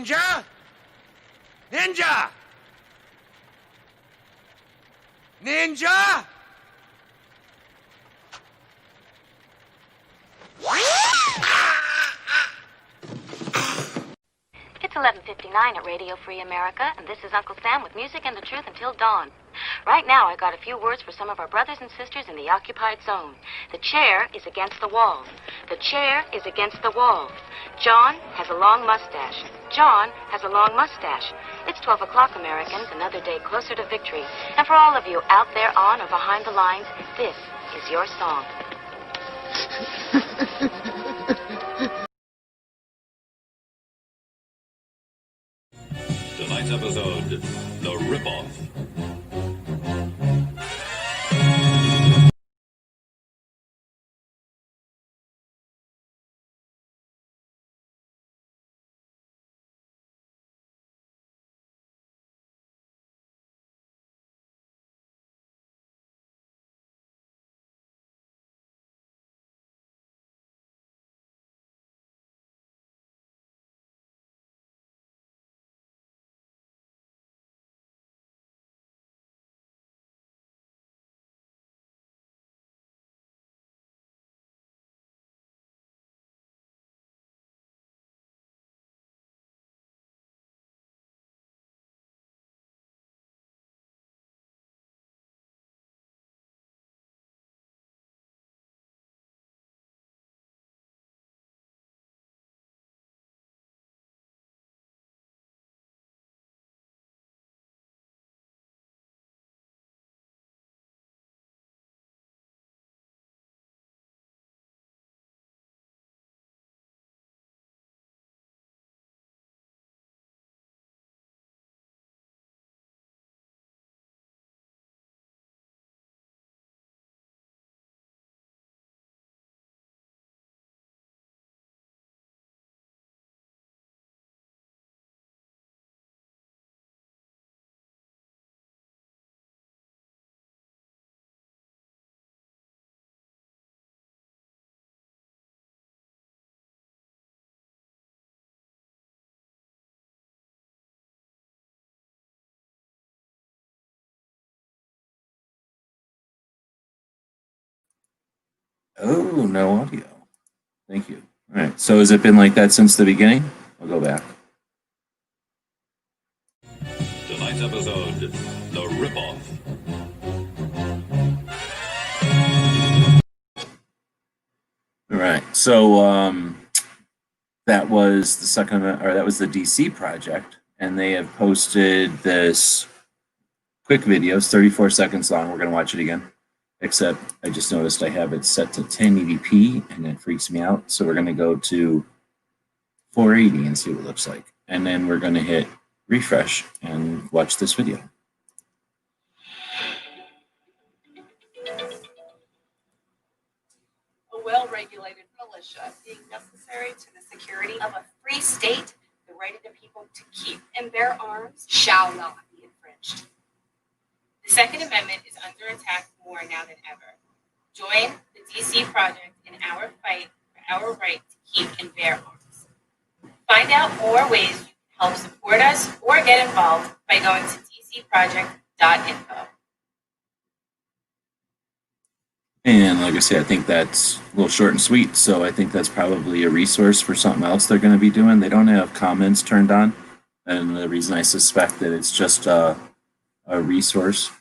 Ninja? Ninja! Ninja! It's 11:59 at Radio Free America, and this is Uncle Sam with music and the truth until dawn. Right now, I got a few words for some of our brothers and sisters in the occupied zone. The chair is against the wall. The chair is against the wall. John has a long mustache. John has a long mustache. It's 12 o'clock, Americans, another day closer to victory. And for all of you out there on or behind the lines, this is your song. Tonight's episode, The Ripoff. Oh, no audio. Thank you. All right. So has it been like that since the beginning? I'll go back. Tonight's episode, The Ripoff. All right. So that was the second, or that was the DC project, and they have posted this quick video. It's 34 seconds long. We're going to watch it again. Except I just noticed I have it set to 1080p and it freaks me out. So we're going to go to 480 and see what it looks like. And then we're going to hit refresh and watch this video. A well-regulated militia being necessary to the security of a free state, the right of the people to keep and bear arms shall not be infringed. The Second Amendment is under attack more now than ever. Join the DC Project in our fight for our right to keep and bear arms. Find out more ways you can help support us or get involved by going to dcproject.info. And like I said, I think that's a little short and sweet. So I think that's probably a resource for something else they're going to be doing. They don't have comments turned on. And the reason I suspect that it's just a resource.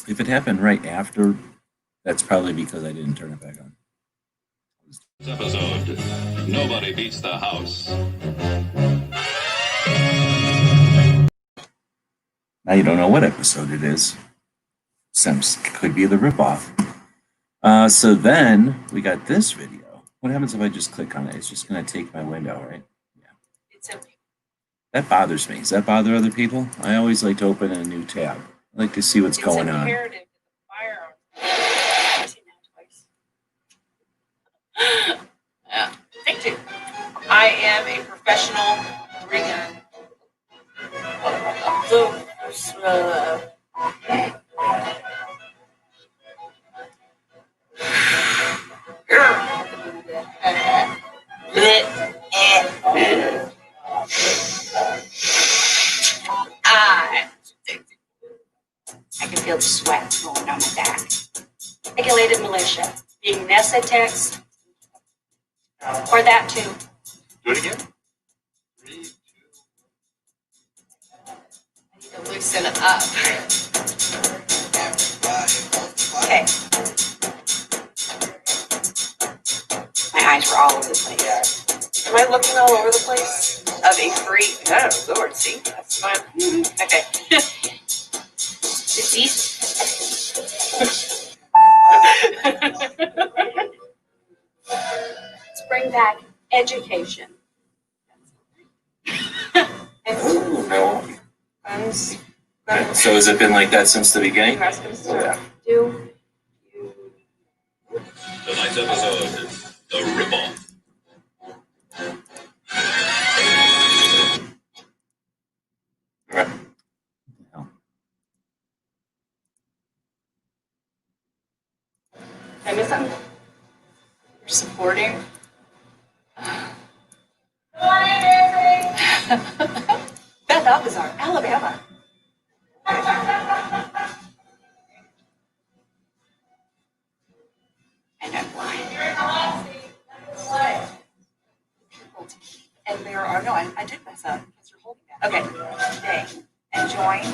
If it happened right after, that's probably because I didn't turn it back on. This episode, Nobody Beats the House. Now you don't know what episode it is. Sims could be the ripoff. So then we got this video. What happens if I just click on it? It's just going to take my window, right? Yeah. It's okay. That bothers me. Does that bother other people? I always like to open a new tab. I like to see what's going on. Imperative that the firearms. I've seen that twice. Yeah. Take two. I am a professional three-gun. feel the sweat rolling down my back. Regulated militia, being Nesotex, or that too. Do it again. 3, 2. I need to loosen it up. Okay. My eyes were all over the place. Am I looking all over the place? Of a free. Oh, Lord, see, that's fine. Okay. It's easy. Let's bring back education. Ooh, no. Guns, So has it been like that since the beginning? Yeah. Do Tonight's episode, The Ripoff. Right. I miss them. You're supporting. Beth Alcazar, Alabama. And I'm blind. People to keep, and there are no. I did mess up because you're holding that. Okay. Today and join.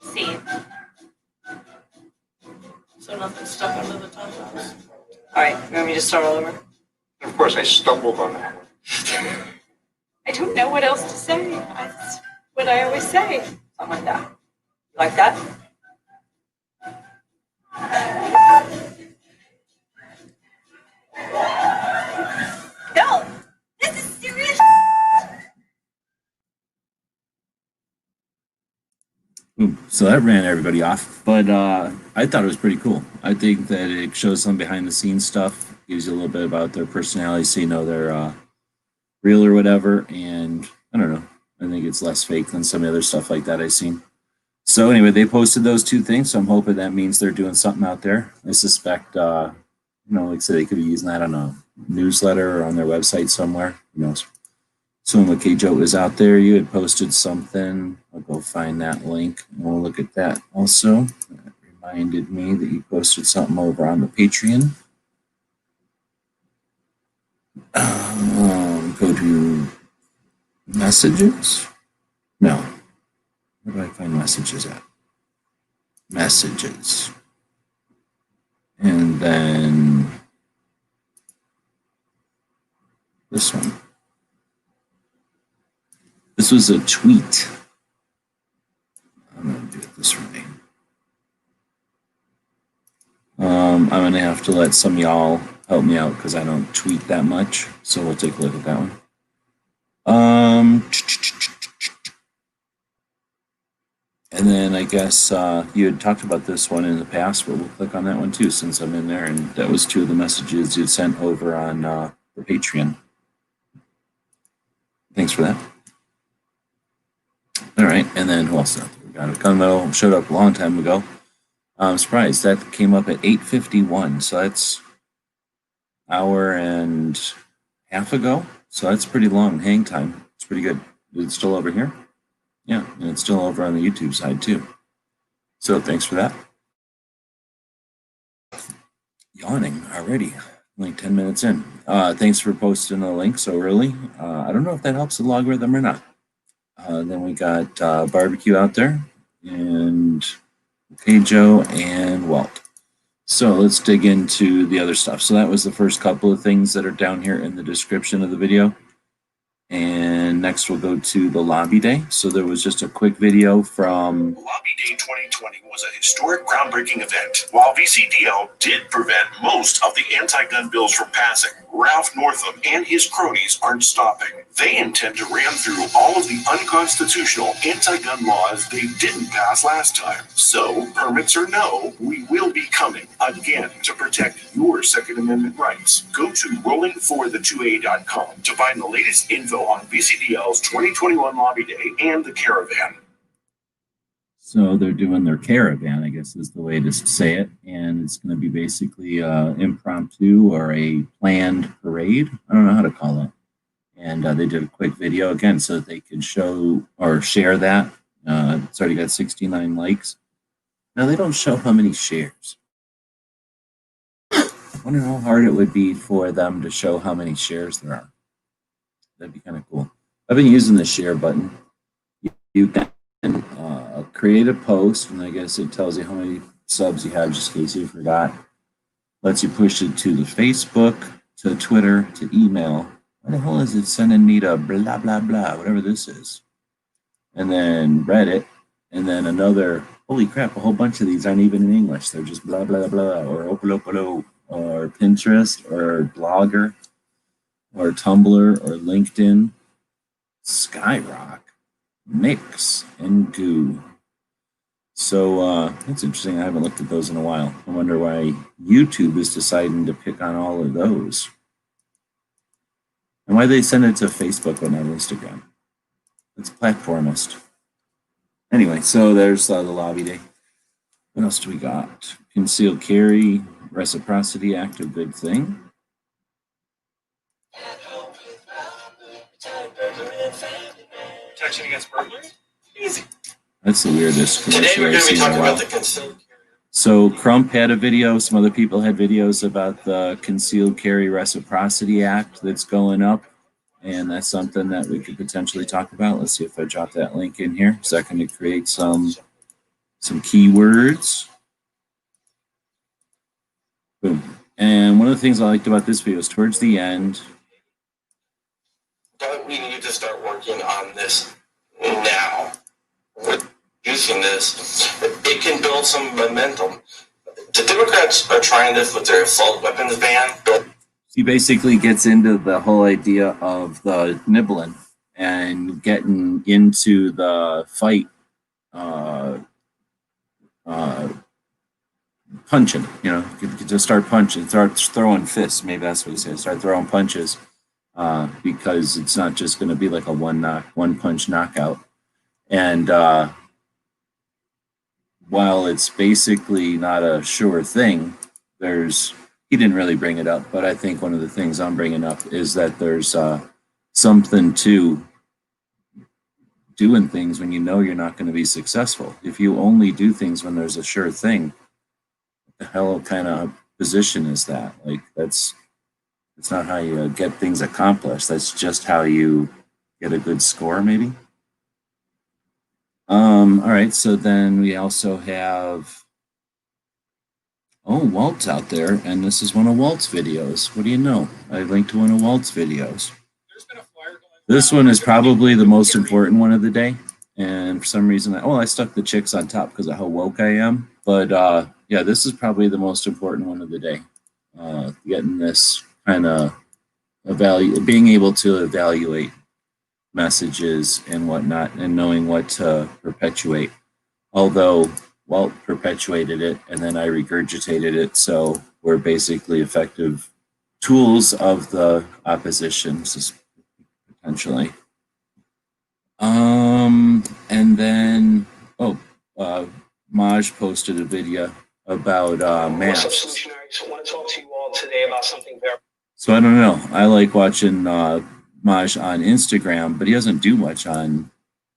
See. So nothing stuck under the top box? All right. You want me to start all over? Of course, I stumbled on that one. I don't know what else to say. That's what I always say. Something like that. You like that? No, this is serious. So that ran everybody off, but I thought it was pretty cool. I think that it shows some behind the scenes stuff, gives you a little bit about their personality, so you know they're real or whatever. And I don't know, I think it's less fake than some other stuff like that I've seen. So anyway, they posted those two things, so I'm hoping that means they're doing something out there. I suspect, like I said, they could be using that on a newsletter or on their website somewhere. Who knows? So when Joe was out there, you had posted something. I'll go find that link and we'll look at that also. That reminded me that you posted something over on the Patreon. Go to messages. No. Where do I find messages at? Messages. And then this one. This was a tweet. I'm going to do it this way. I'm going to have to let some of y'all help me out because I don't tweet that much. So we'll take a look at that one. And then I guess you had talked about this one in the past, but we'll click on that one too since I'm in there. And that was two of the messages you'd sent over on the Patreon. Thanks for that. All right, and then who else? We got a Gunmetal, showed up a long time ago. I'm surprised that came up at 8:51, so that's an hour and a half ago. So that's pretty long hang time. It's pretty good. Is it still over here? Yeah, and it's still over on the YouTube side too. So thanks for that. Yawning already, like 10 minutes in. Thanks for posting the link so early. I don't know if that helps the logarithm or not. Then we got Barbecue out there, and Joe and Walt. So let's dig into the other stuff. So that was the first couple of things that are down here in the description of the video. And next we'll go to the lobby day. So there was just a quick video from Lobby Day 2020 was a historic, groundbreaking event. While VCDL did prevent most of the anti-gun bills from passing, Ralph Northam and his cronies aren't stopping. They intend to ram through all of the unconstitutional anti-gun laws they didn't pass last time. So, permits or no, we will be coming again to protect your Second Amendment rights. Go to rollingforthe2a.com to find the latest info on VCDL's 2021 Lobby Day and the Caravan. So they're doing their caravan, I guess is the way to say it. And it's going to be basically impromptu or a planned parade. I don't know how to call it. And they did a quick video again so that they can show or share that. It's already got 69 likes. Now they don't show how many shares. I wonder how hard it would be for them to show how many shares there are. That'd be kind of cool. I've been using the share button. You can create a post, and I guess it tells you how many subs you have, just in case you forgot. Lets you push it to the Facebook, to Twitter, to email. Why the hell is it sending me to blah, blah, blah, whatever this is? And then Reddit, and then another, holy crap, a whole bunch of these aren't even in English. They're just blah, blah, blah, or Opalopalo, or Pinterest, or Blogger, or Tumblr, or LinkedIn, Skyrock, Mix, and Goo. So that's interesting. I haven't looked at those in a while. I wonder why YouTube is deciding to pick on all of those. And why they send it to Facebook but not Instagram. It's platformist. Anyway, so there's the lobby day. What else do we got? Concealed carry, Reciprocity Act, a good thing. Protection against burglary? Easy. That's the weirdest commercial. Today we're going to be talking about the concealed. So Crump had a video, some other people had videos about the Concealed Carry Reciprocity Act that's going up, and that's something that we could potentially talk about. Let's see if I drop that link in here. Is that going to create some keywords? Boom. And one of the things I liked about this video is towards the end. But we need to start working on this now. With using this, it can build some momentum. The Democrats are trying this with their assault weapons ban. He basically gets into the whole idea of the nibbling and getting into the fight, punching, you know, just start punching, start throwing fists. Maybe that's what he said. Start throwing punches, because it's not just going to be like a one punch knockout. And while it's basically not a sure thing, he didn't really bring it up, but I think one of the things I'm bringing up is that there's something to doing things when you know you're not going to be successful. If you only do things when there's a sure thing, what the hell kind of position is that? Like, that's not how you get things accomplished. That's just how you get a good score, maybe. All right, so then we also have, Walt's out there, and this is one of Walt's videos. What do you know? I linked to one of Walt's videos. This one is probably the most important one of the day, and for some reason, I stuck the chicks on top because of how woke I am, but yeah, this is probably the most important one of the day. Getting this kind of being able to evaluate messages and whatnot, and knowing what to perpetuate. Although Walt perpetuated it and then I regurgitated it, so we're basically effective tools of the opposition, potentially. And then Maj posted a video about masks. I want to talk to you all today about something very. So I don't know. I like watching Maj on Instagram, but he doesn't do much on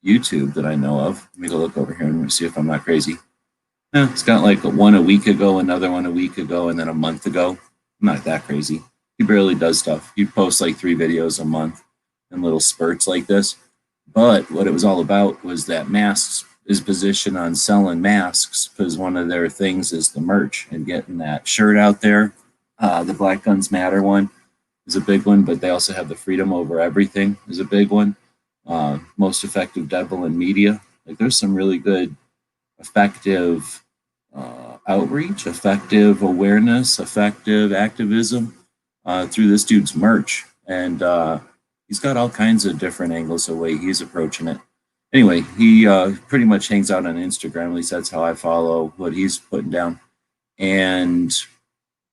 YouTube that I know of. Let me go look over here and see if I'm not crazy. It's got like one a week ago, another one a week ago, and then a month ago. I'm not that crazy. He barely does stuff. He posts like 3 videos a month in little spurts like this. But what it was all about was that masks is positioned on selling masks, because one of their things is the merch and getting that shirt out there. The Black Guns Matter one is a big one, but they also have the Freedom Over Everything is a big one. Most effective devil in media. Like, there's some really good, effective outreach, effective awareness, effective activism through this dude's merch. And he's got all kinds of different angles the way he's approaching it. Anyway, he pretty much hangs out on Instagram. At least that's how I follow what he's putting down. And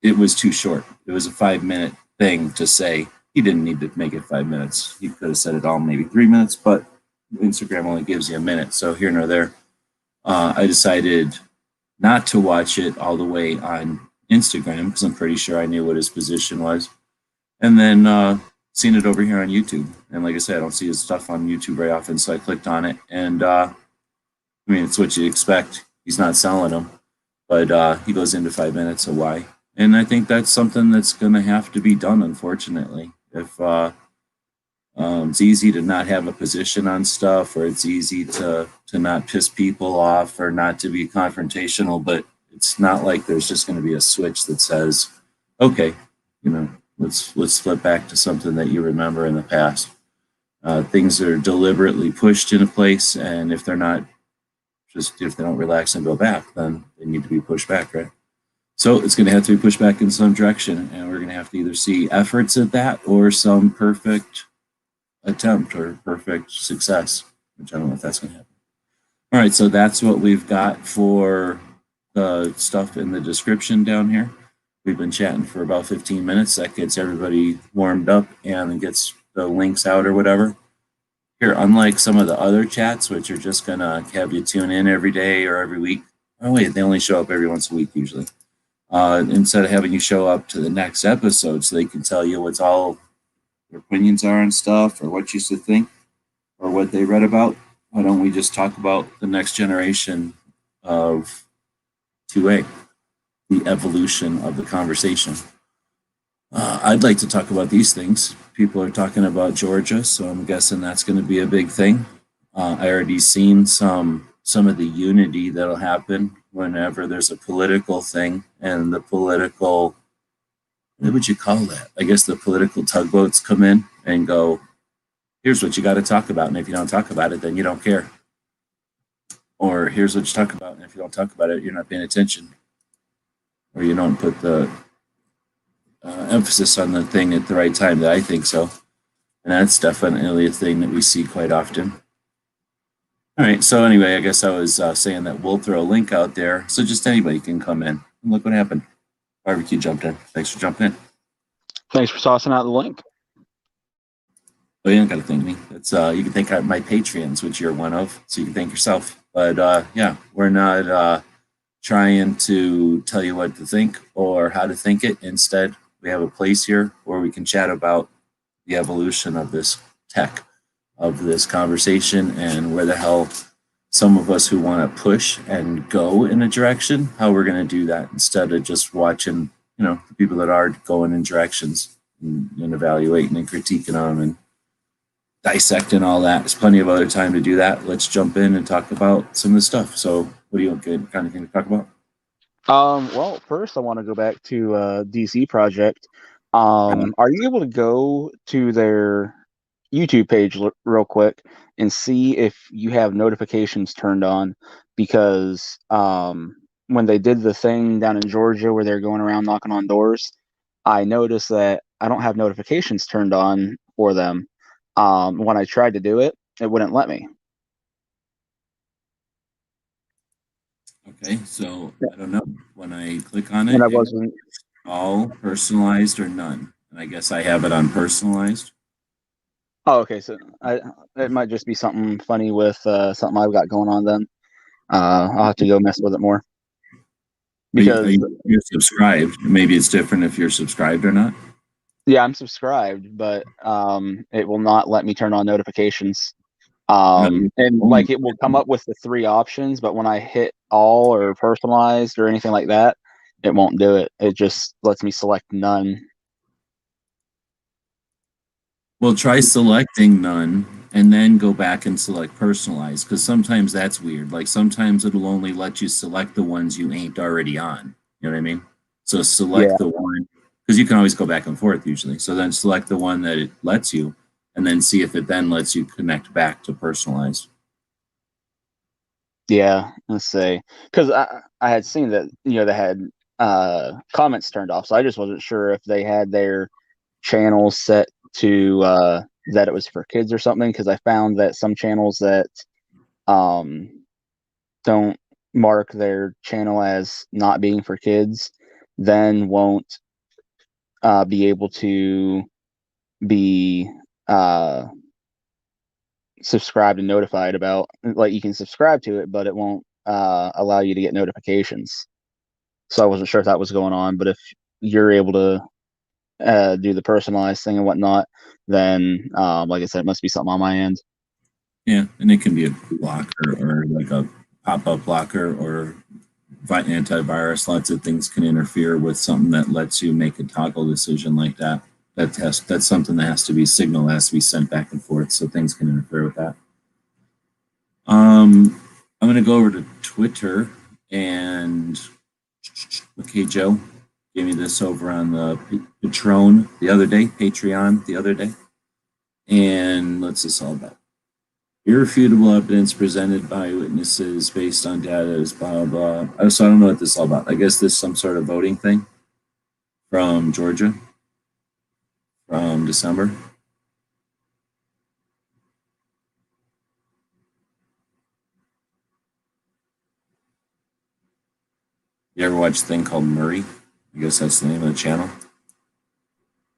it was too short. It was a 5-minute thing to say. He didn't need to make it 5 minutes. He could have said it all maybe 3 minutes, but Instagram only gives you a minute. So here nor there. I decided not to watch it all the way on Instagram because I'm pretty sure I knew what his position was. And then seen it over here on YouTube. And like I said, I don't see his stuff on YouTube very often, so I clicked on it. And I mean, it's what you expect. he's not selling them, but he goes into 5 minutes of why. And I think that's something that's going to have to be done, unfortunately. If it's easy to not have a position on stuff, or it's easy to not piss people off or not to be confrontational, but it's not like there's just going to be a switch that says, okay, let's flip back to something that you remember in the past. Things are deliberately pushed into place, and if they don't relax and go back, then they need to be pushed back, right? So it's going to have to be pushed back in some direction, and we're going to have to either see efforts at that or some perfect attempt or perfect success, which I don't know if that's going to happen. All right, so that's what we've got for the stuff in the description down here. We've been chatting for about 15 minutes. That gets everybody warmed up and gets the links out or whatever. Here, unlike some of the other chats, which are just going to have you tune in every day or every week. Oh, wait, they only show up every once a week usually. Instead of having you show up to the next episode so they can tell you what's all their opinions are and stuff, or what you should think, or what they read about, why don't we just talk about the next generation of 2A, the evolution of the conversation? I'd like to talk about these things. People are talking about Georgia, so I'm guessing that's going to be a big thing. I already seen some of the unity that'll happen whenever there's a political thing, and the political, what would you call that? I guess the political tugboats come in and go, here's what you got to talk about, and if you don't talk about it, then you don't care. Or here's what you talk about, and if you don't talk about it, you're not paying attention. Or you don't put the emphasis on the thing at the right time that I think so. And that's definitely a thing that we see quite often. All right, so anyway, I guess I was saying that we'll throw a link out there, so just anybody can come in. And look what happened. Barbecue jumped in. Thanks for jumping in. Thanks for tossing out the link. Oh, you don't got to thank me. It's you can thank my Patreons, which you're one of, so you can thank yourself. But yeah, we're not trying to tell you what to think or how to think it. Instead, we have a place here where we can chat about the evolution of this tech, of this conversation, and where the hell some of us who want to push and go in a direction, how we're going to do that instead of just watching, the people that are going in directions and evaluating and critiquing them and dissecting all that. There's plenty of other time to do that. Let's jump in and talk about some of the stuff. So what do you kind of thing to talk about? Well, first I want to go back to DC Project. Are you able to go to their YouTube page real quick and see if you have notifications turned on? Because when they did the thing down in Georgia where they're going around knocking on doors, I noticed that I don't have notifications turned on for them. When I tried to do it, it wouldn't let me. Okay, so I don't know. When I click on it, And I wasn't. All personalized or none. And I guess I have it on personalized. Oh, okay. So it might just be something funny with something I've got going on then. I'll have to go mess with it more. Because you're subscribed. Maybe it's different if you're subscribed or not. Yeah, I'm subscribed, but it will not let me turn on notifications. And like it will come up with the 3 options, but when I hit all or personalized or anything like that, it won't do it. It just lets me select none. Well, try selecting none and then go back and select personalized, because sometimes that's weird. Like sometimes it'll only let you select the ones you ain't already on. You know what I mean? So select the one, because you can always go back and forth usually. So then select the one that it lets you, and then see if it then lets you connect back to personalized. Yeah, let's see. Because I had seen that, they had comments turned off, so I just wasn't sure if they had their channels set to that it was for kids or something, because I found that some channels that don't mark their channel as not being for kids then won't be able to be subscribed and notified about. Like you can subscribe to it, but it won't allow you to get notifications. So I wasn't sure if that was going on, but if you're able to do the personalized thing and whatnot, then like I said, it must be something on my end. Yeah, and it can be a blocker or like a pop-up blocker or antivirus. Lots of things can interfere with something that lets you make a toggle decision like that. That's something that has to be signal that has to be sent back and forth, so things can interfere with that. I'm going to go over to Twitter, and okay, Joe gave me this over on the Patreon the other day, and what's this all about? Irrefutable evidence presented by witnesses based on data is blah, blah. So I don't know what this is all about. I guess this is some sort of voting thing from Georgia from December. You ever watch a thing called Murray? I guess that's the name of the channel.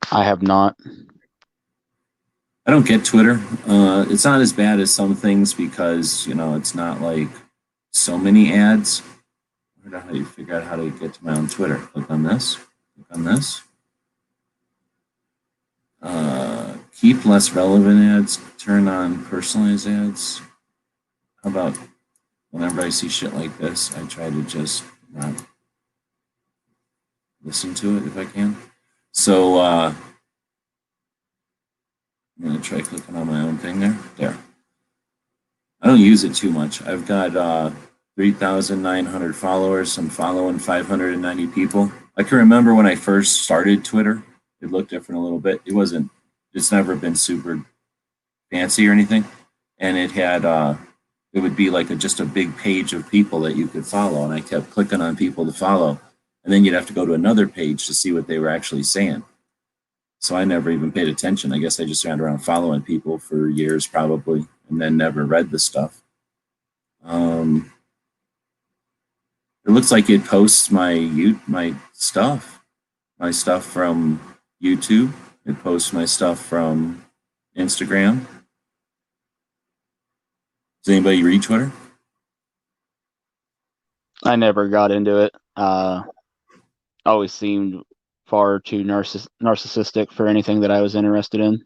I have not. I don't get Twitter. It's not as bad as some things because, it's not like so many ads. I don't know how you figure out how to get to my own Twitter. Click on this. Click on this. Keep less relevant ads. Turn on personalized ads. How about whenever I see shit like this, I try to just not listen to it if I can. So I'm going to try clicking on my own thing there. There. I don't use it too much. I've got 3,900 followers. I'm following 590 people. I can remember when I first started Twitter, it looked different a little bit. It's never been super fancy or anything. And it had, it would be like just a big page of people that you could follow. And I kept clicking on people to follow. And then you'd have to go to another page to see what they were actually saying. So I never even paid attention. I guess I just ran around following people for years probably, and then never read the stuff. It looks like it posts my stuff from YouTube. It posts my stuff from Instagram. Does anybody read Twitter? I never got into it. Always seemed far too narcissistic for anything that I was interested in.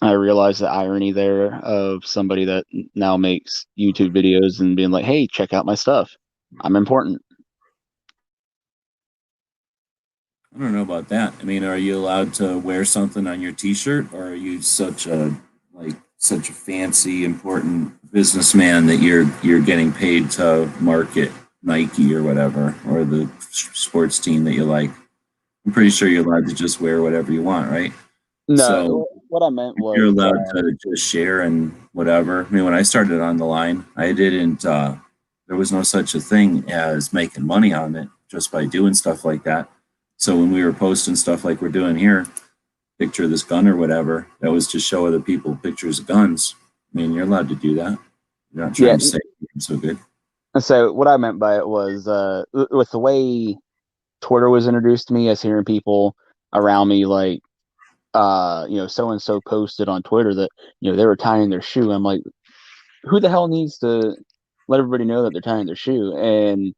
I realize the irony there of somebody that now makes YouTube videos and being like, hey, check out my stuff. I'm important. I don't know about that. I mean, are you allowed to wear something on your t-shirt, or are you such a fancy, important businessman that you're getting paid to market Nike or whatever, or the sports team that you like? I'm pretty sure you're allowed to just wear whatever you want, right? No, So what I meant was you're allowed to just share and whatever. I mean, when I started on the line, I didn't. There was no such a thing as making money on it just by doing stuff like that. So when we were posting stuff like we're doing here, picture of this gun or whatever, that was to show other people pictures of guns. I mean, you're allowed to do that. You're not trying to say I'm so good. So what I meant by it was with the way Twitter was introduced to me, as hearing people around me like, so and so posted on Twitter that they were tying their shoe. I'm like, who the hell needs to let everybody know that they're tying their shoe? And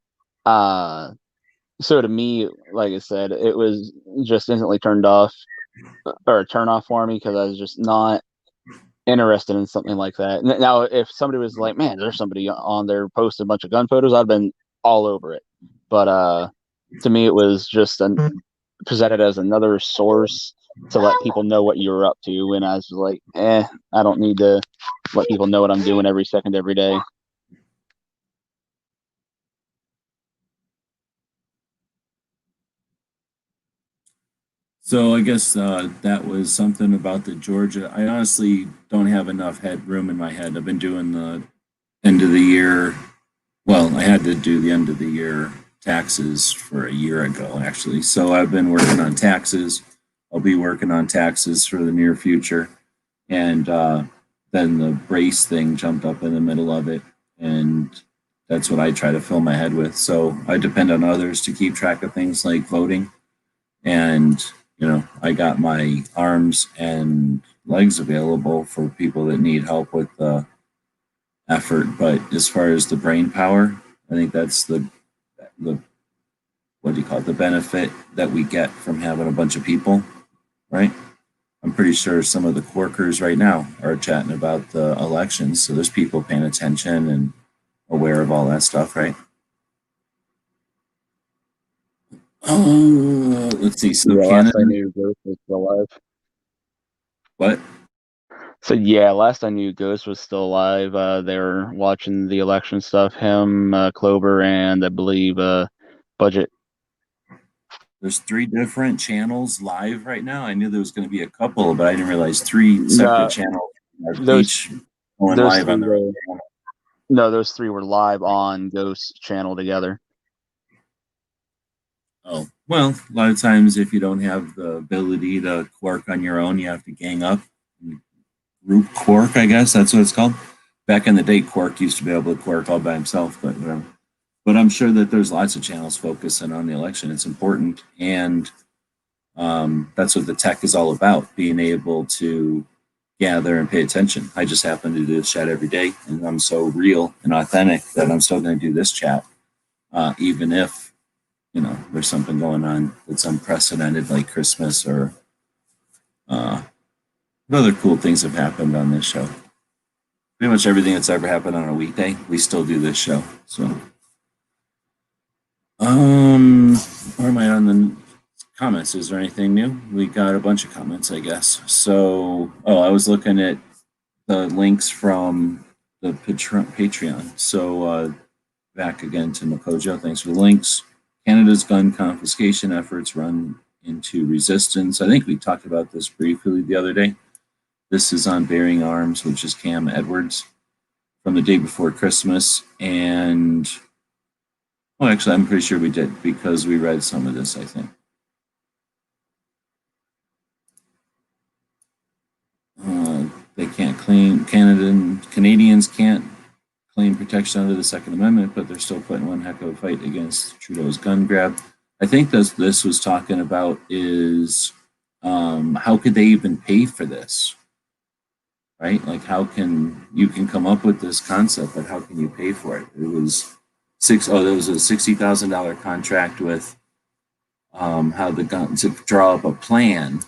so to me, like I said, it was just instantly turned off, or a turn off for me, because I was just not interested in something like that. Now, if somebody was like, man, there's somebody on there posted a bunch of gun photos, I'd been all over it. But to me, it was just presented as another source to let people know what you're up to. And I was like, I don't need to let people know what I'm doing every second, every day. So I guess that was something about the Georgia. I honestly don't have enough headroom in my head. I've been doing the end of the year. Well, I had to do the end of the year taxes for a year ago, actually. So I've been working on taxes. I'll be working on taxes for the near future. And then the brace thing jumped up in the middle of it. And that's what I try to fill my head with. So I depend on others to keep track of things like voting. And I got my arms and legs available for people that need help with the effort. But as far as the brain power, I think that's the what do you call it? The benefit that we get from having a bunch of people, right? I'm pretty sure some of the Quarkers right now are chatting about the elections. So there's people paying attention and aware of all that stuff, right? Oh, let's see. So Yeah, Canada. last I knew, Ghost was still alive. What? So yeah, last I knew, Ghost was still alive. They were watching the election stuff. Him, Clover, and I believe Budget. There's 3 different channels live right now. I knew there was going to be a couple, but I didn't realize 3 separate channels are Those each going those live 3 on their own were channel. no, those 3 were live on Ghost's channel together. Oh, well, a lot of times if you don't have the ability to quark on your own, you have to gang up. Group quark, I guess that's what it's called. Back in the day, Quark used to be able to quark all by himself, but whatever. But I'm sure that there's lots of channels focusing on the election. It's important, and that's what the tech is all about, being able to gather and pay attention. I just happen to do this chat every day, and I'm so real and authentic that I'm still going to do this chat, even if, you know, there's something going on that's unprecedented, like Christmas or other cool things have happened on this show. Pretty much everything that's ever happened on a weekday, we still do this show. So, where am I on the comments? Is there anything new? We got a bunch of comments, I guess. So, I was looking at the links from the Patreon. So, back again to Makojo. Thanks for the links. Canada's gun confiscation efforts run into resistance. I think we talked about this briefly the other day. This is on Bearing Arms, which is Cam Edwards, from the day before Christmas. And, well, actually, I'm pretty sure we did because we read some of this, I think. They can't claim, Canadians can't claim protection under the Second Amendment, but they're still putting one heck of a fight against Trudeau's gun grab. I think this was talking about is how could they even pay for this? Right? Like, how can you come up with this concept, but how can you pay for it? It was there was a $60,000 contract with how the gun to draw up a plan,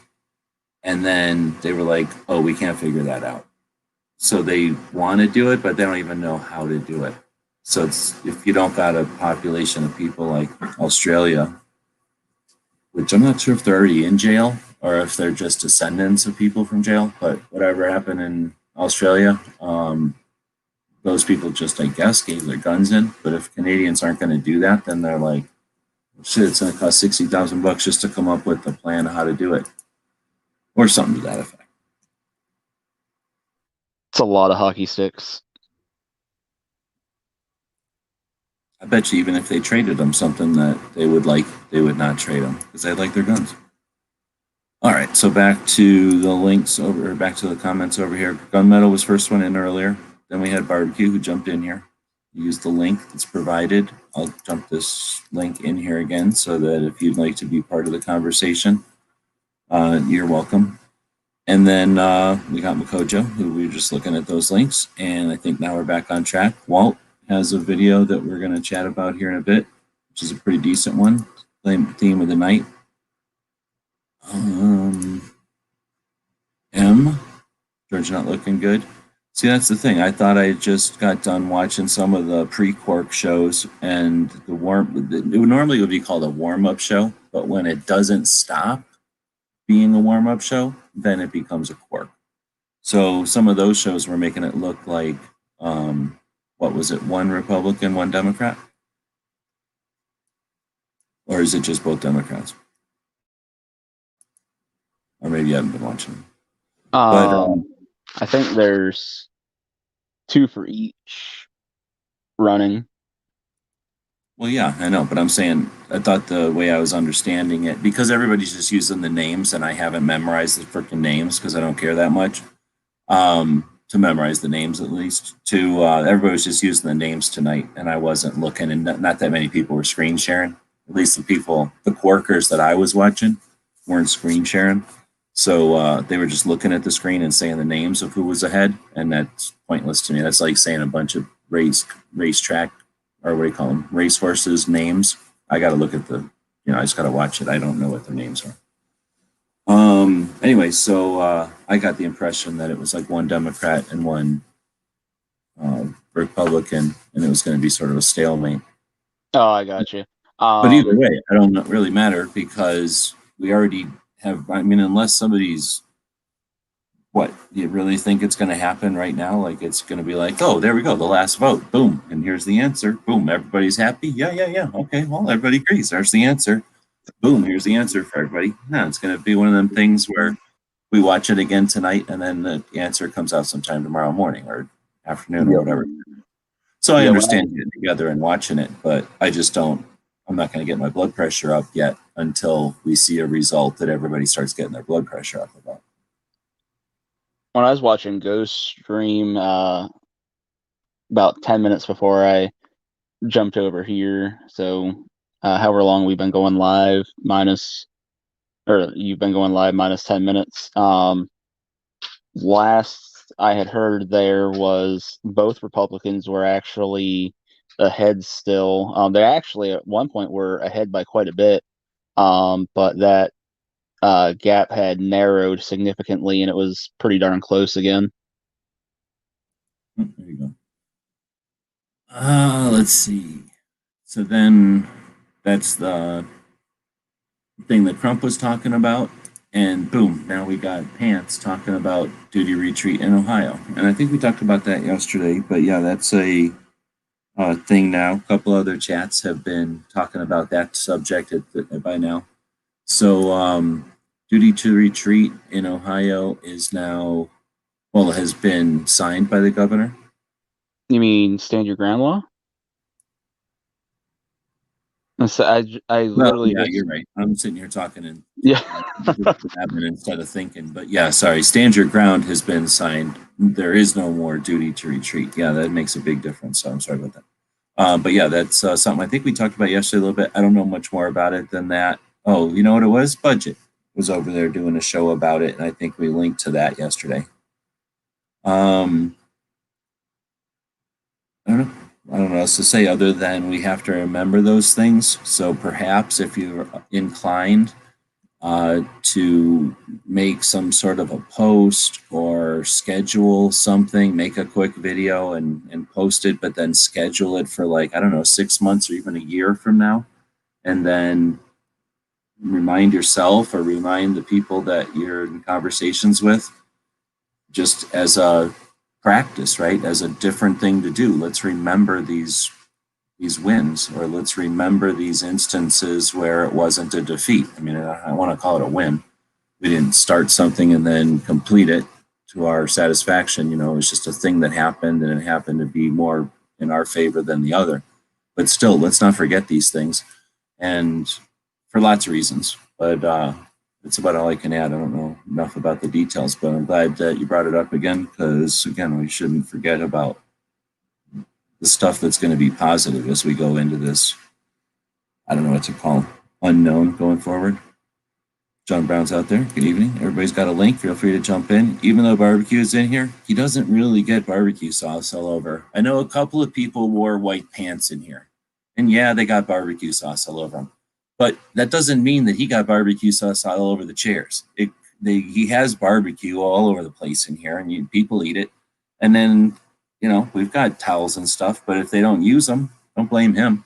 and then they were like, oh, we can't figure that out. So they want to do it, but they don't even know how to do it. So it's, if you don't got a population of people like Australia, which I'm not sure if they're already in jail or if they're just descendants of people from jail, but whatever happened in Australia, those people just, I guess, gave their guns in. But if Canadians aren't going to do that, then they're like, shit, it's going to cost $60,000 just to come up with a plan of how to do it, or something to that effect. It's a lot of hockey sticks. I bet you even if they traded them something that they would like, they would not trade them because they like their guns. All right, so back to the links over, back to the comments over here. Gunmetal was first one in earlier. Then we had Barbecue who jumped in here. Use the link that's provided. I'll jump this link in here again so that if you'd like to be part of the conversation, you're welcome. And then we got Makojo, who we were just looking at those links. And I think now we're back on track. Walt has a video that we're going to chat about here in a bit, which is a pretty decent one. Theme of the night. George not looking good. See, that's the thing. I thought I just got done watching some of the pre-Quark shows, and normally it would be called a warm-up show, but when it doesn't stop being a warm-up show, then it becomes a Quark. So some of those shows were making it look like, what was it, one Republican, one Democrat? Or is it just both Democrats? Or maybe you haven't been watching them. I think there's 2 for each running. Well, yeah, I know, but I'm saying I thought the way I was understanding it, because everybody's just using the names and I haven't memorized the freaking names because I don't care that much to memorize the names, at least. Everybody was just using the names tonight and I wasn't looking, and not that many people were screen sharing. At least the Quarkers that I was watching weren't screen sharing. So they were just looking at the screen and saying the names of who was ahead, and that's pointless to me. That's like saying a bunch of racetrack, or what do you call them, racehorses names. I got to look at I just got to watch it. I don't know what their names are. Anyway, so I got the impression that it was like one Democrat and one Republican, and it was going to be sort of a stalemate. Oh, I got you. But either way, I don't really matter because we already have. I mean, unless somebody's what you really think it's going to happen right now, like it's going to be like, oh, there we go, the last vote, boom, and here's the answer, boom, everybody's happy, yeah, okay, well, everybody agrees, there's the answer, boom, here's the answer for everybody. No, it's going to be one of them things where we watch it again tonight, and then the answer comes out sometime tomorrow morning or afternoon or whatever. So I understand getting together and watching it, but I just don't. I'm not going to get my blood pressure up yet until we see a result that everybody starts getting their blood pressure up about. When I was watching Ghost stream about 10 minutes before I jumped over here, so however long we've been going live, you've been going live minus 10 minutes. Last I had heard there was both Republicans were actually ahead still. They actually at one point were ahead by quite a bit, but that gap had narrowed significantly, and it was pretty darn close again. There you go. Let's see. So then that's the thing that Trump was talking about. And boom, now we got Pants talking about duty retreat in Ohio. And I think we talked about that yesterday. But yeah, that's a thing now. A couple other chats have been talking about that subject by now. So duty to retreat in Ohio is now, well, it has been signed by the governor. You mean stand your ground law? So I literally yeah, you're right. I'm sitting here talking and admin instead of thinking. But yeah, sorry, stand your ground has been signed. There is no more duty to retreat. Yeah, that makes a big difference. So I'm sorry about that. But yeah, that's something I think we talked about yesterday a little bit. I don't know much more about it than that. Oh, you know what it was? Budget was over there doing a show about it, and I think we linked to that yesterday. I don't know what else to say other than we have to remember those things. So perhaps if you're inclined to make some sort of a post or schedule something, make a quick video and post it, but then schedule it for like, I don't know, 6 months or even a year from now. And then remind yourself or remind the people that you're in conversations with just as a practice, right? As a different thing to do. Let's remember these wins, or let's remember these instances where it wasn't a defeat. I mean, I want to call it a win. We didn't start something and then complete it to our satisfaction. You know, it was just a thing that happened, and it happened to be more in our favor than the other. But still, let's not forget these things, and for lots of reasons. But that's about all I can add. I don't know enough about the details, but I'm glad that you brought it up again, because again, we shouldn't forget about the stuff that's going to be positive as we go into this, I don't know what to call, unknown going forward. John Brown's out there. Good evening. Everybody's got a link. Feel free to jump in. Even though barbecue is in here, he doesn't really get barbecue sauce all over. I know a couple of people wore white pants in here. And yeah, they got barbecue sauce all over them. But that doesn't mean that he got barbecue sauce all over the chairs. He has barbecue all over the place in here, and people eat it. And then, you know, we've got towels and stuff, but if they don't use them, don't blame him.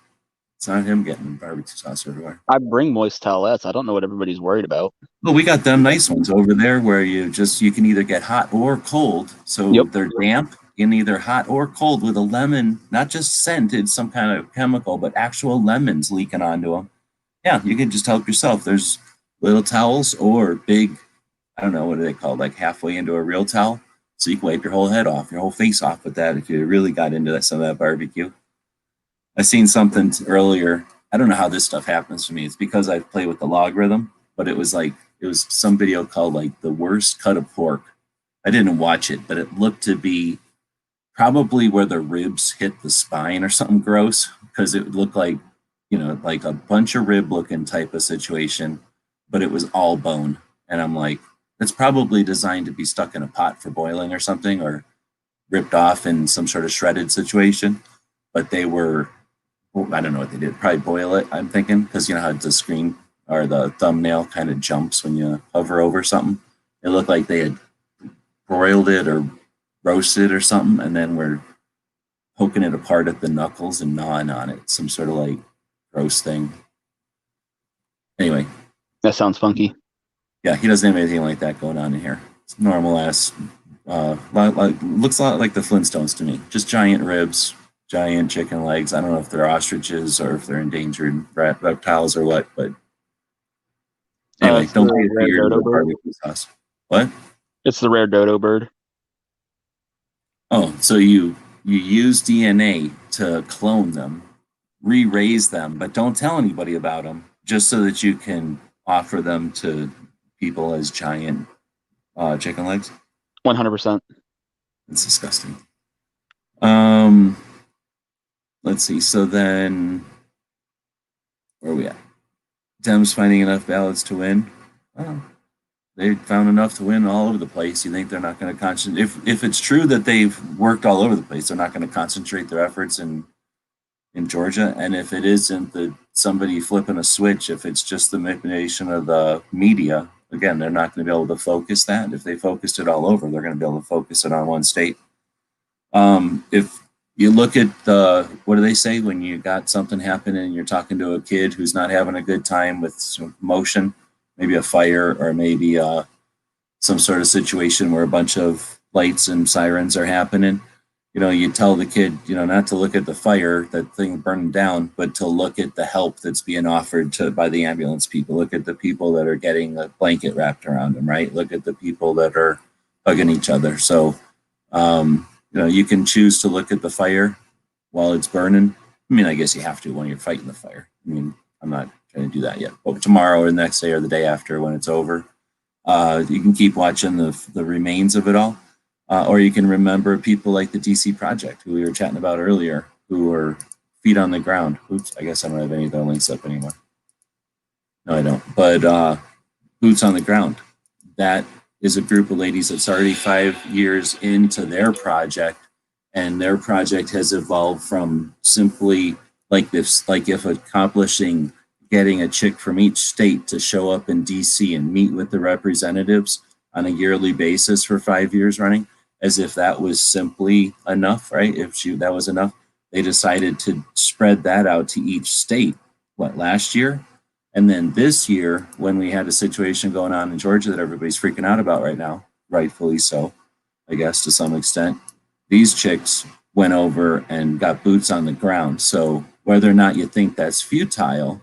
It's not him getting barbecue sauce everywhere. I bring moist towelettes. I don't know what everybody's worried about. Well, we got them nice ones over there where you can either get hot or cold. So they're damp in either hot or cold with a lemon, not just scented, some kind of chemical, but actual lemons leaking onto them. Yeah, you can just help yourself. There's little towels or big, I don't know, what are they called, like halfway into a real towel. So you can wipe your whole head off, your whole face off with that if you really got into some of that barbecue. I seen something earlier. I don't know how this stuff happens to me. It's because I play with the logarithm, but it was some video called like the worst cut of pork. I didn't watch it, but it looked to be probably where the ribs hit the spine or something gross, because it looked like, you know, like a bunch of rib looking type of situation, but it was all bone. And I'm like, that's probably designed to be stuck in a pot for boiling or something, or ripped off in some sort of shredded situation. But they were, I don't know what they did, probably boil it, I'm thinking, because you know how the screen or the thumbnail kind of jumps when you hover over something. It looked like they had broiled it or roasted or something, and then we're poking it apart at the knuckles and gnawing on it. Some sort of like gross thing. Anyway. That sounds funky. Yeah, he doesn't have anything like that going on in here. It's normal ass. Looks a lot like the Flintstones to me. Just giant ribs, giant chicken legs. I don't know if they're ostriches or if they're endangered reptiles or what, but anyway, It's don't the be a rare weird dodo bird. barbecue sauce. What? It's the rare dodo bird. Oh, so you use DNA to clone them, re-raise them, but don't tell anybody about them, just so that you can offer them to people as giant chicken legs. 100%. It's disgusting. Let's see. So then, where are we at? Dems finding enough ballots to win. Oh, they found enough to win all over the place. You think they're not going to concentrate? If it's true that they've worked all over the place, they're not going to concentrate their efforts in Georgia. And if it isn't somebody flipping a switch, if it's just the manipulation of the media, again, they're not going to be able to focus that. If they focused it all over, they're going to be able to focus it on one state. If you look at what do they say when you got something happening and you're talking to a kid who's not having a good time with some motion, maybe a fire or maybe some sort of situation where a bunch of lights and sirens are happening. You tell the kid, not to look at the fire, that thing burning down, but to look at the help that's being offered by the ambulance people. Look at the people that are getting a blanket wrapped around them, right? Look at the people that are hugging each other. So, you can choose to look at the fire while it's burning. I mean, I guess you have to when you're fighting the fire. I mean, I'm not trying to do that yet. But tomorrow or the next day or the day after when it's over, you can keep watching the remains of it all. Or you can remember people like the DC Project, who we were chatting about earlier, who were feet on the ground. Oops, I guess I don't have any of their links up anymore. No, I don't. But Boots on the Ground, that is a group of ladies that's already 5 years into their project, and their project has evolved from simply like this, like if accomplishing getting a chick from each state to show up in DC and meet with the representatives on a yearly basis for 5 years running, as if that was simply enough, right? That was enough, they decided to spread that out to each state. Last year? And then this year, when we had a situation going on in Georgia that everybody's freaking out about right now, rightfully so, I guess to some extent, these chicks went over and got boots on the ground. So whether or not you think that's futile,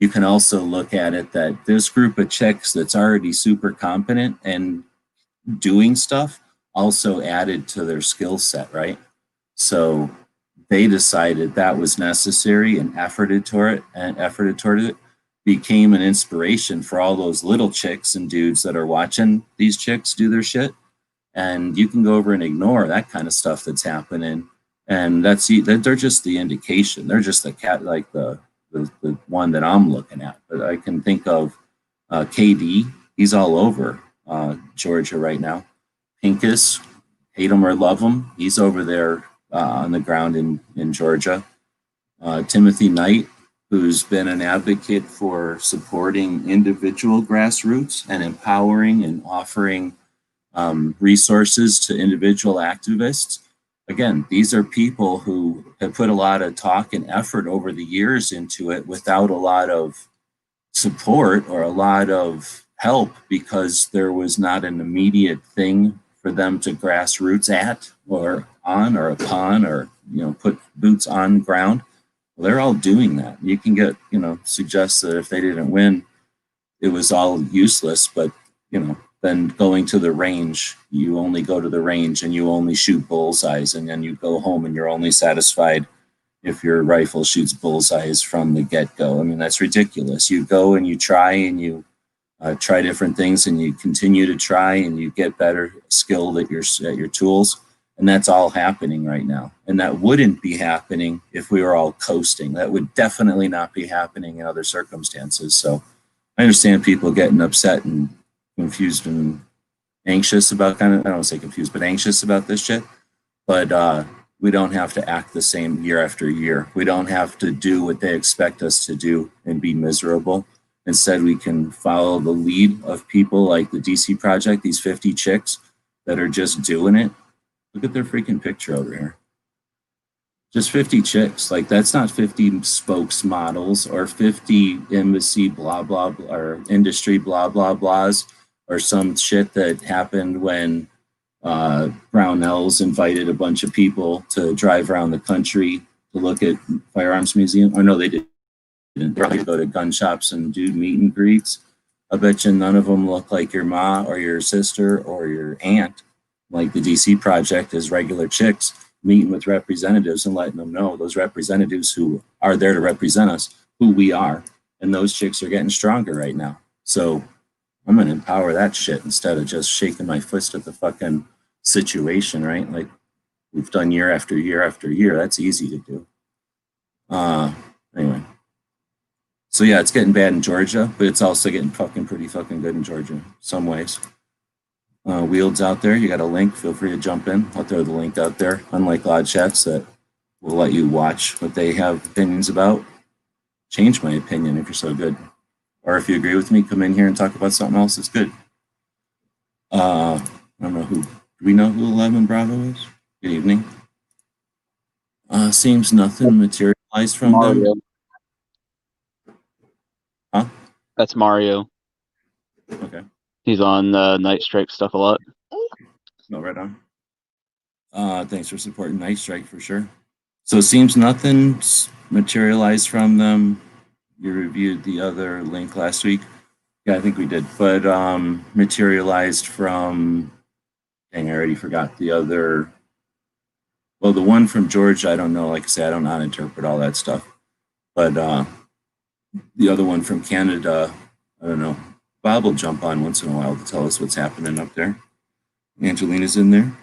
you can also look at it that this group of chicks that's already super competent and doing stuff also added to their skill set, right? So they decided that was necessary and efforted toward it, became an inspiration for all those little chicks and dudes that are watching these chicks do their shit. And you can go over and ignore that kind of stuff that's happening. And they're just the indication. They're just the cat, like the one that I'm looking at. But I can think of KD. He's all over Georgia right now. Pincus, hate him or love him, he's over there on the ground in Georgia. Timothy Knight, who's been an advocate for supporting individual grassroots and empowering and offering resources to individual activists. Again, these are people who have put a lot of talk and effort over the years into it without a lot of support or a lot of help, because there was not an immediate thing for them to grassroots at or on or upon, or put boots on ground. Well, they're all doing that. You can get suggest that if they didn't win, it was all useless, but then going to the range, you only go to the range and you only shoot bullseyes, and then you go home and you're only satisfied if your rifle shoots bullseyes from the get-go. I mean, that's ridiculous. You go and you try and you try different things, and you continue to try and you get better skilled at your tools. And that's all happening right now. And that wouldn't be happening if we were all coasting. That would definitely not be happening in other circumstances. So I understand people getting upset and confused and anxious about I don't want to say confused, but anxious about this shit. But we don't have to act the same year after year. We don't have to do what they expect us to do and be miserable. Instead, we can follow the lead of people like the DC Project, these 50 chicks that are just doing it. Look at their freaking picture over here. Just 50 chicks. Like, that's not 50 spokesmodels or 50 embassy blah, blah, blah, or industry blah, blah, blahs, or some shit that happened when Brownells invited a bunch of people to drive around the country to look at firearms museum. Or no, they didn't. They go to gun shops and do meet and greets. I bet you none of them look like your ma or your sister or your aunt. Like the DC Project is regular chicks meeting with representatives and letting them know, those representatives who are there to represent us, who we are. And those chicks are getting stronger right now. So I'm going to empower that shit instead of just shaking my fist at the fucking situation, right? Like we've done year after year after year. That's easy to do. Anyway. So yeah, it's getting bad in Georgia, but it's also getting pretty fucking good in Georgia, some ways. Wields out there, you got a link, feel free to jump in. I'll throw the link out there, unlike Odd Chats that will let you watch what they have opinions about. Change my opinion if you're so good. Or if you agree with me, come in here and talk about something else that's good. I don't know who, do we know who 11 Bravo is? Good evening. Seems nothing materialized from Mario. them. Huh? That's Mario. Okay. He's on Night Strike stuff a lot. No, right on. Thanks for supporting Night Strike for sure. So it seems nothing's materialized from them. You reviewed the other link last week. Yeah, I think we did. But materialized from, dang, I already forgot the other. Well, the one from Georgia, I don't know. Like I said, I don't know how to interpret all that stuff. But the other one from Canada, I don't know. Bob will jump on once in a while to tell us what's happening up there. Angelina's in there.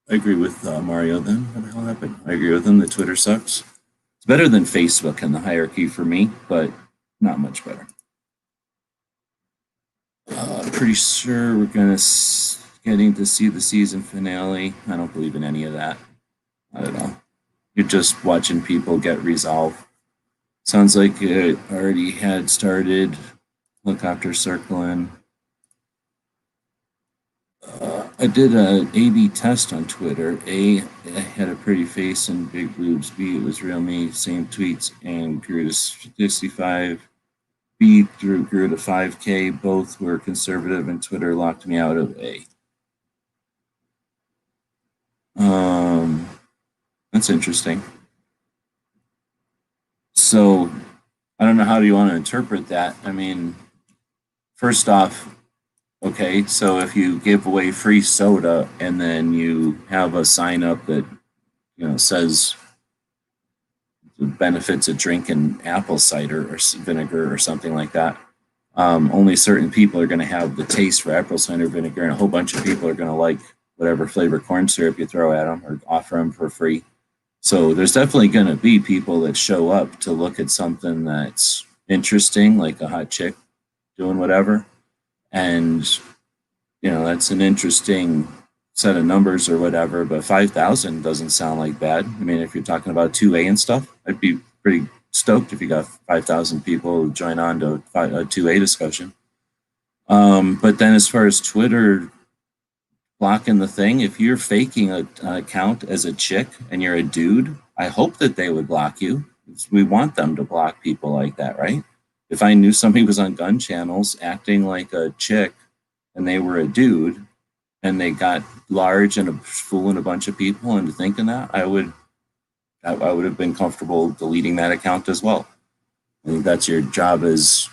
I agree with Mario then. What the hell happened? I agree with him that Twitter sucks. It's better than Facebook in the hierarchy for me, but not much better. Pretty sure we're getting to see the season finale. I don't believe in any of that. I don't know. You're just watching people get resolved. Sounds like it already had started. Helicopter circling. I did an A/B test on Twitter. A, had a pretty face and big boobs. B, it was real me, same tweets, and grew to 65. B grew to 5K. Both were conservative, and Twitter locked me out of A. That's interesting. So I don't know how do you want to interpret that. I mean, first off, okay, so if you give away free soda and then you have a sign up that, you know, says the benefits of drinking apple cider or vinegar or something like that, only certain people are going to have the taste for apple cider vinegar, and a whole bunch of people are going to like whatever flavor corn syrup you throw at them or offer them for free. So there's definitely going to be people that show up to look at something that's interesting, like a hot chick doing whatever. And, you know, that's an interesting set of numbers or whatever, but 5,000 doesn't sound like bad. I mean, if you're talking about 2A and stuff, I'd be pretty stoked if you got 5,000 people join on to a 2A discussion. But then as far as Twitter blocking the thing, if you're faking an account as a chick and you're a dude, I hope that they would block you. We want them to block people like that, right? If I knew somebody was on gun channels acting like a chick and they were a dude and they got large and fooling a bunch of people into thinking that, I would have been comfortable deleting that account as well. I think that's your job as,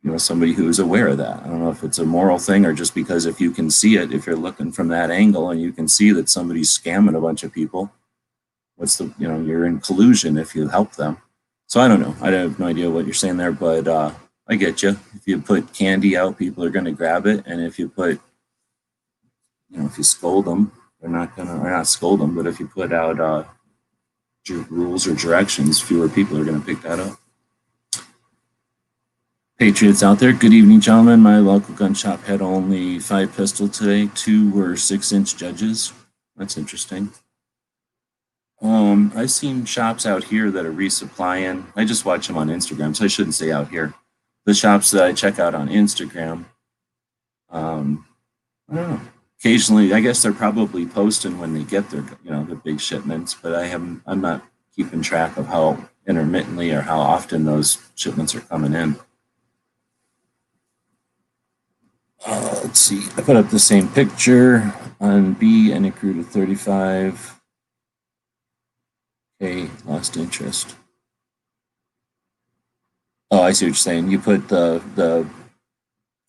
you know, somebody who's aware of that. I don't know if it's a moral thing or just because if you can see it, if you're looking from that angle and you can see that somebody's scamming a bunch of people, what's the, you know, you're in collusion if you help them. So I don't know. I have no idea what you're saying there, but I get you. If you put candy out, people are going to grab it. And if you put, you know, if you scold them, they're not going to, or not scold them, but if you put out rules or directions, fewer people are going to pick that up. Patriots out there, good evening, gentlemen. My local gun shop had only 5 pistols today. 2 were 6-inch judges. That's interesting. I've seen shops out here that are resupplying. I just watch them on Instagram, so I shouldn't say out here. the shops that I check out on Instagram, I don't know. Occasionally, I guess they're probably posting when they get their, the big shipments, but I'm not keeping track of how intermittently or how often those shipments are coming in. Let's see. I put up the same picture on B and it grew to 35. Okay, lost interest. Oh, I see what you're saying. You put the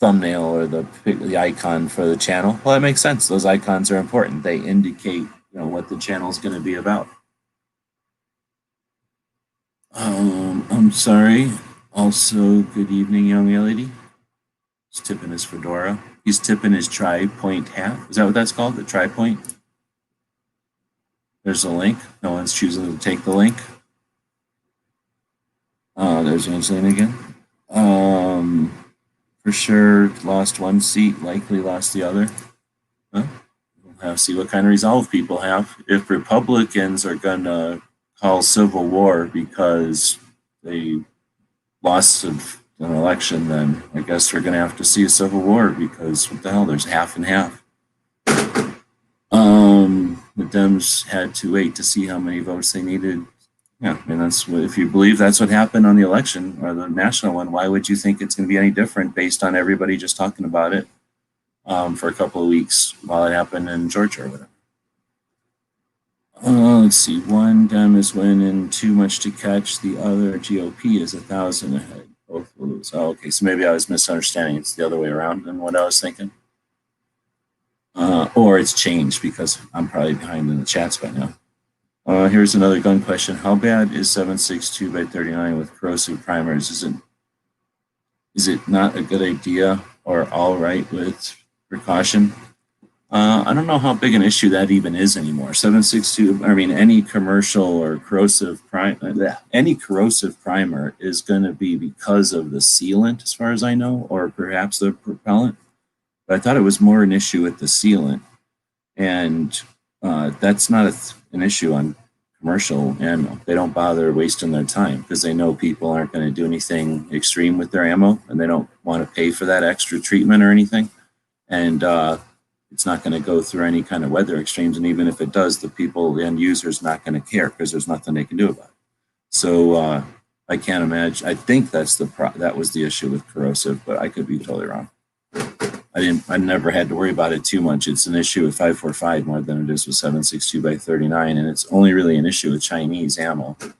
thumbnail or the icon for the channel. Well, that makes sense. Those icons are important. They indicate what the channel is going to be about. I'm sorry. Also, good evening, young lady. He's tipping his fedora. He's tipping his tri-point hat. Is that what that's called? The tri-point? There's a link. No one's choosing to take the link. There's Angelina again. For sure, lost one seat, likely lost the other. Huh? We'll have to see what kind of resolve people have. If Republicans are going to call civil war because they lost an election, then I guess we're going to have to see a civil war because what the hell, there's half and half. The Dems had to wait to see how many votes they needed. Yeah, I mean, that's what, if you believe that's what happened on the election or the national one, why would you think it's going to be any different based on everybody just talking about it for a couple of weeks while it happened in Georgia or whatever? Let's see. One Dem is winning too much to catch. The other GOP is 1,000 ahead. Both will lose. Oh, okay. So maybe I was misunderstanding. It's the other way around than what I was thinking. Or it's changed because I'm probably behind in the chats by now. Here's another gun question. How bad is 7.62 by 39 with corrosive primers? Is it not a good idea or all right with precaution? I don't know how big an issue that even is anymore. 7.62, I mean, any commercial or corrosive any corrosive primer is going to be because of the sealant, as far as I know, or perhaps the propellant. But I thought it was more an issue with the sealant. And that's not an issue on commercial ammo. They don't bother wasting their time because they know people aren't going to do anything extreme with their ammo and they don't want to pay for that extra treatment or anything. And it's not going to go through any kind of weather extremes. And even if it does, the end user is not going to care because there's nothing they can do about it. So I can't imagine. I think that was the issue with corrosive, but I could be totally wrong. I never had to worry about it too much. It's an issue with 5.45 more than it is with 7.62 by 39, and it's only really an issue with Chinese ammo, as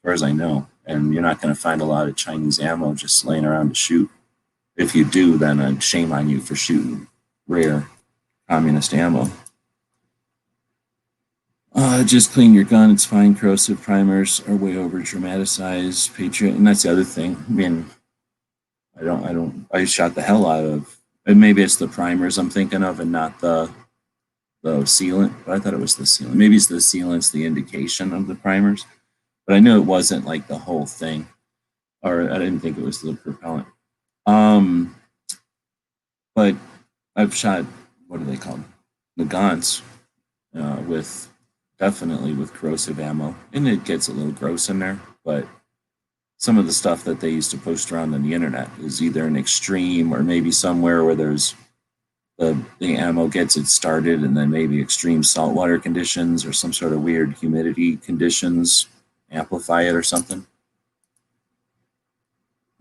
far as I know. And you're not going to find a lot of Chinese ammo just laying around to shoot. If you do, then shame on you for shooting rare communist ammo. Just clean your gun. It's fine. Corrosive primers are way over dramatized. Patriot, and that's the other thing. I mean, I shot the hell out of. And maybe it's the primers I'm thinking of and not the sealant, but I thought it was the sealant. Maybe it's the sealant's the indication of the primers, but I knew it wasn't like the whole thing, or I didn't think it was the propellant. But I've shot, what are they called? Nagants definitely with corrosive ammo, and it gets a little gross in there, but some of the stuff that they used to post around on the internet is either an extreme or maybe somewhere where there's the ammo gets it started and then maybe extreme saltwater conditions or some sort of weird humidity conditions amplify it or something.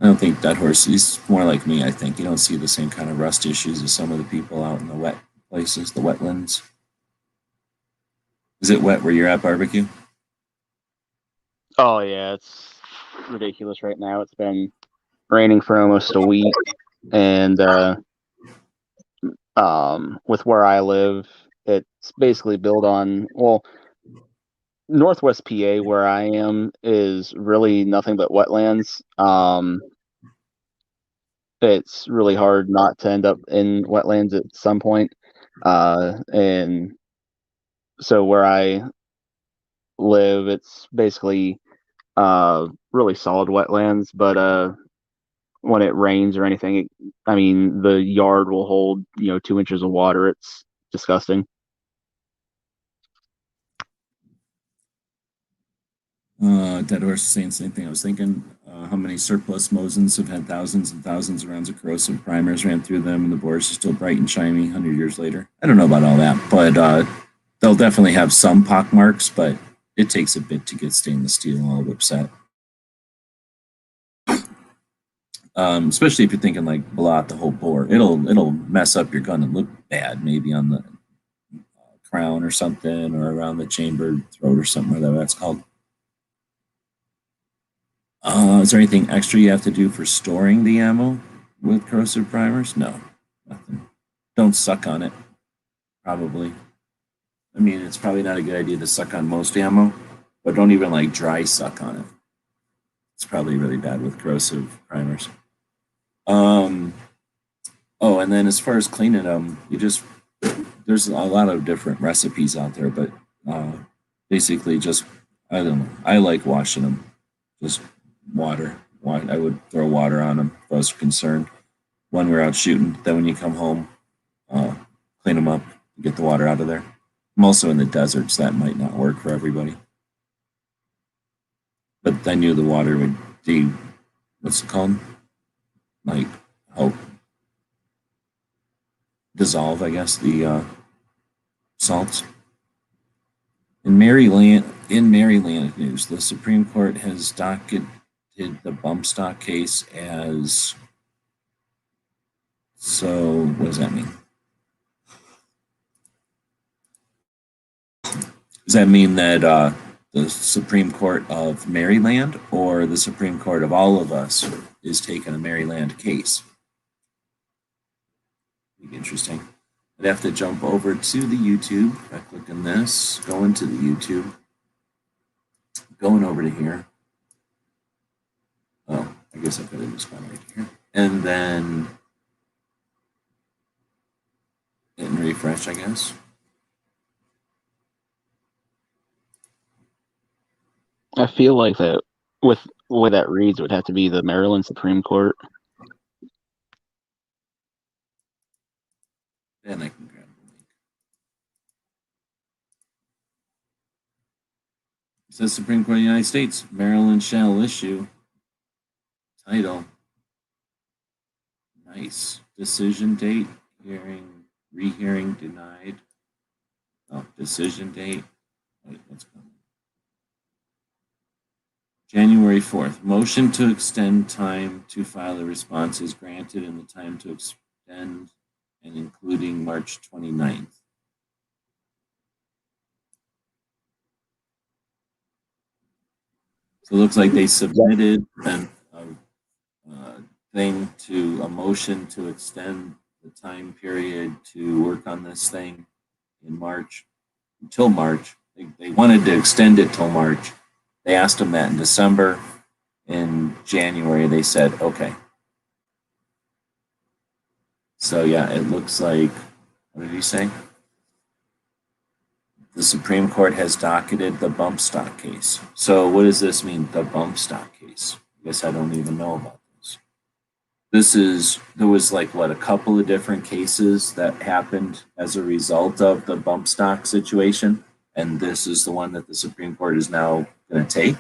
I don't think Dead Horse is more like me, I think. You don't see the same kind of rust issues as some of the people out in the wet places, the wetlands. Is it wet where you're at, Barbecue? Oh yeah, it's ridiculous right now. It's been raining for almost a week, and with where I live, it's basically built on, well, Northwest PA where I am is really nothing but wetlands. It's really hard not to end up in wetlands at some point, and so where I live, it's basically really solid wetlands, but when it rains or anything, the yard will hold 2 inches of water. It's disgusting. Dead Horse is saying the same thing. I was thinking how many surplus Mosins have had thousands and thousands of rounds of corrosive primers ran through them, and the bores are still bright and shiny 100 years later. I don't know about all that, but they'll definitely have some pock marks, but it takes a bit to get stainless steel all upset. Especially if you're thinking like blow out the whole bore, it'll mess up your gun and look bad, maybe on the crown or something, or around the chambered throat or something, whatever that's called. Is there anything extra you have to do for storing the ammo with corrosive primers? No, nothing. Don't suck on it, probably. I mean, it's probably not a good idea to suck on most ammo, but don't even like dry suck on it. It's probably really bad with corrosive primers. Oh, and then as far as cleaning them, there's a lot of different recipes out there, but basically just, I don't know. I like washing them. Just water. I would throw water on them if I was concerned when we're out shooting. Then when you come home, clean them up, get the water out of there. I'm also in the desert, so that might not work for everybody. But I knew the water would what's it called? Like help dissolve, I guess, the salts. In Maryland news, the Supreme Court has docketed the bump stock case as. So what does that mean? Does that mean that the Supreme Court of Maryland or the Supreme Court of all of us is taking a Maryland case? Interesting. I'd have to jump over to the YouTube. If I click on this, go into the YouTube, going over to here. Oh, I guess I could have just gone right here. And then hit and refresh, I guess. I feel like that, with the way that reads, it would have to be the Maryland Supreme Court. And I can grab the link. It says Supreme Court of the United States, Maryland shall issue. Title. Nice. Decision date, rehearing denied. Oh, decision date. Wait, what's coming? January 4th. Motion to extend time to file a response is granted, and the time to extend and including March 29th. So it looks like they submitted a thing to a motion to extend the time period to work on this thing in March, until March. They wanted to extend it till March. They asked them that in December. In January, they said, okay. So yeah, it looks like, what did he say? The Supreme Court has docketed the bump stock case. So what does this mean, the bump stock case? I guess I don't even know about this. There was like, what, a couple of different cases that happened as a result of the bump stock situation. And this is the one that the Supreme Court is now going to take.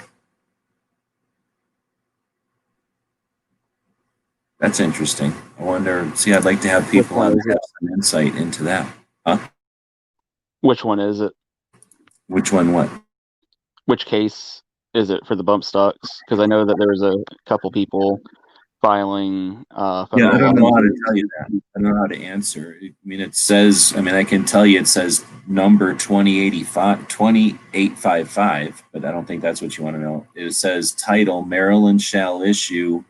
That's interesting. I wonder, see, I'd like to have people on have some insight into that. Huh? Which one is it? Which one, what? Which case is it for the bump stocks? Because I know that there's a couple people filing yeah, I don't know how to tell you that. I don't know how to answer. I mean, it says, I can tell you it says number 2855, but I don't think that's what you want to know. It says title, Maryland shall issue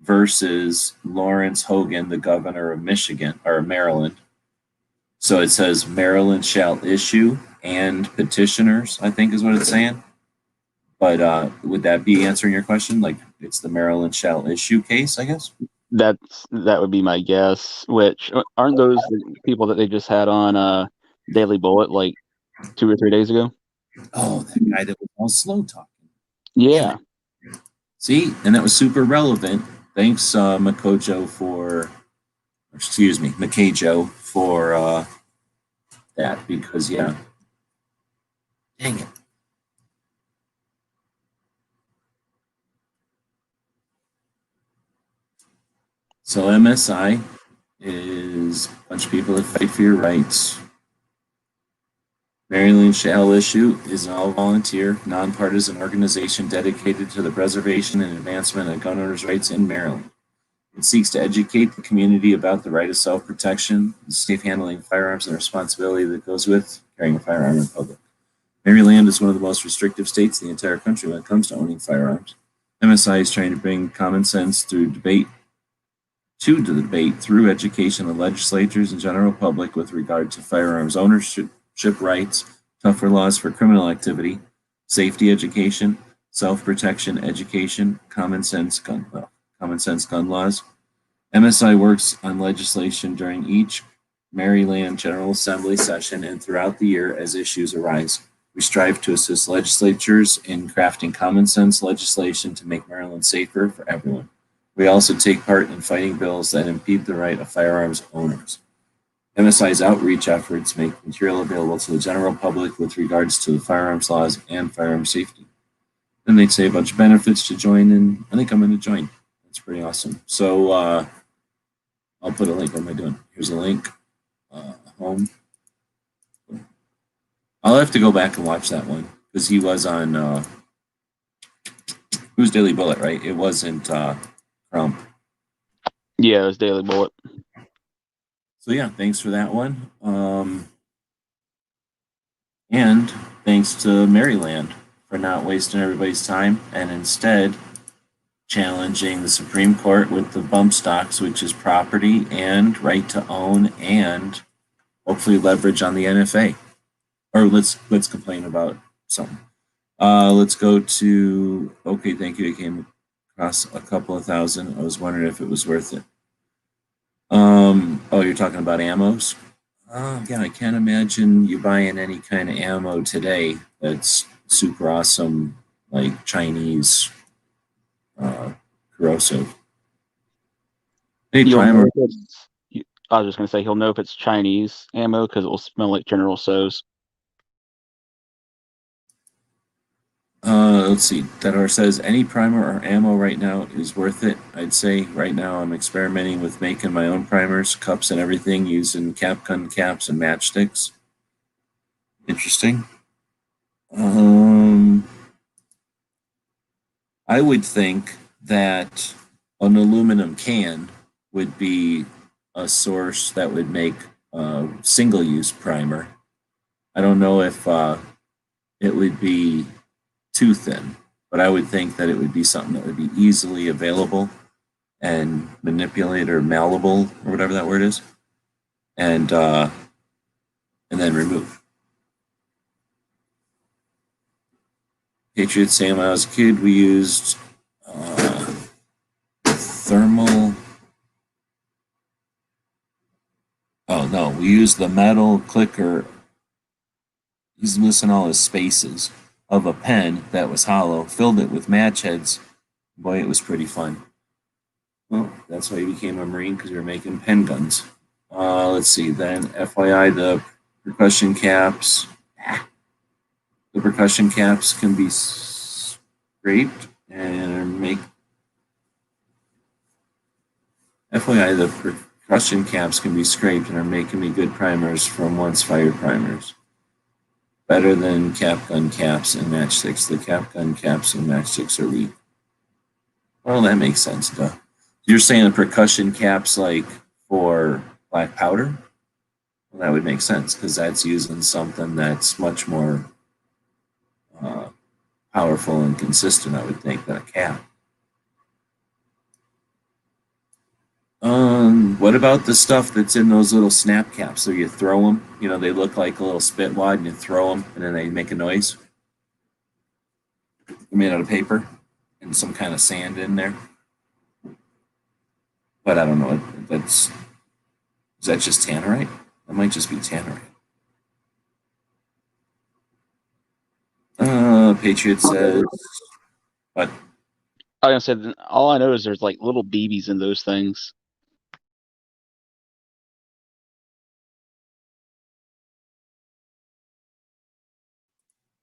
versus Lawrence Hogan, the governor of Michigan, or Maryland. So it says Maryland shall issue and petitioners, I think is what it's saying. But would that be answering your question? Like it's the Maryland shall issue case, I guess? That would be my guess. Which aren't those the people that they just had on Daily Bullet like 2 or 3 days ago? Oh, that guy that was all slow talking. Yeah. See, and that was super relevant. Thanks, Makojo Makajo for that, because yeah. Dang it. So MSI is a bunch of people that fight for your rights. Maryland Shall Issue is an all-volunteer, nonpartisan organization dedicated to the preservation and advancement of gun owners' rights in Maryland. It seeks to educate the community about the right of self-protection, the safe handling of firearms, and the responsibility that goes with carrying a firearm in public. Maryland is one of the most restrictive states in the entire country when it comes to owning firearms. MSI is trying to bring common sense through debate through education of legislatures and general public with regard to firearms ownership rights, tougher laws for criminal activity, safety education, self-protection education, common sense gun laws. MSI works on legislation during each Maryland General Assembly session and throughout the year as issues arise. We strive to assist legislatures in crafting common sense legislation to make Maryland safer for everyone. We also take part in fighting bills that impede the right of firearms owners. MSI's outreach efforts make material available to the general public with regards to the firearms laws and firearm safety. Then they say a bunch of benefits to join, and I think I'm going to join. That's pretty awesome. So I'll put a link. What am I doing? Here's a link. Home. I'll have to go back and watch that one because he was on it was Daily Bullet, right? It wasn't Crump. Yeah, it was Daily Bullet. So yeah, thanks for that one. And thanks to Maryland for not wasting everybody's time and instead challenging the Supreme Court with the bump stocks, which is property and right to own and hopefully leverage on the NFA. Or let's complain about something. Let's go to, okay, thank you. It came across a couple of thousand. I was wondering if it was worth it. Oh, you're talking about ammos? Yeah, I can't imagine you buying any kind of ammo today that's super awesome, like Chinese corrosive. Hey, primer. I was just going to say he'll know if it's Chinese ammo because it will smell like General Tso's. Let's see. Tedor says any primer or ammo right now is worth it. I'd say right now I'm experimenting with making my own primers, cups, and everything using cap gun caps and matchsticks. Interesting. I would think that an aluminum can would be a source that would make a single-use primer. I don't know if it would be too thin, but I would think that it would be something that would be easily available and manipulate or malleable or whatever that word is, and then remove. Patriots saying when I was a kid, we used thermal. Oh no, we used the metal clicker. He's missing all his spaces of a pen that was hollow, filled it with match heads. Boy, it was pretty fun. Well, that's why he became a Marine, because we were making pen guns. Let's see, then FYI, the percussion caps. The percussion caps can be scraped and make. FYI, the percussion caps can be scraped and are making me good primers from once fired primers. Better than cap gun caps and matchsticks. The cap gun caps and matchsticks are weak. Well, that makes sense, duh. You're saying the percussion caps like for black powder? Well, that would make sense because that's using something that's much more powerful and consistent, I would think, than a cap. What about the stuff that's in those little snap caps? So you throw them, you know, they look like a little spit wad and you throw them and then they make a noise. They're made out of paper and some kind of sand in there. But I don't know, is that just tannerite? That might just be tannerite. Patriot says, what? I was gonna say, all I know is there's like little BBs in those things.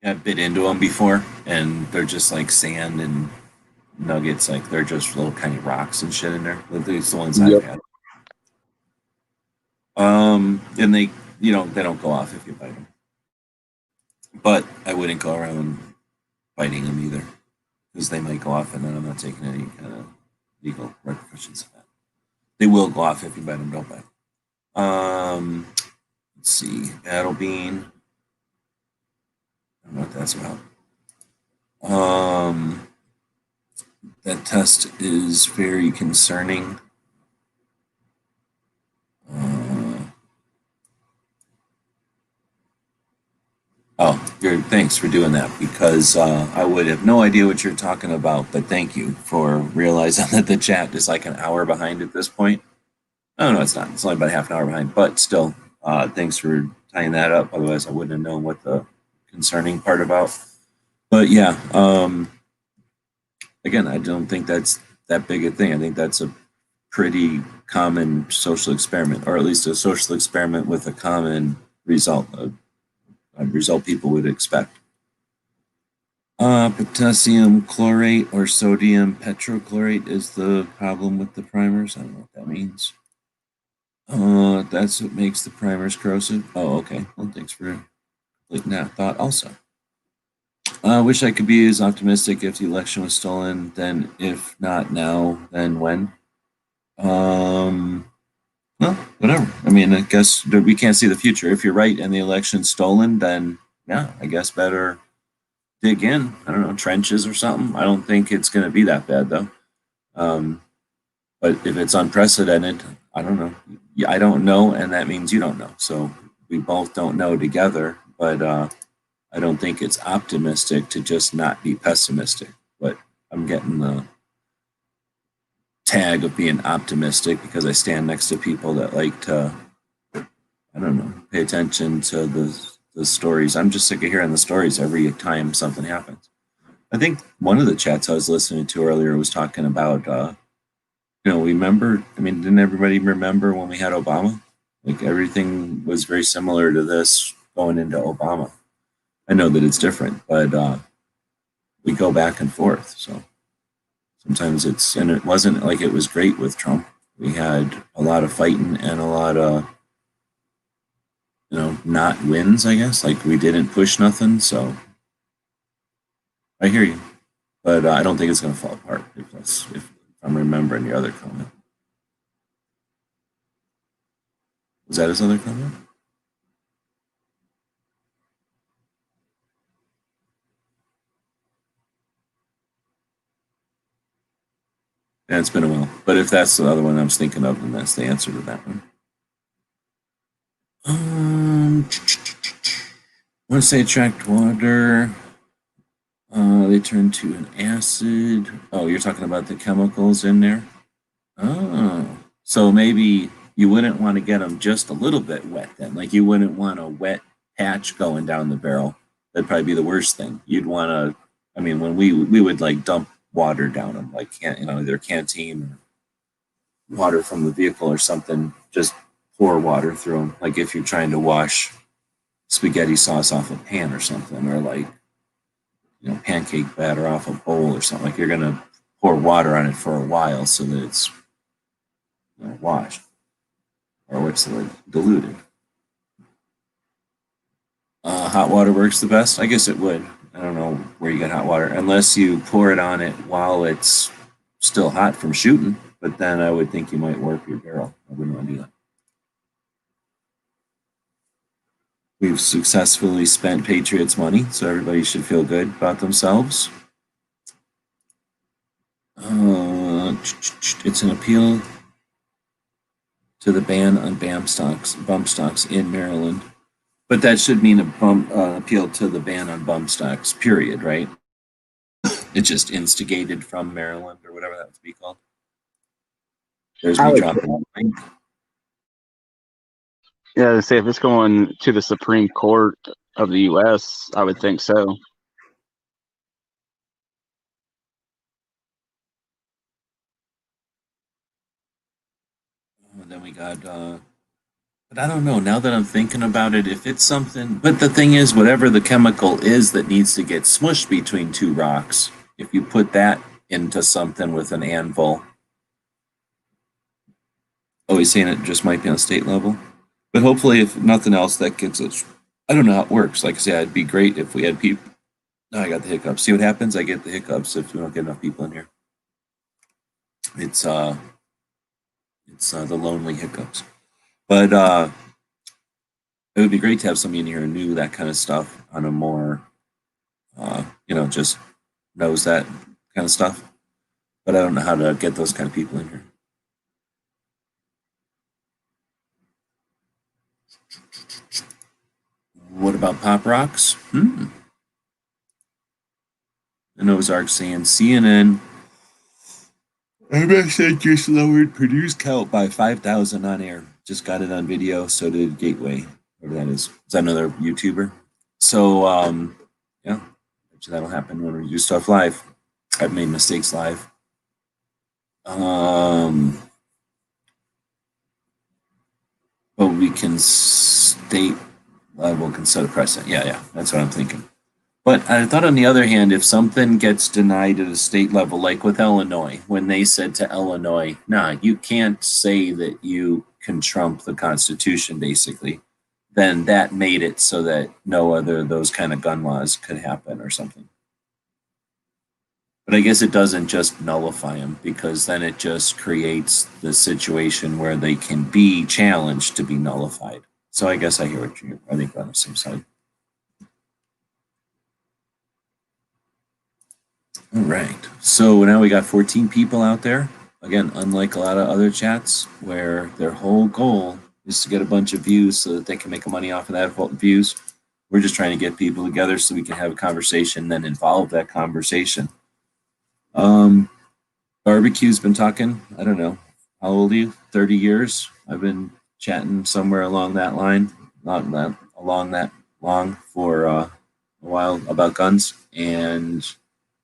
I've bit into them before, and they're just like sand and nuggets, like they're just little kind of rocks and shit in there. At least the ones I've Yep. had. And they, they don't go off if you bite them. But I wouldn't go around biting them either, because they might go off, and then I'm not taking any kind of legal repercussions of that. They will go off if you bite them. Don't bite them. Let's see, Battle Bean. I don't know what that's about. That test is very concerning. Thanks for doing that, because I would have no idea what you're talking about, but thank you for realizing that the chat is like an hour behind at this point. No, it's not. It's only about half an hour behind, but still, thanks for tying that up. Otherwise, I wouldn't have known what the concerning part about. But yeah, again, I don't think that's that big a thing. I think that's a pretty common social experiment, or at least a social experiment with a common result, a result people would expect. Potassium chlorate or sodium petrochlorate is the problem with the primers. I don't know what that means. That's what makes the primers corrosive. Oh, okay. Well, thanks for completing that thought also. I wish I could be as optimistic if the election was stolen. Then if not now, then when? Well, whatever. I mean, I guess we can't see the future. If you're right and the election's stolen, then yeah, I guess better dig in. I don't know, trenches or something. I don't think it's going to be that bad though. But if it's unprecedented, I don't know. Yeah, I don't know, and that means you don't know. So we both don't know together. But I don't think it's optimistic to just not be pessimistic. But I'm getting the tag of being optimistic because I stand next to people that like to, I don't know, pay attention to the stories. I'm just sick of hearing the stories every time something happens. I think one of the chats I was listening to earlier was talking about, remember, I mean, didn't everybody remember when we had Obama? Like everything was very similar to this going into Obama. I know that it's different, but we go back and forth. So sometimes and it wasn't like it was great with Trump. We had a lot of fighting and a lot of, not wins, I guess. Like we didn't push nothing. So I hear you, but I don't think it's going to fall apart if I'm remembering your other comment. Was that his other comment? Yeah, it's been a while. But if that's the other one I was thinking of, then that's the answer to that one. Once they attract water, they turn to an acid. Oh, you're talking about the chemicals in there? Oh, so maybe you wouldn't want to get them just a little bit wet then. Like you wouldn't want a wet patch going down the barrel. That'd probably be the worst thing. You'd want to, I mean, when we would like dump water down them, like, either canteen or water from the vehicle or something, just pour water through them. Like if you're trying to wash spaghetti sauce off a pan or something, or like, pancake batter off a bowl or something. Like you're going to pour water on it for a while so that it's washed, or what's the word, diluted. Hot water works the best. I guess it would. I don't know where you get hot water, unless you pour it on it while it's still hot from shooting. But then I would think you might warp your barrel. I wouldn't want to do that. We've successfully spent Patriots' money, so everybody should feel good about themselves. It's an appeal to the ban on bump stocks in Maryland. But that should mean appeal to the ban on bump stocks, period, right? It's just instigated from Maryland or whatever that would be called. There's me dropping the link. Yeah, to say if it's going to the Supreme Court of the U.S., I would think so. And then we got, but I don't know. Now that I'm thinking about it, if it's something, but the thing is, whatever the chemical is that needs to get smushed between two rocks, if you put that into something with an anvil. Always saying it just might be on a state level. But hopefully, if nothing else, that gets us. I don't know how it works. Like I say, it'd be great if we had people. Oh, I got the hiccups. See what happens? I get the hiccups if we don't get enough people in here. It's the lonely hiccups. But it would be great to have somebody in here who knew that kind of stuff on a more, just knows that kind of stuff. But I don't know how to get those kind of people in here. What about Pop Rocks? And Ozark saying CNN. MSN just lowered produce count by 5,000 on air. Just got it on video. So did Gateway, whatever that is. Is that another YouTuber? So, yeah, that'll happen when we do stuff live. I've made mistakes live. But we can state level can set a precedent. Yeah, that's what I'm thinking. But I thought on the other hand, if something gets denied at a state level, like with Illinois, when they said to Illinois, nah, you can't say that you can trump the Constitution, basically, then that made it so that no other of those kind of gun laws could happen or something. But I guess it doesn't just nullify them, because then it just creates the situation where they can be challenged to be nullified. So I guess I hear what you're, I think we're on the same side. All right, so now we got 14 people out there. Again, unlike a lot of other chats where their whole goal is to get a bunch of views so that they can make money off of that views, we're just trying to get people together so we can have a conversation, then involve that conversation. Barbecue's been talking, I don't know, how old are you? 30 years? I've been chatting somewhere along that line, not that along that long for a while about guns, and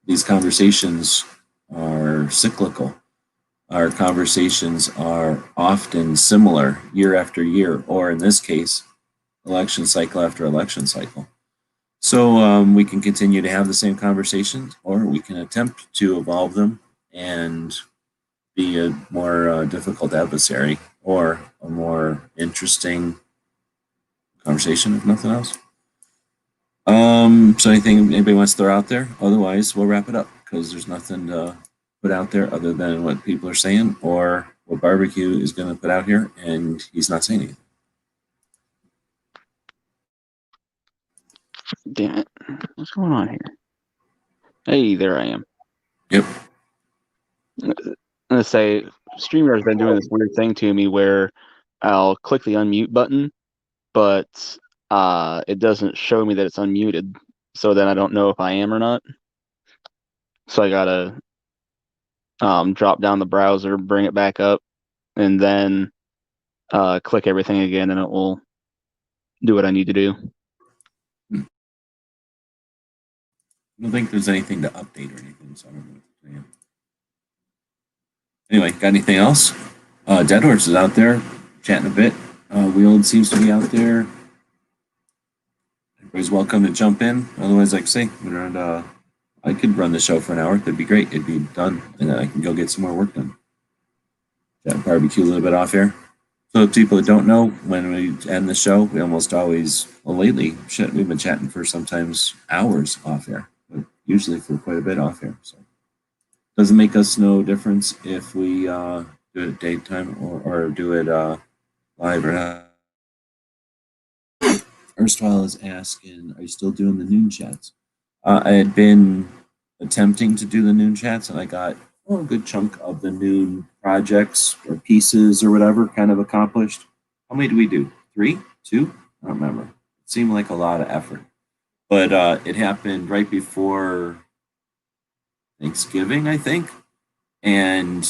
these conversations are cyclical. Our conversations are often similar year after year, or in this case, election cycle after election cycle. So we can continue to have the same conversations, or we can attempt to evolve them and be a more difficult adversary, or a more interesting conversation, if nothing else. So anything anybody wants to throw out there? Otherwise, we'll wrap it up, because there's nothing to put out there other than what people are saying, or what Barbecue is going to put out here, and he's not saying anything. Damn it. What's going on here? Hey, there I am. Yep. I'm going to say, StreamYard's been doing this weird thing to me where I'll click the unmute button, but it doesn't show me that it's unmuted. So then I don't know if I am or not. So I got to drop down the browser, bring it back up, and then click everything again, and it will do what I need to do. I don't think there's anything to update or anything, so I don't know what to say. Anyway, got anything else? Dead Horse is out there chatting a bit. Wheeled seems to be out there. Everybody's welcome to jump in. Otherwise, like I say, I could run the show for an hour. That'd be great. It'd be done, and then I can go get some more work done. Chat Barbecue a little bit off air. So people that don't know, when we end the show, we almost always, well, lately, we've been chatting for sometimes hours off air, but usually for quite a bit off air. So doesn't make us no difference if we do it daytime or do it live or not. Erstwhile is asking, are you still doing the noon chats? I had been attempting to do the noon chats, and I got a good chunk of the noon projects or pieces or whatever kind of accomplished. How many do we do? 3? 2? I don't remember. It seemed like a lot of effort. But it happened right before Thanksgiving, I think. And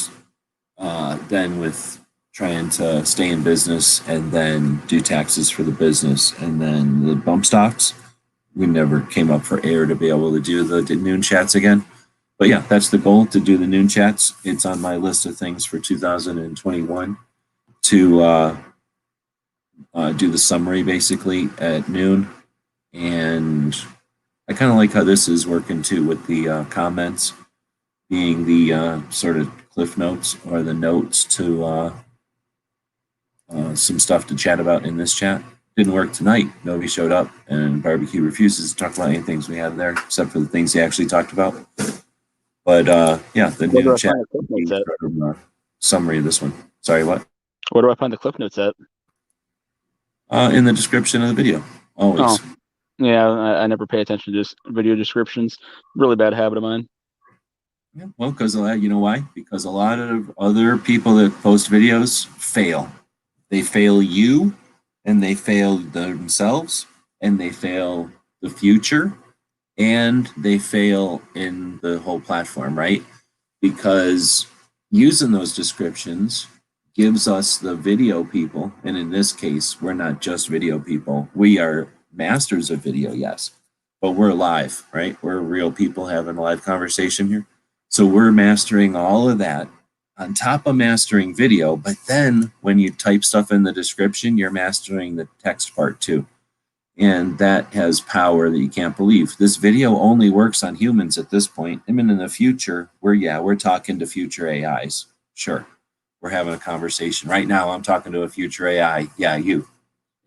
then with trying to stay in business and then do taxes for the business and then the bump stocks, we never came up for air to be able to do the noon chats again. But yeah, that's the goal, to do the noon chats. It's on my list of things for 2021 to do the summary basically at noon. And I kind of like how this is working too with the comments. being the sort of cliff notes or the notes to some stuff to chat about in this chat. Didn't work tonight. Nobody showed up, and Barbecue refuses to talk about any things we had there, except for the things he actually talked about. But yeah, the Where do new I chat find the clip notes at? sort of summary of this one. Sorry, what? Where do I find the clip notes at? In the description of the video, always. Oh, yeah, I never pay attention to just video descriptions. Really bad habit of mine. Yeah, well, because you know why? Because a lot of other people that post videos fail. They fail you, and they fail themselves, and they fail the future, and they fail in the whole platform, right? Because using those descriptions gives us the video people, and in this case, we're not just video people. We are masters of video, yes, but we're live, right? We're real people having a live conversation here. So we're mastering all of that on top of mastering video, but then when you type stuff in the description, you're mastering the text part too. And that has power that you can't believe. This video only works on humans at this point. I mean, in the future, we're talking to future AIs. Sure, we're having a conversation. Right now, I'm talking to a future AI. Yeah, you,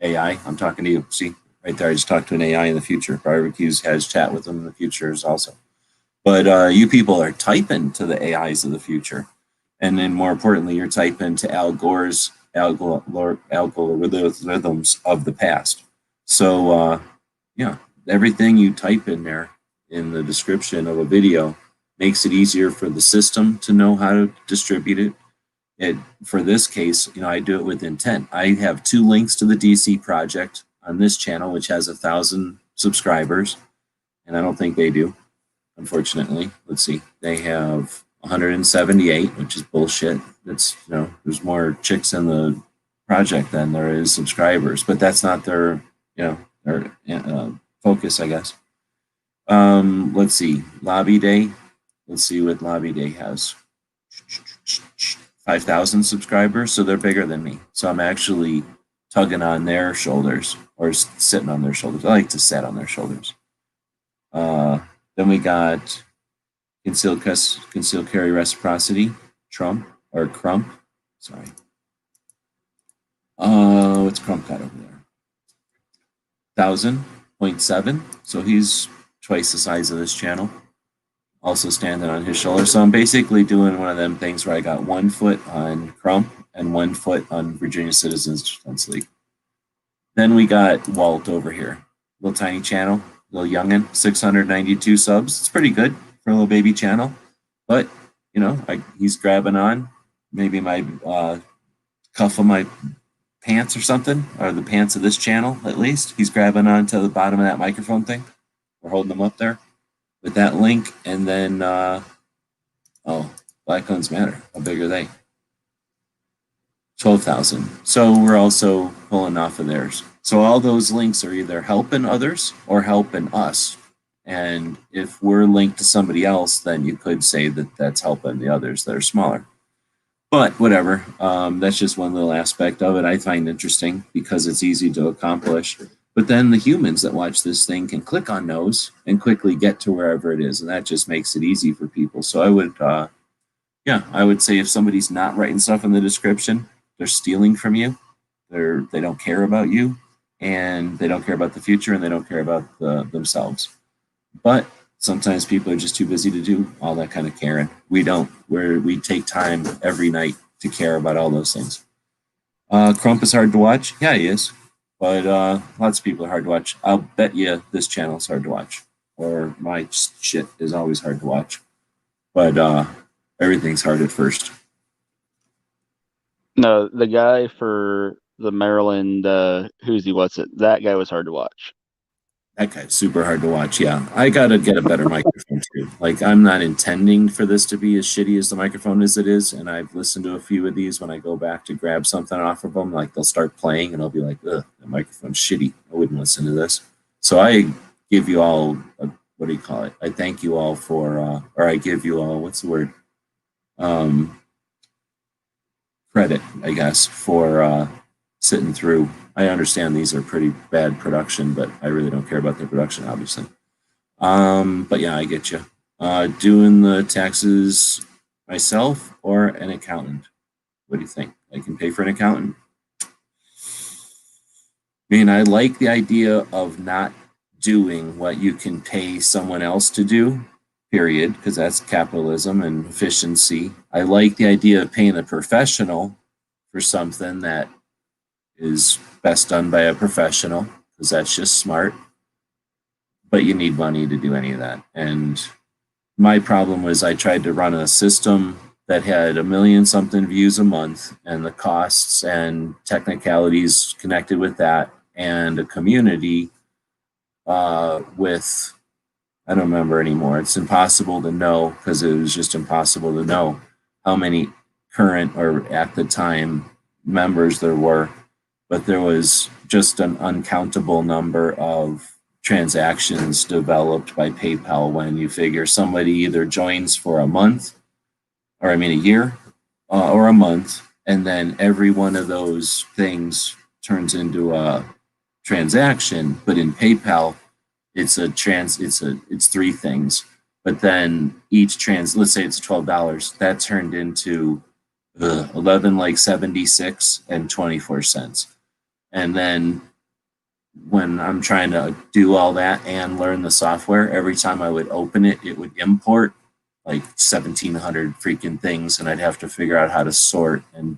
AI, I'm talking to you. See, right there, I just talked to an AI in the future. Barbecues has chat with them in the futures also. But you people are typing to the AIs of the future. And then more importantly, you're typing to Al Gore's algorithms of the past. So, yeah, everything you type in there in the description of a video makes it easier for the system to know how to distribute it. For this case, I do it with intent. I have 2 links to the DC project on this channel, which has 1,000 subscribers, and I don't think they do, unfortunately. Let's see. They have 178, which is bullshit. It's, there's more chicks in the project than there is subscribers, but that's not their focus, I guess. Let's see, Lobby Day. Let's see what Lobby Day has. 5,000 subscribers, so they're bigger than me. So I'm actually tugging on their shoulders or sitting on their shoulders. I like to sit on their shoulders. Then we got Concealed Carry Reciprocity, Crump. Sorry. What's Crump got over there? 1,000.7, so he's twice the size of this channel, also standing on his shoulder. So I'm basically doing one of them things where I got 1 foot on Crump and 1 foot on Virginia Citizens Defense League. Then we got Walt over here, little tiny channel, little youngin, 692 subs. It's pretty good for a little baby channel, but he's grabbing on maybe my cuff of my pants or something, or the pants of this channel at least. He's grabbing onto the bottom of that microphone thing. We're holding them up there with that link, and then Black Guns Matter. How big are they? 12,000. So we're also pulling off of theirs. So all those links are either helping others or helping us. And if we're linked to somebody else, then you could say that that's helping the others that are smaller. But whatever, that's just one little aspect of it I find interesting because it's easy to accomplish. But then the humans that watch this thing can click on those and quickly get to wherever it is. And that just makes it easy for people. So I would say if somebody's not writing stuff in the description, they're stealing from you. They don't care about you, and they don't care about the future, and they don't care about themselves. But sometimes people are just too busy to do all that kind of caring. We don't. We take time every night to care about all those things. Crump is hard to watch. Yeah, he is. But lots of people are hard to watch. I'll bet you this channel is hard to watch. Or my shit is always hard to watch. But everything's hard at first. No, the guy for the Maryland, that guy was hard to watch. That guy's super hard to watch, yeah. I gotta get a better microphone too. Like, I'm not intending for this to be as shitty as the microphone as it is, and I've listened to a few of these when I go back to grab something off of them, like they'll start playing and I'll be like, ugh, the microphone's shitty. I wouldn't listen to this. So I give you all, what do you call it? I thank you all for, or I give you all, what's the word? Credit, I guess, for sitting through. I understand these are pretty bad production, but I really don't care about the production, obviously. But yeah, I get you. Doing the taxes myself or an accountant? What do you think? I can pay for an accountant. I mean, I like the idea of not doing what you can pay someone else to do, period, because that's capitalism and efficiency. I like the idea of paying a professional for something that is best done by a professional, because that's just smart. But you need money to do any of that. And my problem was I tried to run a system that had 1 million something views a month, and the costs and technicalities connected with that, and a community with, I don't remember anymore. It's impossible to know, because it was just impossible to know how many current or at the time members there were, but there was just an uncountable number of transactions developed by PayPal when you figure somebody either joins for a month, or a year, or a month, and then every one of those things turns into a transaction. But in PayPal, it's three things. But then each let's say it's $12, that turned into 11.76 and 24 cents. And then when I'm trying to do all that and learn the software, every time I would open it, it would import like 1,700 freaking things, and I'd have to figure out how to sort and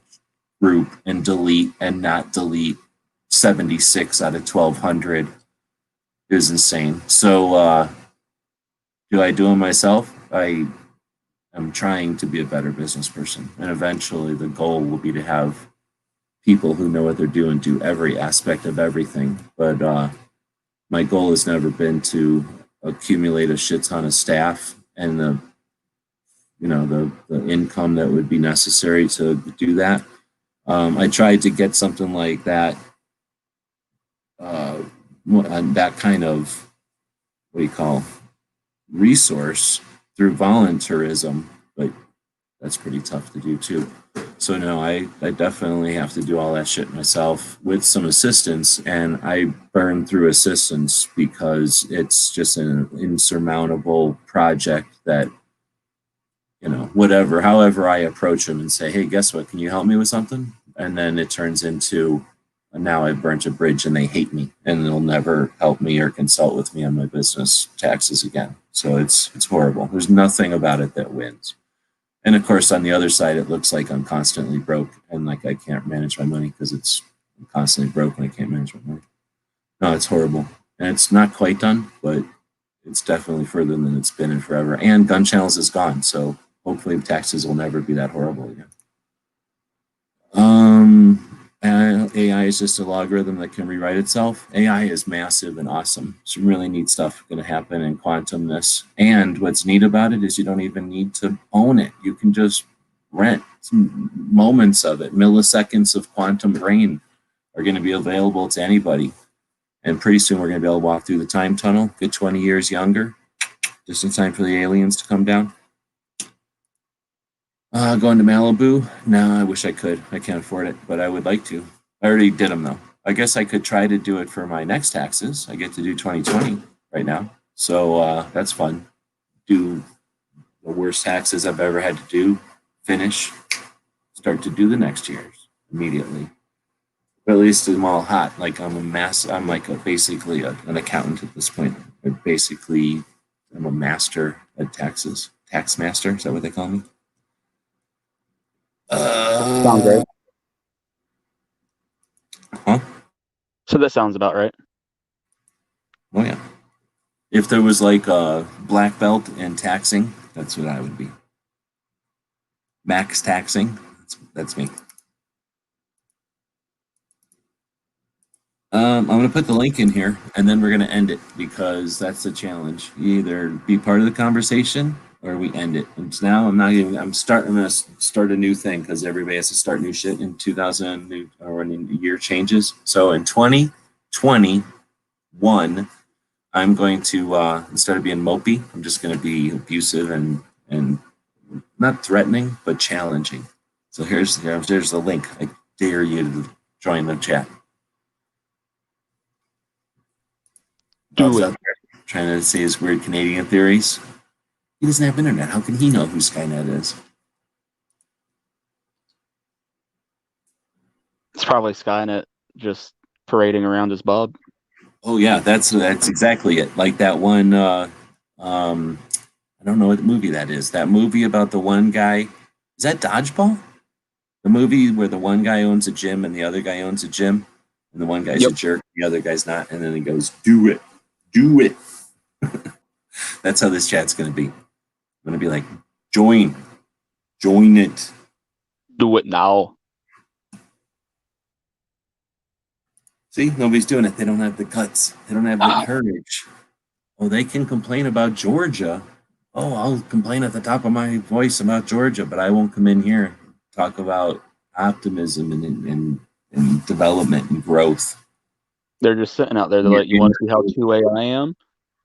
group and delete and not delete 76 out of 1,200. It was insane. So do I do it myself? I am trying to be a better business person, and eventually the goal will be to have people who know what they're doing do every aspect of everything. But my goal has never been to accumulate a shit ton of staff and the income that would be necessary to do that. I tried to get something like that, that kind of, what do you call, resource through volunteerism, but that's pretty tough to do too. So no, I definitely have to do all that shit myself with some assistance, and I burn through assistance because it's just an insurmountable project that, however I approach them and say, hey, guess what? Can you help me with something? And then it turns into, now I've burnt a bridge and they hate me and they'll never help me or consult with me on my business taxes again. So it's horrible. There's nothing about it that wins. And of course, on the other side, it looks like I'm constantly broke and like I can't manage my money because I'm constantly broke and I can't manage my money. No, it's horrible. And it's not quite done, but it's definitely further than it's been in forever. And gun channels is gone. So hopefully taxes will never be that horrible again. AI is just a logarithm that can rewrite itself. AI is massive and awesome. Some really neat stuff going to happen in quantumness. And what's neat about it is you don't even need to own it. You can just rent some moments of it. Milliseconds of quantum brain are going to be available to anybody. And pretty soon we're going to be able to walk through the time tunnel, get 20 years younger, just in time for the aliens to come down. Going to Malibu? No, I wish I could. I can't afford it, but I would like to. I already did them though. I guess I could try to do it for my next taxes. I get to do 2020 right now. So that's fun. Do the worst taxes I've ever had to do, finish, start to do the next year's immediately. But at least I'm all hot. Like I'm basically an accountant at this point. I'm a master at taxes. Tax master, is that what they call me? Sounds right. Huh? So that sounds about right. Oh yeah. If there was like a black belt in taxing, that's what I would be. Max taxing, that's me. I'm going to put the link in here, and then we're going to end it because that's the challenge. You either be part of the conversation or we end it. And so now I'm going to start a new thing because everybody has to start new shit in 2000 or when the year changes. So in 2021, I'm going to, instead of being mopey, I'm just going to be abusive and not threatening, but challenging. So here's the link. I dare you to join the chat. Do it. Trying to say his weird Canadian theories. He doesn't have internet. How can he know who Skynet is? It's probably Skynet just parading around as Bob. Oh yeah, that's exactly it. Like that one. I don't know what movie that is. That movie about the one guy. Is that Dodgeball? The movie where the one guy owns a gym and the other guy owns a gym, and the one guy's a jerk, the other guy's not, and then he goes, "Do it, do it." That's how this chat's going to be. I'm going to be like, join it. Do it now. See, nobody's doing it. They don't have the guts. They don't have the courage. Oh, they can complain about Georgia. Oh, I'll complain at the top of my voice about Georgia, but I won't come in here and talk about optimism and development and growth. They're just sitting out there. They're like, you want to see how 2A I am?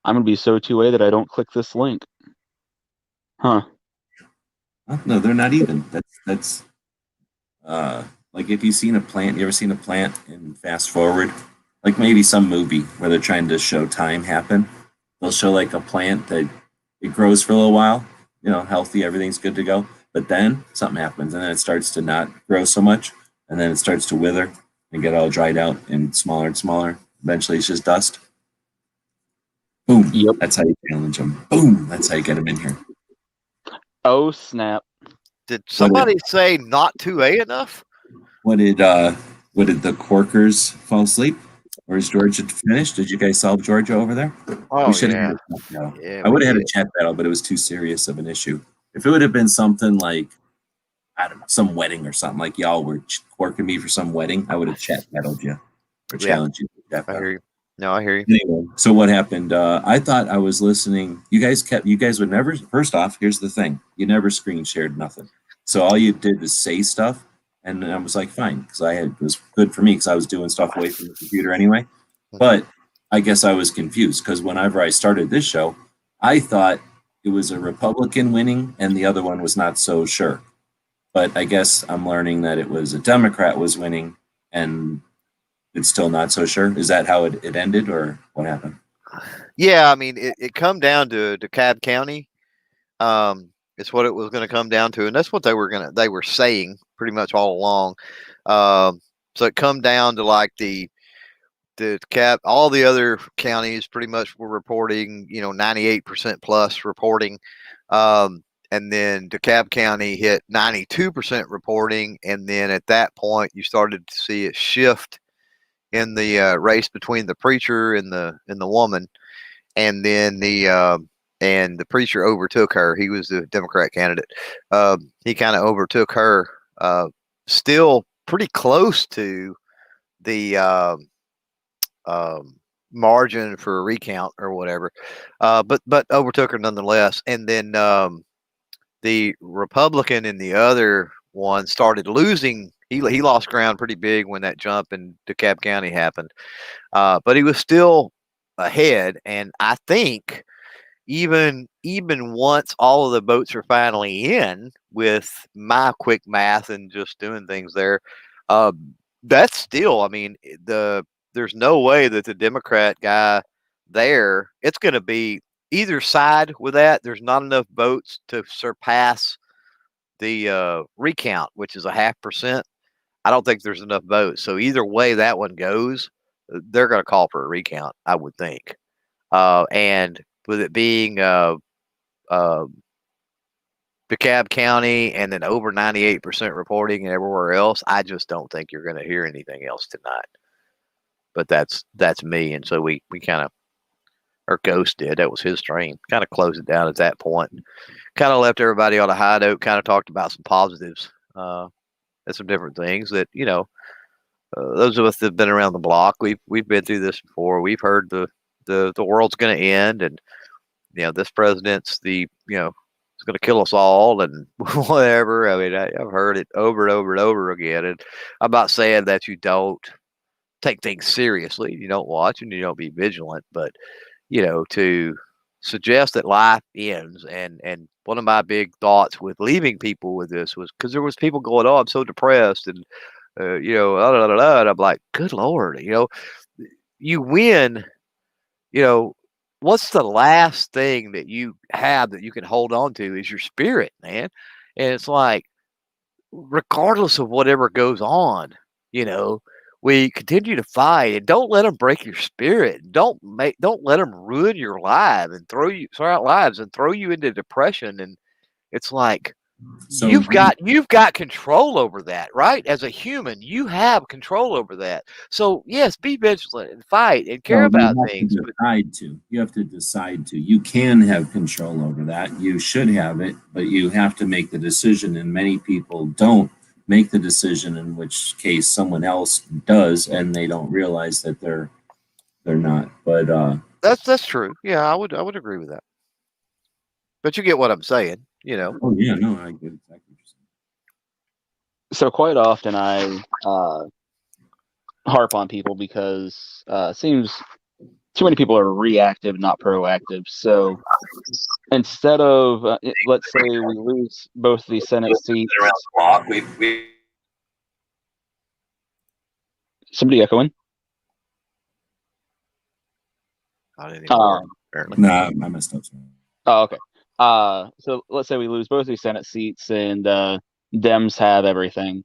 I'm going to be so 2A that I don't click this link. Huh. No, they're not even. That's like if you've seen a plant, you ever seen a plant in Fast Forward? Like maybe some movie where they're trying to show time happen. They'll show like a plant that it grows for a little while, healthy, everything's good to go. But then something happens and then it starts to not grow so much. And then it starts to wither and get all dried out and smaller and smaller. Eventually it's just dust. Boom. Yep. That's how you challenge them. Boom. That's how you get them in here. Oh, snap. Did somebody say not 2A enough? What did the Corkers fall asleep? Or is Georgia finished? Did you guys solve Georgia over there? Oh, we should yeah. have had a chat battle. Yeah, I would have had a chat battle, but it was too serious of an issue. If it would have been something like, I don't know, some wedding or something, like y'all were corking me for some wedding, I would have chat battled you or challenged you. I hear you. No, I hear you. Anyway, so what happened? I thought I was listening. You guys would never, first off, here's the thing. You never screen shared nothing. So all you did was say stuff. And I was like, fine, because it was good for me because I was doing stuff away from the computer anyway. But I guess I was confused because whenever I started this show, I thought it was a Republican winning and the other one was not so sure. But I guess I'm learning that it was a Democrat was winning and it's still not so sure. Is that how it ended or what happened? Yeah, I mean, it come down to DeKalb County. It's what it was going to come down to, and that's what they were saying pretty much all along. So it come down to like the all the other counties pretty much were reporting, 98% plus reporting. And then DeKalb County hit 92% reporting. And then at that point, you started to see it shift in the race between the preacher and the woman. And then the preacher overtook her. He was the Democrat candidate. He kind of overtook her, still pretty close to the margin for a recount or whatever, but overtook her nonetheless. And then the Republican in the other one started losing. He lost ground pretty big when that jump in DeKalb County happened, but he was still ahead. And I think even once all of the votes are finally in, with my quick math and just doing things there, that's still, I mean, there's no way that the Democrat guy there, it's going to be either side with that. There's not enough votes to surpass the recount, which is 0.5%. I don't think there's enough votes. So either way that one goes, they're going to call for a recount, I would think. And with it being DeKalb County and then over 98% reporting and everywhere else, I just don't think you're going to hear anything else tonight. But that's me. And so we kind of, or Ghost did, that was his stream, kind of closed it down at that point. Kind of left everybody on a high note, kind of talked about some positives and some different things that, those of us that have been around the block, we've been through this before. We've heard the world's going to end, and this president's is going to kill us all and whatever. I mean, I've heard it over and over and over again, and I'm not saying that you don't take things seriously, you don't watch and you don't be vigilant, but to suggest that life ends, and one of my big thoughts with leaving people with this was because there was people going, oh, I'm so depressed, and and I'm like, good Lord, you win, what's the last thing that you have that you can hold on to is your spirit, man. And it's like, regardless of whatever goes on, you know, we continue to fight and don't let them break your spirit. Don't let them ruin your life and throw you into depression. And it's like, So you've got control over that, right? As a human, you have control over that. So yes, be vigilant and fight and care well, about you have things. to decide to. You have to decide to. You can have control over that. You should have it, but you have to make the decision. And many people don't make the decision, in which case someone else does, and they don't realize that they're not. But That's true. Yeah, I would agree with that. But you get what I'm saying, you know. oh yeah, no, I get exactly what you're saying. So quite often I harp on people because it seems too many people are reactive, not proactive. So instead of, let's say we lose both the Senate seats. Around the block, we Somebody echoing? Not anymore, apparently. Nah, I messed up. Sorry. Oh, okay. So let's say we lose both these Senate seats and Dems have everything.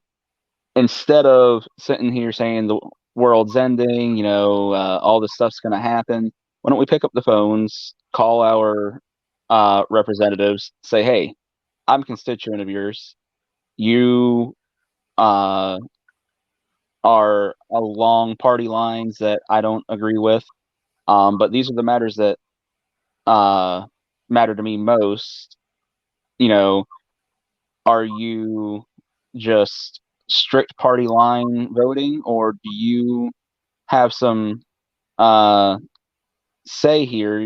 Instead of sitting here saying the world's ending, all this stuff's going to happen, why don't we pick up the phones, call our representatives, say, hey, I'm a constituent of yours. You are along party lines that I don't agree with, but these are the matters that matter to me most. Are you just strict party line voting, or do you have some say here,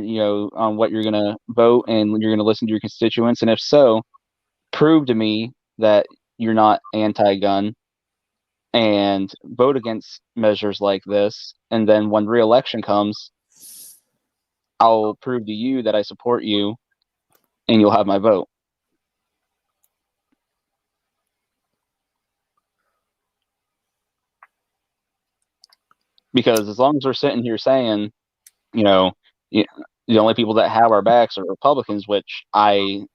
on what you're going to vote and you're going to listen to your constituents? And if so, prove to me that you're not anti-gun and vote against measures like this. And then when re-election comes, I'll prove to you that I support you and you'll have my vote. Because as long as we're sitting here saying, the only people that have our backs are Republicans, which I'm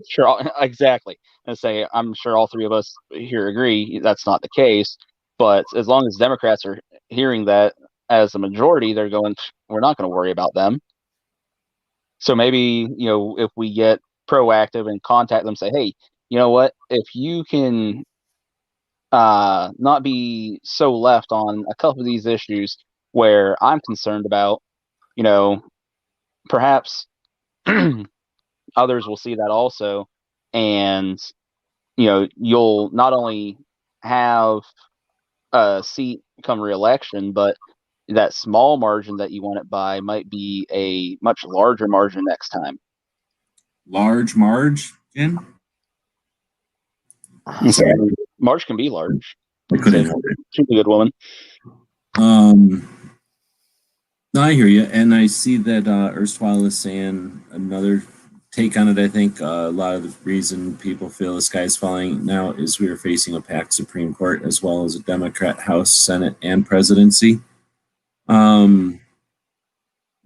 sure exactly. And say I'm sure all three of us here agree that's not the case. But as long as Democrats are hearing that as a majority, they're going, we're not going to worry about them. So maybe, if we get proactive and contact them, say, hey, you know what? If you can not be so left on a couple of these issues where I'm concerned about, perhaps others will see that also, and you'll not only have a seat come re-election, but that small margin that you want it by might be a much larger margin next time. Large margin? Marge can be large. I couldn't help it. She's a good woman. No, I hear you, and I see that Erstwhile is saying another take on it. I think a lot of the reason people feel the sky's falling now is we are facing a packed Supreme Court as well as a Democrat House, Senate, and presidency.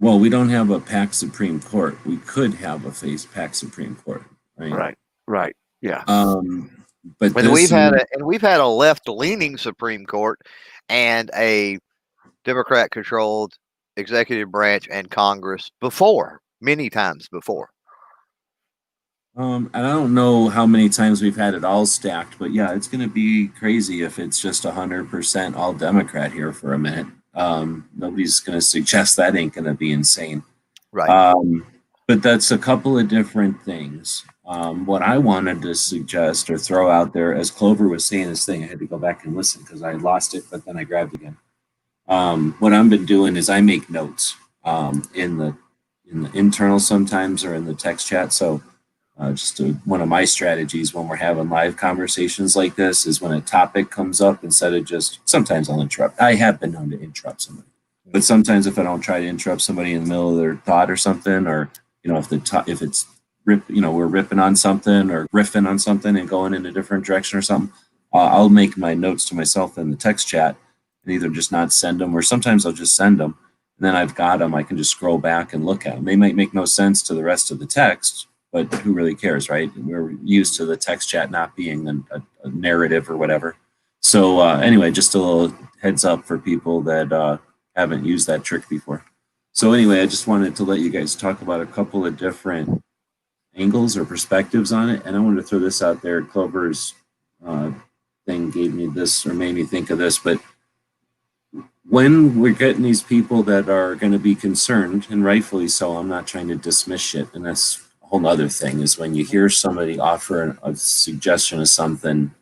Well, we don't have a packed Supreme Court. We could have a packed Supreme Court, right? Right. Yeah. But we've had a left-leaning Supreme Court and a Democrat-controlled executive branch and Congress before, many times before. And I don't know how many times we've had it all stacked, but yeah, it's going to be crazy if it's just 100% all Democrat here for a minute. Nobody's going to suggest that ain't going to be insane. Right. But that's a couple of different things. What I wanted to suggest or throw out there, as Clover was saying this thing, I had to go back and listen because I lost it, but then I grabbed it again. What I've been doing is I make notes in the internal sometimes or in the text chat. So one of my strategies when we're having live conversations like this is when a topic comes up, instead of just, sometimes I'll interrupt. I have been known to interrupt somebody, but sometimes if I don't try to interrupt somebody in the middle of their thought or something, or if it's we're ripping on something or riffing on something and going in a different direction or something, I'll make my notes to myself in the text chat and either just not send them, or sometimes I'll just send them. And then I've got them, I can just scroll back and look at them. They might make no sense to the rest of the text, but who really cares, right? We're used to the text chat not being a narrative or whatever. So anyway, just a little heads up for people that haven't used that trick before. So anyway, I just wanted to let you guys talk about a couple of different angles or perspectives on it. And I wanted to throw this out there. Clover's thing gave me this, or made me think of this, but when we're getting these people that are going to be concerned, and rightfully so, I'm not trying to dismiss shit, and that's a whole other thing, is when you hear somebody offer a suggestion of something,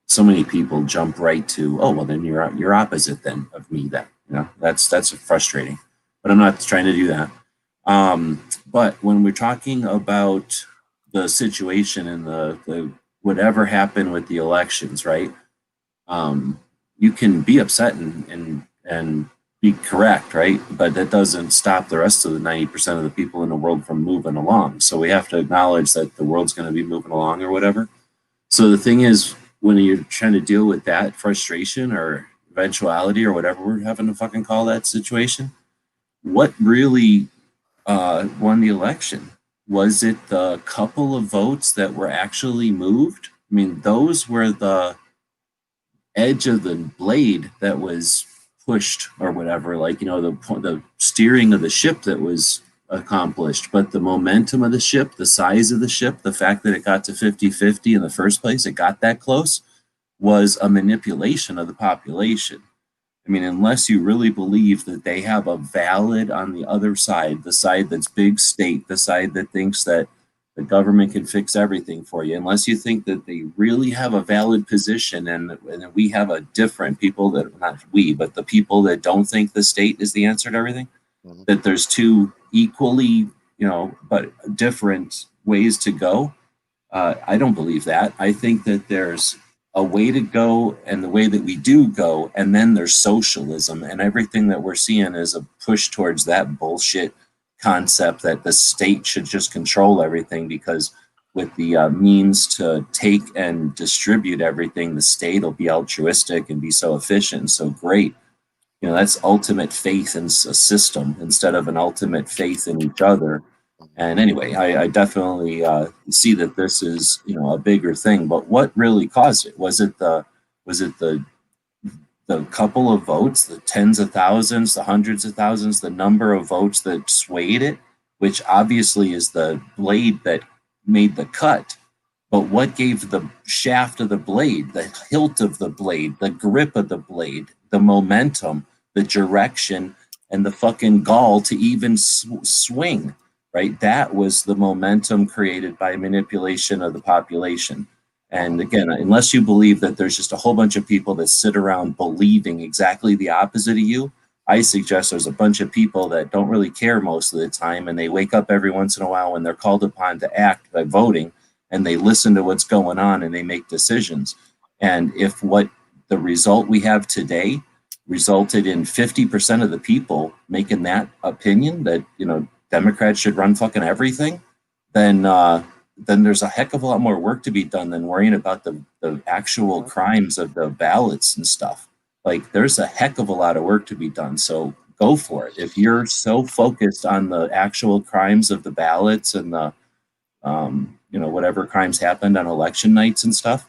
so many people jump right to, oh, well, then you're opposite then of me then. You know, that's frustrating, but I'm not trying to do that. But when we're talking about the situation and the whatever happened with the elections, right? You can be upset and be correct, right? But that doesn't stop the rest of the 90% of the people in the world from moving along. So we have to acknowledge that the world's going to be moving along or whatever. So the thing is, when you're trying to deal with that frustration or eventuality or whatever we're having to fucking call that situation, what really won the election? Was it the couple of votes that were actually moved? I mean, those were the edge of the blade that was pushed or whatever, like, you know, the steering of the ship that was accomplished, but the momentum of the ship, the size of the ship, the fact that it got to 50-50 in the first place, it got that close, was a manipulation of the population. I mean, unless you really believe that they have a valid on the other side, the side that's big state, the side that thinks that the government can fix everything for you, unless you think that they really have a valid position, and we have a different people that, not we, but the people that don't think the state is the answer to everything, that there's two equally, you know, but different ways to go. I don't believe that. I think that there's a way to go and the way that we do go, and then there's socialism, and everything that we're seeing is a push towards that bullshit concept that the state should just control everything, because with the means to take and distribute everything, the state will be altruistic and be so efficient and so great. You know, that's ultimate faith in a system instead of an ultimate faith in each other. And anyway, I definitely see that this is, you know, a bigger thing. But what really caused it? Was it the couple of votes, the tens of thousands, the hundreds of thousands, the number of votes that swayed it, which obviously is the blade that made the cut? But what gave the shaft of the blade, the hilt of the blade, the grip of the blade, the momentum, the direction, and the fucking gall to even swing, right? That was the momentum created by manipulation of the population. And again, unless you believe that there's just a whole bunch of people that sit around believing exactly the opposite of you, I suggest there's a bunch of people that don't really care most of the time, and they wake up every once in a while when they're called upon to act by voting, and they listen to what's going on and they make decisions. And if what the result we have today resulted in 50% of the people making that opinion that, you know, Democrats should run fucking everything, then there's a heck of a lot more work to be done than worrying about the actual crimes of the ballots and stuff. Like, there's a heck of a lot of work to be done. So go for it. If you're so focused on the actual crimes of the ballots and the, you know, whatever crimes happened on election nights and stuff,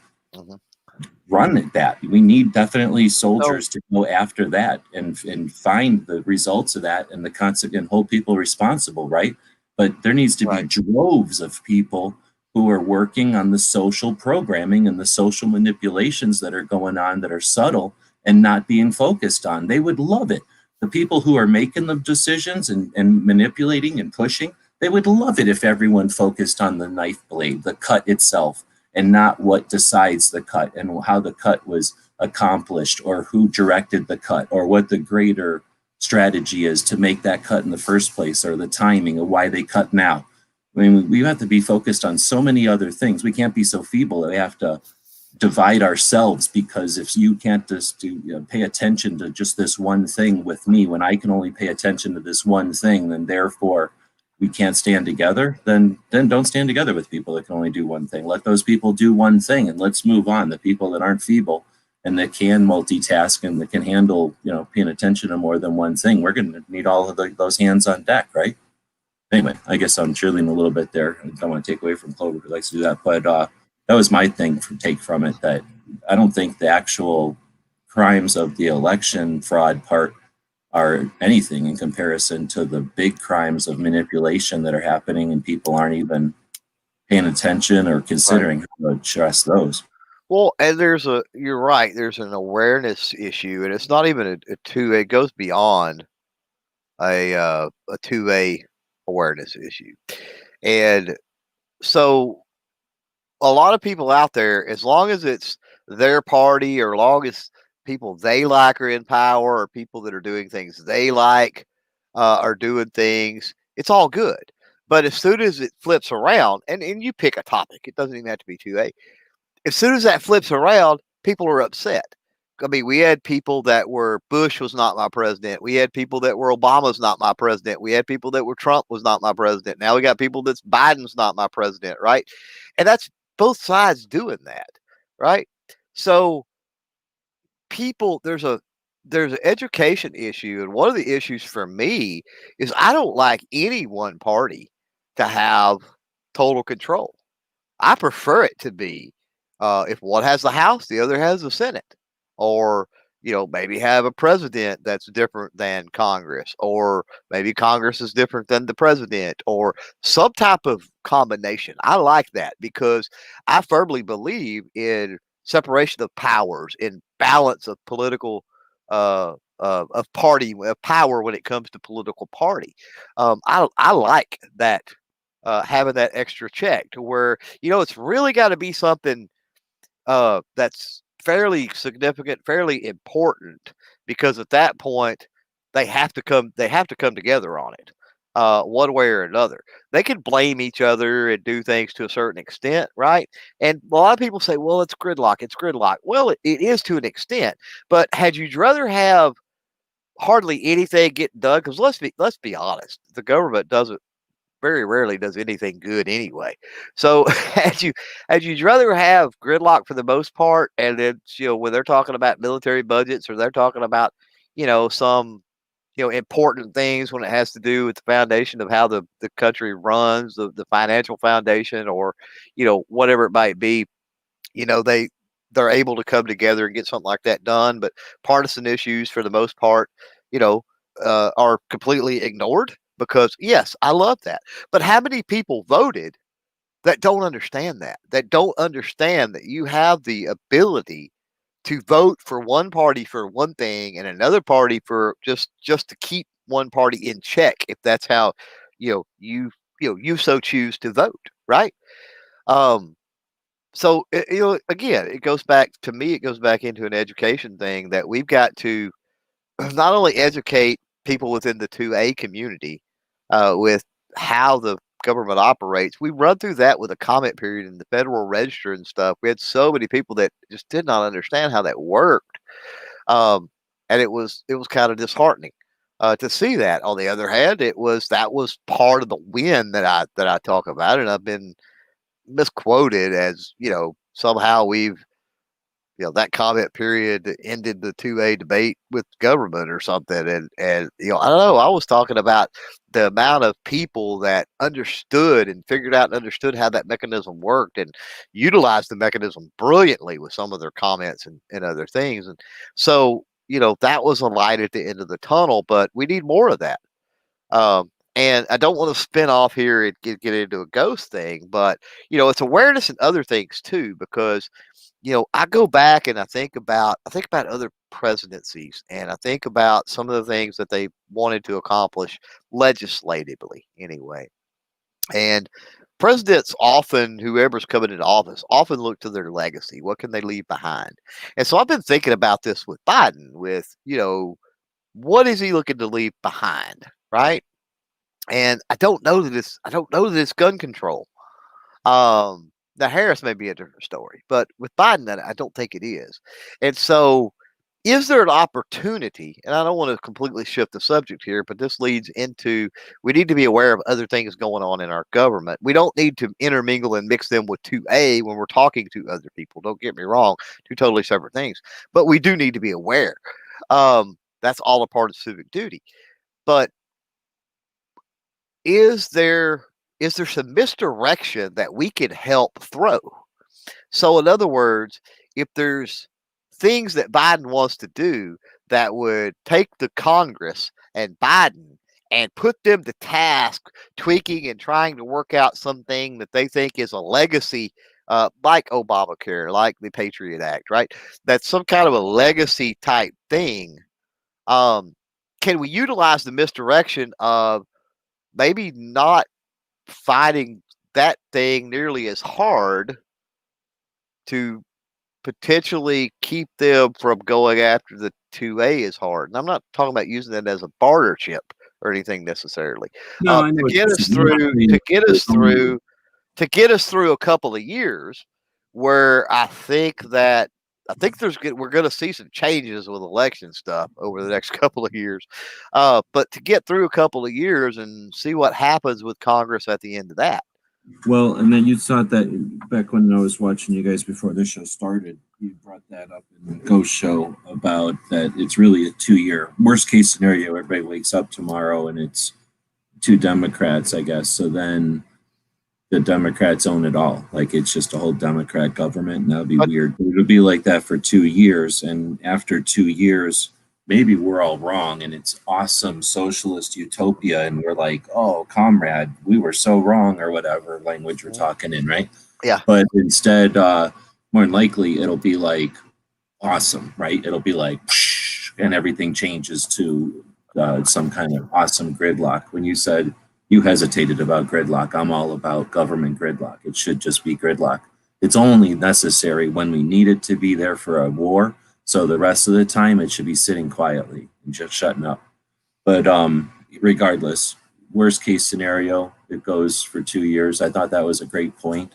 run at that. We need definitely soldiers to go after that and find the results of that and the consequent hold people responsible, right? But there needs to be droves of people who are working on the social programming and the social manipulations that are going on that are subtle and not being focused on. They would love it. The people who are making the decisions and manipulating and pushing, they would love it if everyone focused on the knife blade, the cut itself, and not what decides the cut and how the cut was accomplished or who directed the cut or what the greater strategy is to make that cut in the first place or the timing of why they cut now. I mean, we have to be focused on so many other things. We can't be so feeble that we have to divide ourselves, because if you can't just pay attention to just this one thing with me, when I can only pay attention to this one thing, then therefore we can't stand together, then don't stand together with people that can only do one thing. Let those people do one thing and let's move on. The people that aren't feeble and that can multitask and that can handle, paying attention to more than one thing. We're going to need all of those hands on deck, right? Anyway, I guess I'm cheerleading a little bit there. I don't want to take away from Clover, who likes to do that, but that was my take from it, that I don't think the actual crimes of the election fraud part are anything in comparison to the big crimes of manipulation that are happening, and people aren't even paying attention or considering how to address those. Well, and you're right, there's an awareness issue, and it's not even it goes beyond a 2A awareness issue. And so a lot of people out there, as long as it's their party, or long as people they like are in power, or people that are doing things they like are doing things, it's all good. But as soon as it flips around, and you pick a topic, it doesn't even have to be 2A. As soon as that flips around, people are upset. I mean, we had people that were Bush was not my president. We had people that were Obama's not my president. We had people that were Trump was not my president. Now we got people that's Biden's not my president, right? And that's both sides doing that, right? So people, there's an education issue, and one of the issues for me is I don't like any one party to have total control. I prefer it to be if one has the House, the other has the Senate, or maybe have a president that's different than Congress, or maybe Congress is different than the president, or some type of combination. I like that because I firmly believe in separation of powers, in balance of political of power when it comes to political party. I like that. Having that extra check to where it's really got to be something that's fairly significant, fairly important, because at that point they have to come together on it, one way or another. They can blame each other and do things to a certain extent, right? And a lot of people say, well, it's gridlock. Well, it is to an extent, but had you rather have hardly anything getting done? Because let's be honest, the government very rarely does anything good anyway. So had you rather have gridlock for the most part, and then when they're talking about military budgets, or they're talking about some important things when it has to do with the foundation of how the country runs, the financial foundation, or whatever it might be, they're able to come together and get something like that done. But partisan issues for the most part are completely ignored. Because yes, I love that. But how many people voted that don't understand that don't understand that you have the ability to vote for one party for one thing and another party for just to keep one party in check, if that's how you so choose to vote, right? So again, it goes back to me. It goes back into an education thing that we've got to not only educate people within the 2A community with how the government operates. We run through that with a comment period in the Federal Register and stuff. We had so many people that just did not understand how that worked, and it was kind of disheartening to see that. On the other hand, that was part of the win that I talk about, and I've been misquoted as somehow we've that comment period ended the 2A debate with government or something. And I don't know, I was talking about the amount of people that understood and figured out and understood how that mechanism worked and utilized the mechanism brilliantly with some of their comments and other things. And so, that was a light at the end of the tunnel, but we need more of that. And I don't want to spin off here and get into a ghost thing, but it's awareness and other things too, because I go back and I think about other presidencies, and I think about some of the things that they wanted to accomplish legislatively anyway. And presidents often, whoever's coming into office, often look to their legacy. What can they leave behind? And so I've been thinking about this with Biden, with, what is he looking to leave behind, right? And I don't know that it's gun control. Now Harris may be a different story, but with Biden, I don't think it is. And so is there an opportunity, and I don't want to completely shift the subject here, but this leads into, we need to be aware of other things going on in our government. We don't need to intermingle and mix them with 2A when we're talking to other people. Don't get me wrong, two totally separate things. But we do need to be aware. That's all a part of civic duty. But is there some misdirection that we can help throw? So in other words, if there's things that Biden wants to do that would take the Congress and Biden and put them to task, tweaking and trying to work out something that they think is a legacy, like Obamacare, like the Patriot Act, right? That's some kind of a legacy type thing. Can we utilize the misdirection of maybe not fighting that thing nearly as hard to potentially keep them from going after the 2A as hard? And I'm not talking about using that as a barter chip or anything necessarily. No, I know To what get you're us saying. You're not through, saying to get us there's only- through, to get us through a couple of years, where I think we're going to see some changes with election stuff over the next couple of years. But to get through a couple of years and see what happens with Congress at the end of that. Well, and then you thought that back when I was watching you guys before this show started, you brought that up in the Ghost Show about that it's really a 2-year worst case scenario. Everybody wakes up tomorrow and it's 2 Democrats, I guess. So then the Democrats own it all. Like it's just a whole Democrat government, and that would be weird. But it'll be like that for 2 years, and after 2 years, maybe we're all wrong, and it's awesome socialist utopia, and we're like, "Oh, comrade, we were so wrong," or whatever language we're talking in, right? Yeah. But instead, more than likely, it'll be like awesome, right? It'll be like, and everything changes to some kind of awesome gridlock. When you said you hesitated about gridlock, I'm all about government gridlock. It should just be gridlock. It's only necessary when we need it to be there for a war. So the rest of the time, it should be sitting quietly and just shutting up. But regardless, worst case scenario, it goes for 2 years. I thought that was a great point.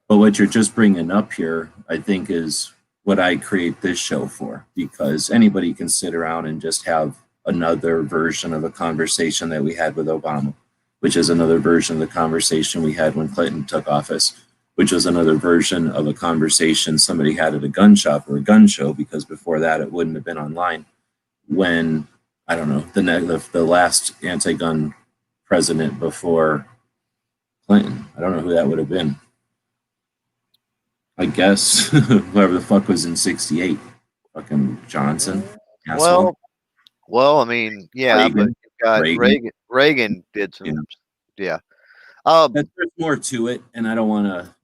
But what you're just bringing up here, I think, is what I create this show for, because anybody can sit around and just have another version of a conversation that we had with Obama, which is another version of the conversation we had when Clinton took office, which was another version of a conversation somebody had at a gun shop or a gun show, because before that it wouldn't have been online. When, I don't know, the last anti-gun president before Clinton, I don't know who that would have been. I guess whoever the fuck was in '68, fucking Johnson. Asshole. Well, I mean, yeah, Reagan. but you've got Reagan did some, yeah. There's more to it, and I don't want to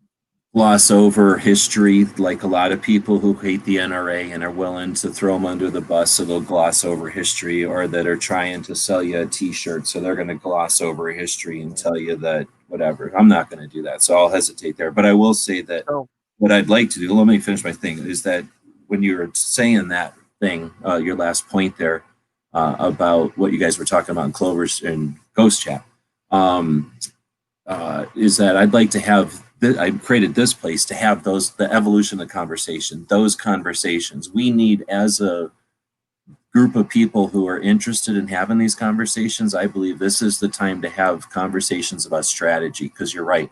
gloss over history like a lot of people who hate the NRA and are willing to throw them under the bus, so they'll gloss over history, or that are trying to sell you a T-shirt, so they're going to gloss over history and tell you that whatever. I'm not going to do that, so I'll hesitate there. But I will say that what I'd like to do, let me finish my thing, is that when you were saying that thing, your last point there about what you guys were talking about in Clover's and Ghost Chat, is that I'd like to have, I created this place to have the evolution of conversation, those conversations. We need, as a group of people who are interested in having these conversations, I believe this is the time to have conversations about strategy, because you're right.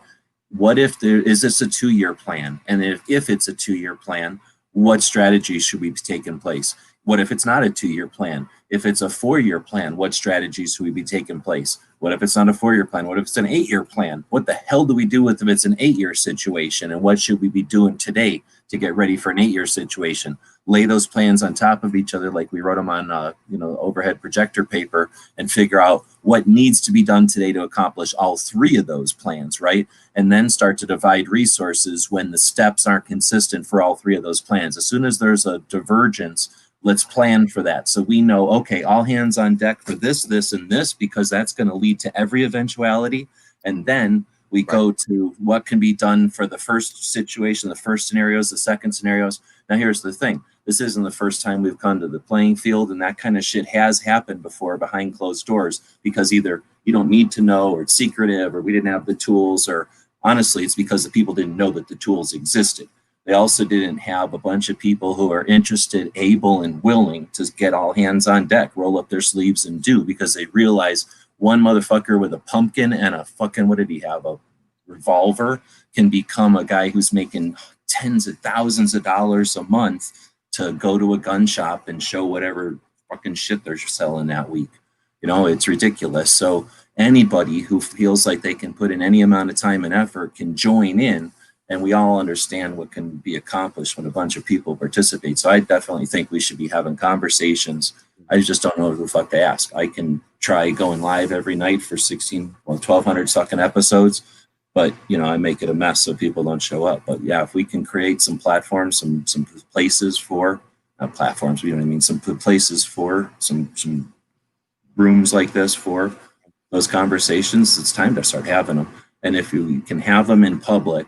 What if is this a 2-year plan? And if it's a 2-year plan, what strategies should be taking place? What if it's not a 2-year plan? If it's a 4-year plan, what strategies should be taking place? What if it's not a 4-year plan? What if it's an 8-year plan? What the hell do we do if it's an 8-year situation? And what should we be doing today to get ready for an 8-year situation? Lay those plans on top of each other, like we wrote them on, overhead projector paper, and figure out what needs to be done today to accomplish all 3 of those plans, right? And then start to divide resources when the steps aren't consistent for all 3 of those plans. As soon as there's a divergence, let's plan for that. So we know, okay, all hands on deck for this, this, and this, because that's going to lead to every eventuality. And then we go to what can be done for the first situation, the first scenarios, the second scenarios. Now, here's the thing. This isn't the first time we've come to the playing field, and that kind of shit has happened before behind closed doors, because either you don't need to know, or it's secretive, or we didn't have the tools, or honestly, it's because the people didn't know that the tools existed. They also didn't have a bunch of people who are interested, able, and willing to get all hands on deck, roll up their sleeves and do, because they realize one motherfucker with a pumpkin and a fucking, what did he have, a revolver, can become a guy who's making tens of thousands of dollars a month to go to a gun shop and show whatever fucking shit they're selling that week. You know, it's ridiculous. So anybody who feels like they can put in any amount of time and effort can join in, and we all understand what can be accomplished when a bunch of people participate. So I definitely think we should be having conversations. I just don't know who the fuck to ask. I can try going live every night for 1,200 fucking episodes, but you know, I make it a mess so people don't show up. But yeah, if we can create some platforms, some places for, not platforms, you know what I mean, some places for some rooms like this for those conversations, it's time to start having them. And if you can have them in public,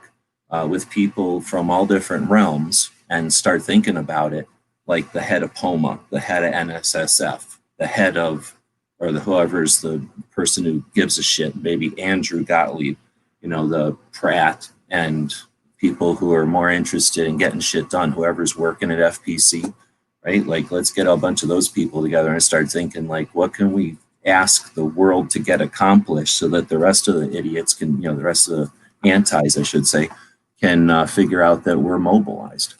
with people from all different realms, and start thinking about it, like the head of POMA, the head of NSSF, the head of, or the whoever's the person who gives a shit, maybe Andrew Gottlieb, you know, the Pratt, and people who are more interested in getting shit done, whoever's working at FPC, right? Like, let's get a bunch of those people together and start thinking, like, what can we ask the world to get accomplished so that the rest of the idiots can, you know, the rest of the antis, I should say, can figure out that we're mobilized.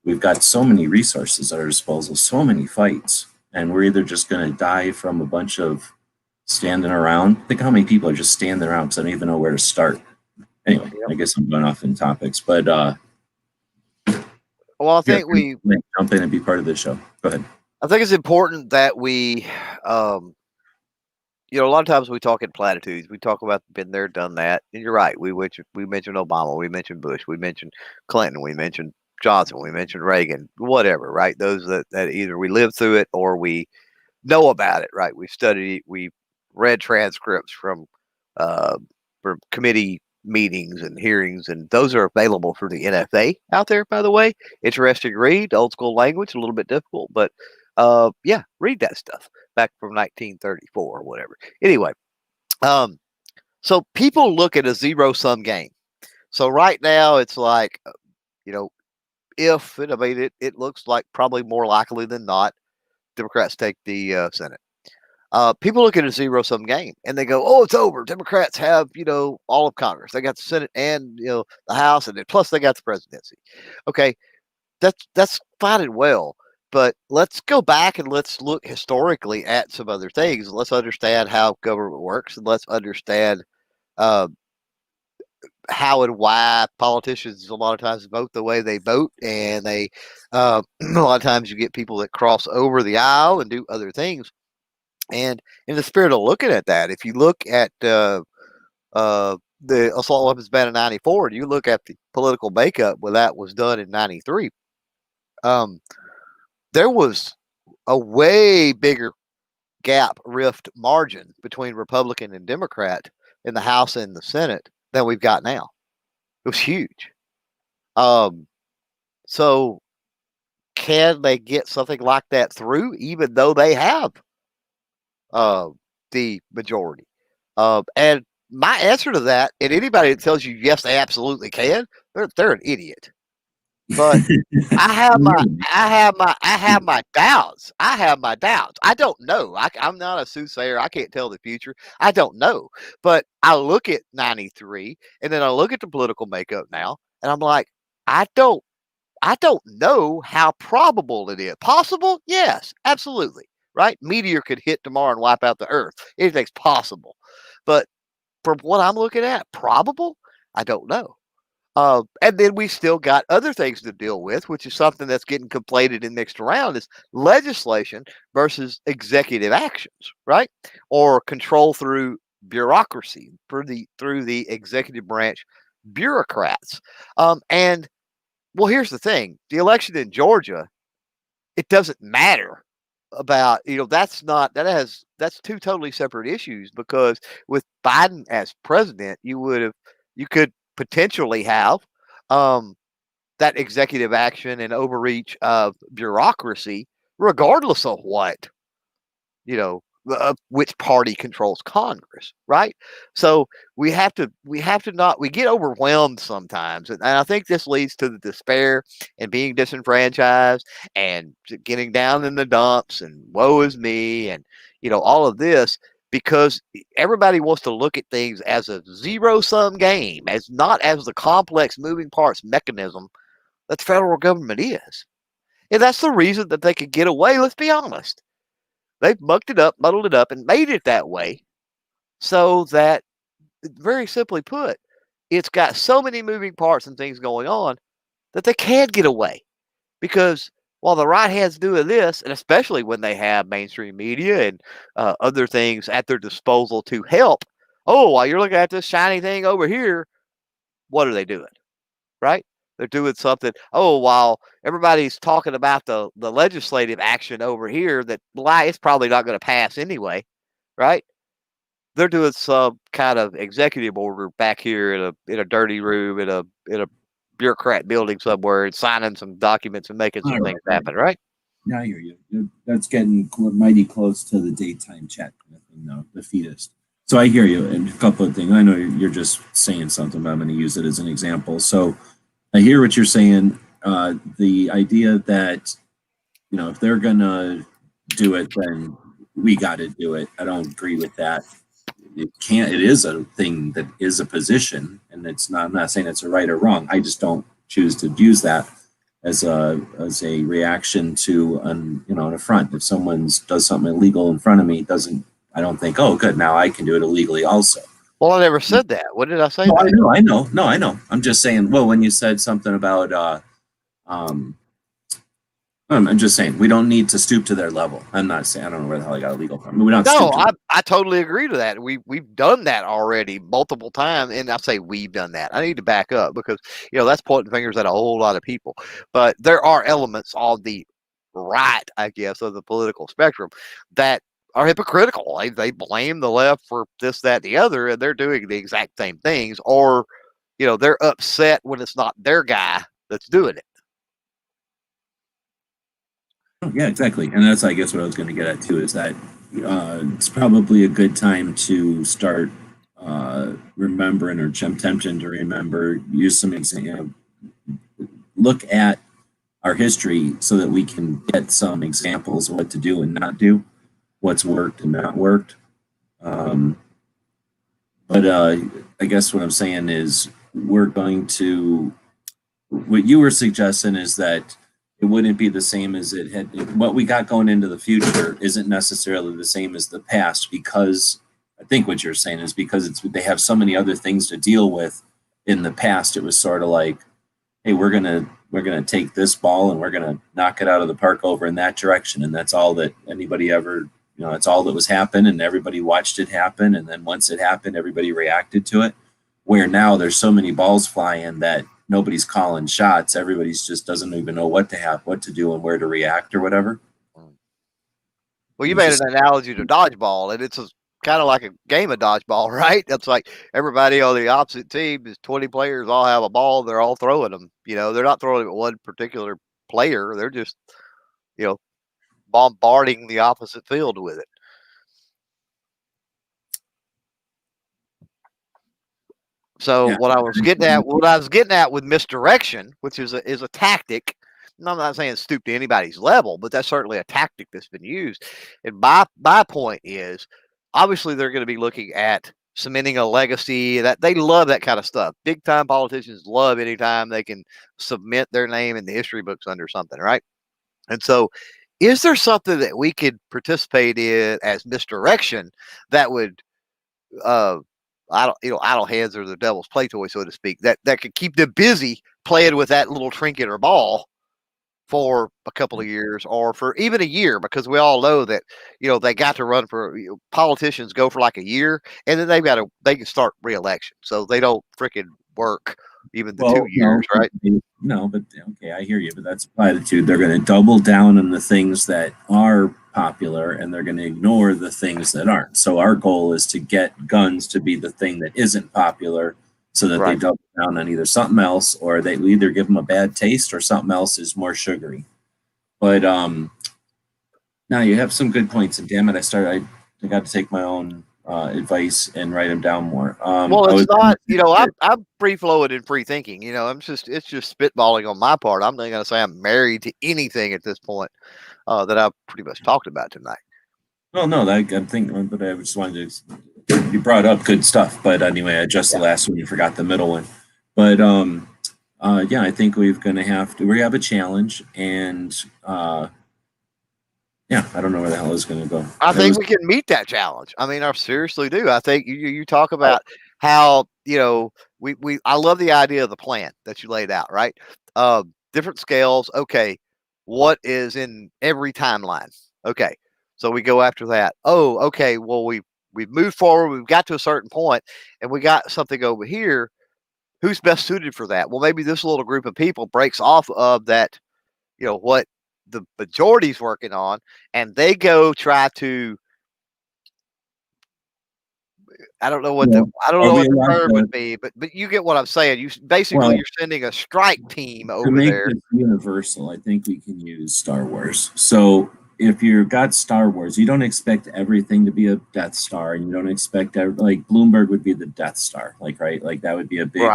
We've got so many resources at our disposal, so many fights, and we're either just going to die from a bunch of standing around. Think how many people are just standing around because I don't even know where to start. Anyway, I guess I'm going off in topics, but well, I think we jump in and be part of this show. Go ahead. I think it's important that we, you know, a lot of times we talk in platitudes. We talk about been there, done that. And you're right. We mentioned Obama. We mentioned Bush. We mentioned Clinton. We mentioned Johnson. We mentioned Reagan. Whatever, right? Those that either we lived through it or we know about it, right? We've studied. We've read transcripts from committee meetings and hearings, and those are available for the NFA out there. By the way, interesting read, old school language, a little bit difficult, but yeah, read that stuff back from 1934 or whatever. Anyway, so people look at a zero sum game. So right now it's like, you know, if I mean it looks like probably more likely than not, Democrats take the Senate. People look at a zero sum game and they go, "Oh, it's over. Democrats have, you know, all of Congress. They got the Senate and, you know, the House, and then plus they got the presidency." Okay, that's fine and well, but let's go back and let's look historically at some other things. Let's understand how government works, and let's understand uh, how and why politicians a lot of times vote the way they vote, and they a lot of times you get people that cross over the aisle and do other things. And in the spirit of looking at that, if you look at the assault weapons ban in '94, and you look at the political makeup when that was done in '93, there was a way bigger gap, rift, margin between Republican and Democrat in the House and the Senate than we've got now. It was huge. So can they get something like that through, even though they have the majority? And my answer to that, and anybody that tells you yes, they absolutely can, they're an idiot. But I have my doubts. I have my doubts. I don't know. I'm not a soothsayer. I can't tell the future. I don't know. But I look at '93, and then I look at the political makeup now, and I'm like, I don't know how probable it is. Possible? Yes, absolutely. Right? Meteor could hit tomorrow and wipe out the Earth. Anything's possible. But from what I'm looking at, probable? I don't know. And then we still got other things to deal with, which is something that's getting conflated and mixed around, is legislation versus executive actions, right? Or control through bureaucracy, through the executive branch bureaucrats. And well, here's the thing: the election in Georgia, it doesn't matter about, you know, that's two totally separate issues, because with Biden as president, you could potentially have that executive action and overreach of bureaucracy, regardless of what, you know, which party controls Congress, right? So we have to not, we get overwhelmed sometimes, and I think this leads to the despair and being disenfranchised and getting down in the dumps and woe is me and all of this, because everybody wants to look at things as a zero-sum game, as not as the complex moving parts mechanism that the federal government is. And that's the reason that they could get away, let's be honest. They've mucked it up, muddled it up, and made it that way so that, very simply put, it's got so many moving parts and things going on that they can get away. Because while the right hand's doing this, and especially when they have mainstream media and other things at their disposal to help, while you're looking at this shiny thing over here, what are they doing? Right? They're doing something. While everybody's talking about the legislative action over here that it's probably not going to pass anyway, right? They're doing some kind of executive order back here in a dirty room in a bureaucrat building somewhere and signing some documents and making some things happen, right? Yeah, I hear you. That's getting mighty close to the daytime chat, the fetus. So I hear you. And a couple of things. I know you're just saying something, but I'm going to use it as an example. So I hear what you're saying. The idea that, if they're going to do it, then we got to do it. I don't agree with that. It is a thing that is a position, and I'm not saying it's a right or wrong. I just don't choose to use that as a reaction to an affront. If someone does something illegal in front of me, I don't think, oh, good, now I can do it illegally also. Well, I never said that. What did I say? I know. No, I know. I'm just saying, well, when you said something about, I'm just saying, we don't need to stoop to their level. I'm not saying, I don't know where the hell I got illegal from. We don't. No, I totally agree to that. We've done that already multiple times, and I say we've done that. I need to back up because that's pointing fingers at a whole lot of people. But there are elements of the right, I guess, of the political spectrum that are hypocritical. They blame the left for this, that, the other, and they're doing the exact same things, or they're upset when it's not their guy that's doing it. Yeah, exactly. And that's, I guess, what I was going to get at too, is that it's probably a good time to start remembering, or tempting to remember, use some example, look at our history so that we can get some examples of what to do and not do, what's worked and not worked. But I guess what I'm saying is we're going to, what you were suggesting is that it wouldn't be the same as it had. What we got going into the future isn't necessarily the same as the past, because I think what you're saying is because they have so many other things to deal with. In the past, it was sort of like, hey, we're gonna take this ball and we're gonna knock it out of the park over in that direction, and that's all that anybody ever, it's all that was happened, and everybody watched it happen, and then once it happened, everybody reacted to it. Where now there's so many balls flying that nobody's calling shots. Everybody's just doesn't even know what to do and where to react or whatever. Well, you made an analogy to dodgeball, and it's kind of like a game of dodgeball, right? That's like everybody on the opposite team is 20 players, all have a ball, they're all throwing them. They're not throwing it at one particular player. They're just, bombarding the opposite field with it. So yeah. What I was getting at with misdirection, which is a tactic. And I'm not saying stoop to anybody's level, but that's certainly a tactic that's been used. And my point is, obviously, they're going to be looking at cementing a legacy. That they love that kind of stuff. Big time politicians love anytime they can cement their name in the history books under something, right? And so, is there something that we could participate in as misdirection that would idle hands are the devil's play toy, so to speak, that could keep them busy playing with that little trinket or ball for a couple of years, or for even a year, because we all know that they got to run for, politicians go for like a year, and then they can start re-election, so they don't freaking work even the 2 years, right? No, but okay, I hear you, but that's platitude. They're going to double down on the things that are popular, and they're going to ignore the things that aren't. So our goal is to get guns to be the thing that isn't popular, so that they double down on either something else, or they either give them a bad taste, or something else is more sugary. But now you have some good points, and damn it, got to take my own advice and write them down more. Well, it's not, I'm free flowing and free thinking. It's just spitballing on my part. I'm not going to say I'm married to anything at this point that I've pretty much talked about tonight. Well, no, I'm thinking, but I just wanted to. You brought up good stuff, but anyway, I just the last one. You forgot the middle one, but yeah, I think we have a challenge, and yeah, I don't know where the hell it's going to go. I think we can meet that challenge. I mean, I seriously do. I think you talk about how I love the idea of the plan that you laid out, right? Different scales. Okay, what is in every timeline? Okay, so we go after that. Oh, okay. Well, we've moved forward. We've got to a certain point, and we got something over here. Who's best suited for that? Well, maybe this little group of people breaks off of that. What the majority's working on, and they go try to. I don't know what the term would be, but you get what I'm saying. You're sending a strike team over to make there. this universal, I think we can use Star Wars. So if you've got Star Wars, you don't expect everything to be a Death Star, and you don't expect like Bloomberg would be the Death Star, right? Like that would be a big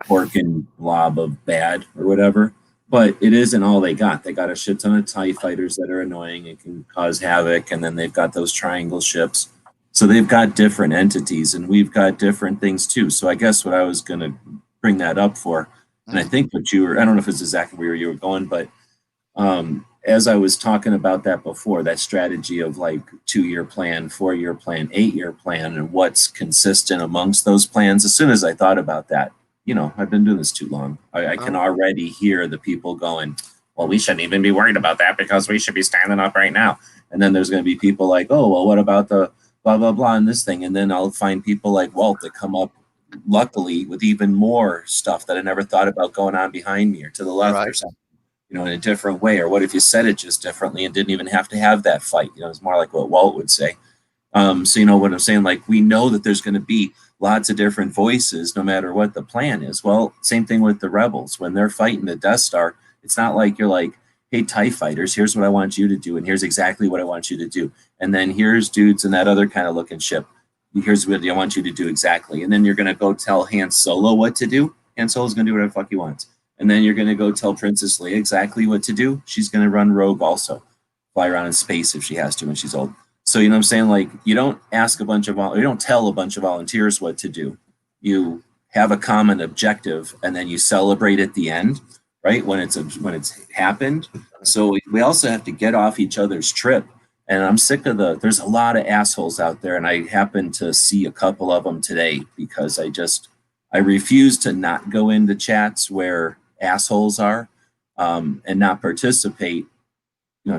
porking blob of bad or whatever. But it isn't all they got. They got a shit ton of TIE fighters that are annoying and can cause havoc, and then they've got those triangle ships. So they've got different entities, and we've got different things too. So I guess what I was going to bring that up for, and I think what you were, I don't know if it's exactly where you were going, but as I was talking about that before, that strategy of like 2-year plan, 4-year plan, 8-year plan, and what's consistent amongst those plans, as soon as I thought about that, I've been doing this too long. I can already hear the people going, well, we shouldn't even be worried about that because we should be standing up right now. And then there's going to be people like, oh, well, what about the blah, blah, blah, and this thing. And then I'll find people like Walt that come up, luckily, with even more stuff that I never thought about going on behind me or to the left or something, in a different way. Or what if you said it just differently and didn't even have to have that fight? It's more like what Walt would say. So you know what I'm saying? Like, we know that there's going to be lots of different voices no matter what the plan is. Well, same thing with the rebels. When they're fighting the Death Star, it's not like you're like, hey, TIE fighters, here's what I want you to do, and here's exactly what I want you to do. And then here's dudes in that other kind of looking ship. Here's what I want you to do exactly. And then you're going to go tell Han Solo what to do. Han Solo's going to do whatever the fuck he wants. And then you're going to go tell Princess Leia exactly what to do. She's going to run rogue also. Fly around in space if she has to when she's old. So, you know what I'm saying? Like, you don't tell a bunch of volunteers what to do. You have a common objective, and then you celebrate at the end, right? When it's happened. So we also have to get off each other's trip. And I'm sick of there's a lot of assholes out there, and I happen to see a couple of them today because I refuse to not go into chats where assholes are and not participate,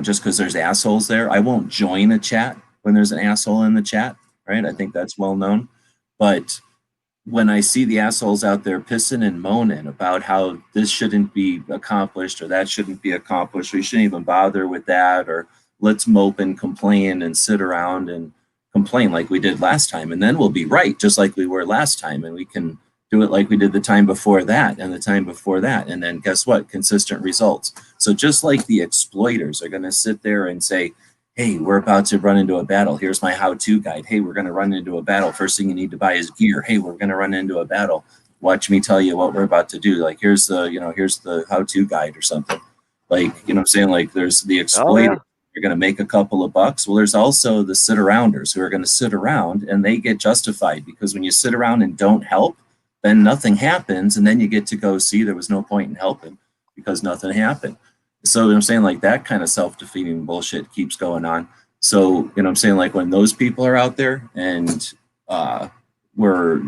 just because there's assholes there. I won't join a chat when there's an asshole in the chat, right? I think that's well known. But when I see the assholes out there pissing and moaning about how this shouldn't be accomplished or that shouldn't be accomplished, we shouldn't even bother with that, or let's mope and complain and sit around and complain like we did last time, and then we'll be right, just like we were last time, and we can do it like we did the time before that and the time before that, and then guess what? Consistent results. So just like the exploiters are going to sit there and say, hey, we're about to run into a battle. Here's my how-to guide. Hey, we're going to run into a battle. First thing you need to buy is gear. Hey, we're going to run into a battle. Watch me tell you what we're about to do. Like, here's the how-to guide or something. Like, you know what I'm saying? Like, there's the exploiter. You're going to make a couple of bucks. Well, there's also the sit-arounders who are going to sit around, and they get justified because when you sit around and don't help, then nothing happens, and then you get to go see there was no point in helping because nothing happened. So I'm saying, like, that kind of self-defeating bullshit keeps going on. So, I'm saying, like, when those people are out there and we're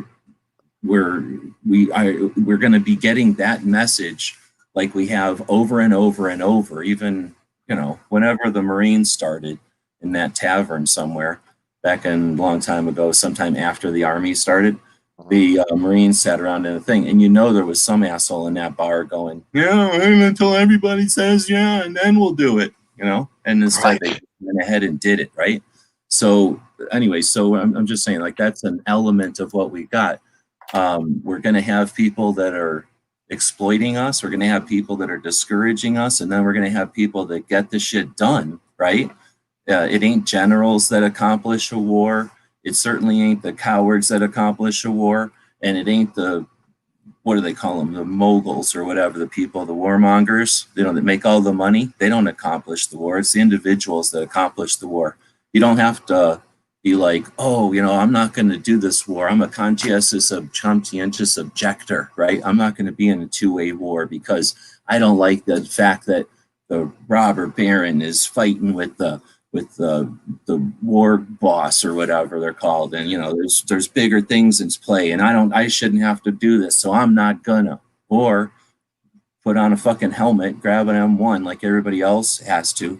going to be getting that message like we have over and over and over, even, whenever the Marines started in that tavern somewhere back in a long time ago, sometime after the Army started, the Marines sat around in a thing, and there was some asshole in that bar going, until everybody says yeah, and then we'll do it, and instead they went ahead and did it, right? So anyway, I'm just saying, like, that's an element of what we got. We're going to have people that are exploiting us. We're going to have people that are discouraging us, and then we're going to have people that get the shit done, right? It ain't generals that accomplish a war. It certainly ain't the cowards that accomplish a war. And it ain't the, what do they call them? The moguls or whatever, the people, the warmongers, you know, that make all the money. They don't accomplish the war. It's the individuals that accomplish the war. You don't have to be like, oh, you know, I'm not going to do this war. I'm a conscientious objector, right? I'm not going to be in a two-way war because I don't like the fact that the robber baron is fighting with the war boss or whatever they're called, and you know there's bigger things in play, and I shouldn't have to do this, so I'm not gonna. Or put on a fucking helmet, grab an M1 like everybody else has to,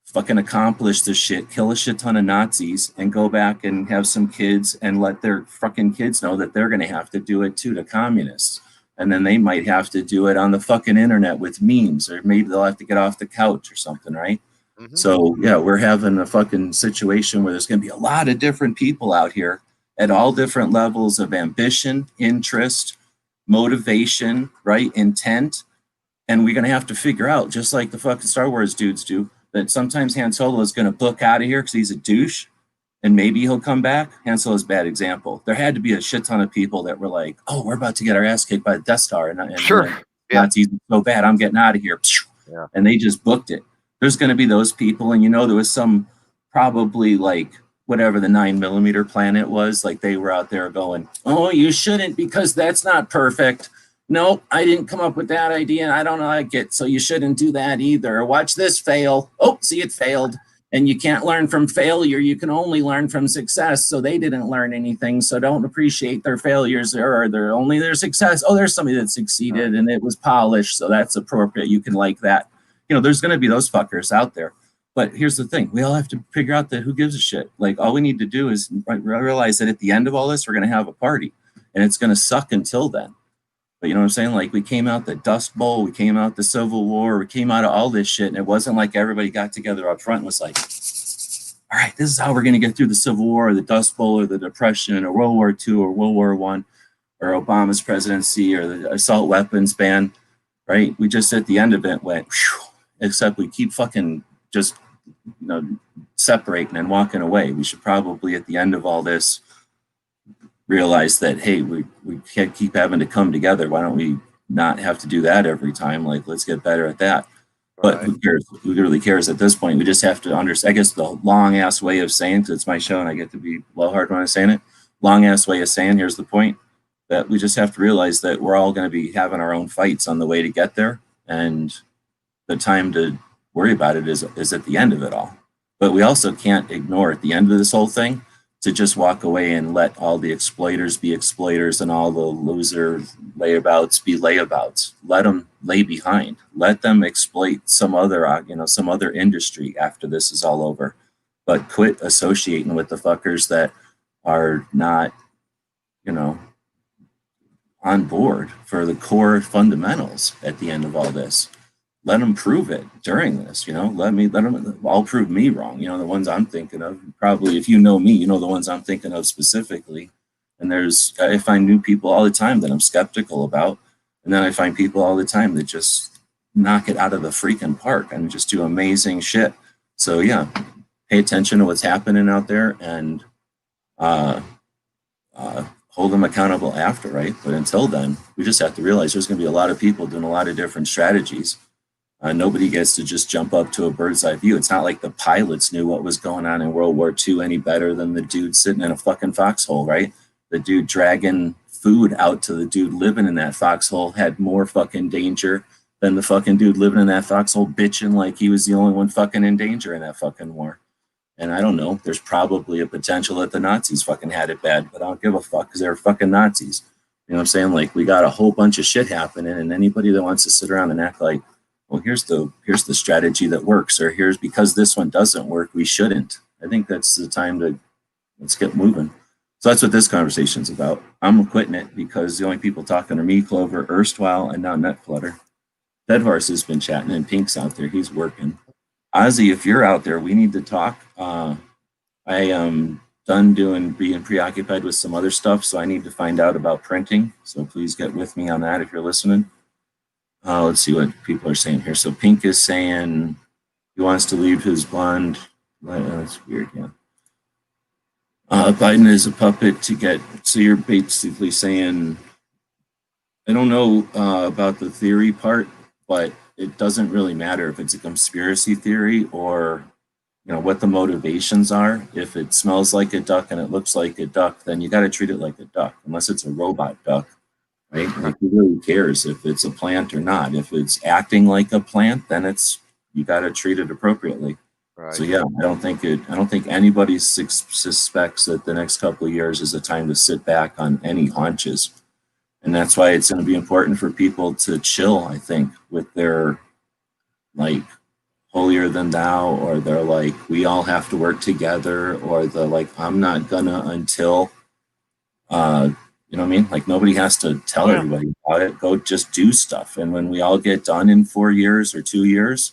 fucking accomplish this shit, kill a shit ton of Nazis, and go back and have some kids and let their fucking kids know that they're gonna have to do it too, to communists. And then they might have to do it on the fucking internet with memes, or maybe they'll have to get off the couch or something, right? Mm-hmm. So yeah, we're having a fucking situation where there's going to be a lot of different people out here at all different levels of ambition, interest, motivation, right, intent, and we're going to have to figure out, just like the fucking Star Wars dudes do, that sometimes Han Solo is going to book out of here because he's a douche, and maybe he'll come back. Han Solo's a bad example. There had to be a shit ton of people that were like, "Oh, we're about to get our ass kicked by the Death Star, and sure, yeah. Nazis so bad, I'm getting out of here," yeah. And they just booked it. There's going to be those people, and you know there was some probably like whatever the 9mm planet was, like they were out there going, "Oh, you shouldn't because that's not perfect. Nope, I didn't come up with that idea. I don't like it, so you shouldn't do that either. Watch this fail. Oh, see, it failed." And you can't learn from failure. You can only learn from success. So they didn't learn anything. So don't appreciate their failures or only their success. Oh, there's somebody that succeeded and it was polished. So that's appropriate. You can like that. You know, there's going to be those fuckers out there. But here's the thing. We all have to figure out that who gives a shit. Like all we need to do is realize that at the end of all this, we're going to have a party and it's going to suck until then. But you know what I'm saying? Like we came out the Dust Bowl, we came out the Civil War, we came out of all this shit. And it wasn't like everybody got together up front and was like, all right, this is how we're going to get through the Civil War or the Dust Bowl or the Depression or World War II or World War I or Obama's presidency or the assault weapons ban, right? We just at the end of it went, whew, except we keep fucking just, you know, separating and walking away. We should probably at the end of all this realize that, hey, we can't keep having to come together. Why don't we not have to do that every time? Like, let's get better at that. But who cares? Who really cares at this point? We just have to understand, I guess the long ass way of saying, because it's my show and I get to be blowhard when I'm saying it, long ass way of saying, here's the point, that we just have to realize that we're all going to be having our own fights on the way to get there. And the time to worry about it is at the end of it all. But we also can't ignore at the end of this whole thing to just walk away and let all the exploiters be exploiters and all the loser layabouts be layabouts. Let them lay behind. Let them exploit some other industry after this is all over. But quit associating with the fuckers that are not, you know, on board for the core fundamentals at the end of all this. Let them prove it during this, you know, let them all prove me wrong. You know, the ones I'm thinking of, probably if you know me, you know, the ones I'm thinking of specifically. And I find new people all the time that I'm skeptical about. And then I find people all the time that just knock it out of the freaking park and just do amazing shit. So yeah, pay attention to what's happening out there and hold them accountable after, right? But until then, we just have to realize there's going to be a lot of people doing a lot of different strategies. Nobody gets to just jump up to a bird's eye view. It's not like the pilots knew what was going on in World War II any better than the dude sitting in a fucking foxhole, right? The dude dragging food out to the dude living in that foxhole had more fucking danger than the fucking dude living in that foxhole bitching like he was the only one fucking in danger in that fucking war. And I don't know, there's probably a potential that the Nazis fucking had it bad, but I don't give a fuck because they were fucking Nazis. You know what I'm saying? Like we got a whole bunch of shit happening, and anybody that wants to sit around and act like, well, here's the strategy that works, or here's because this one doesn't work, we shouldn't. I think that's the time to let's get moving. So that's what this conversation's about. I'm quitting it because the only people talking are me, Clover, Erstwhile, and now Netflutter. Dead Horse has been chatting, and Pink's out there. He's working. Ozzy, if you're out there, we need to talk. I am done being preoccupied with some other stuff, so I need to find out about printing. So please get with me on that if you're listening. Let's see what people are saying here. So Pink is saying he wants to leave his blonde That's weird, yeah. Biden is a puppet to get, so you're basically saying, I don't know about the theory part, but it doesn't really matter if it's a conspiracy theory or what the motivations are. If it smells like a duck and it looks like a duck, then you got to treat it like a duck, unless it's a robot duck, right? Like, who really cares if it's a plant or not? If it's acting like a plant, then you got to treat it appropriately. Right. So yeah, I don't think anybody suspects that the next couple of years is a time to sit back on any haunches. And that's why it's going to be important for people to chill, I think, with their like holier than thou, or they're like, we all have to work together, or the like, I'm not gonna until you know what I mean? Like, nobody has to tell everybody about it. Go just do stuff. And when we all get done in 4 years or 2 years,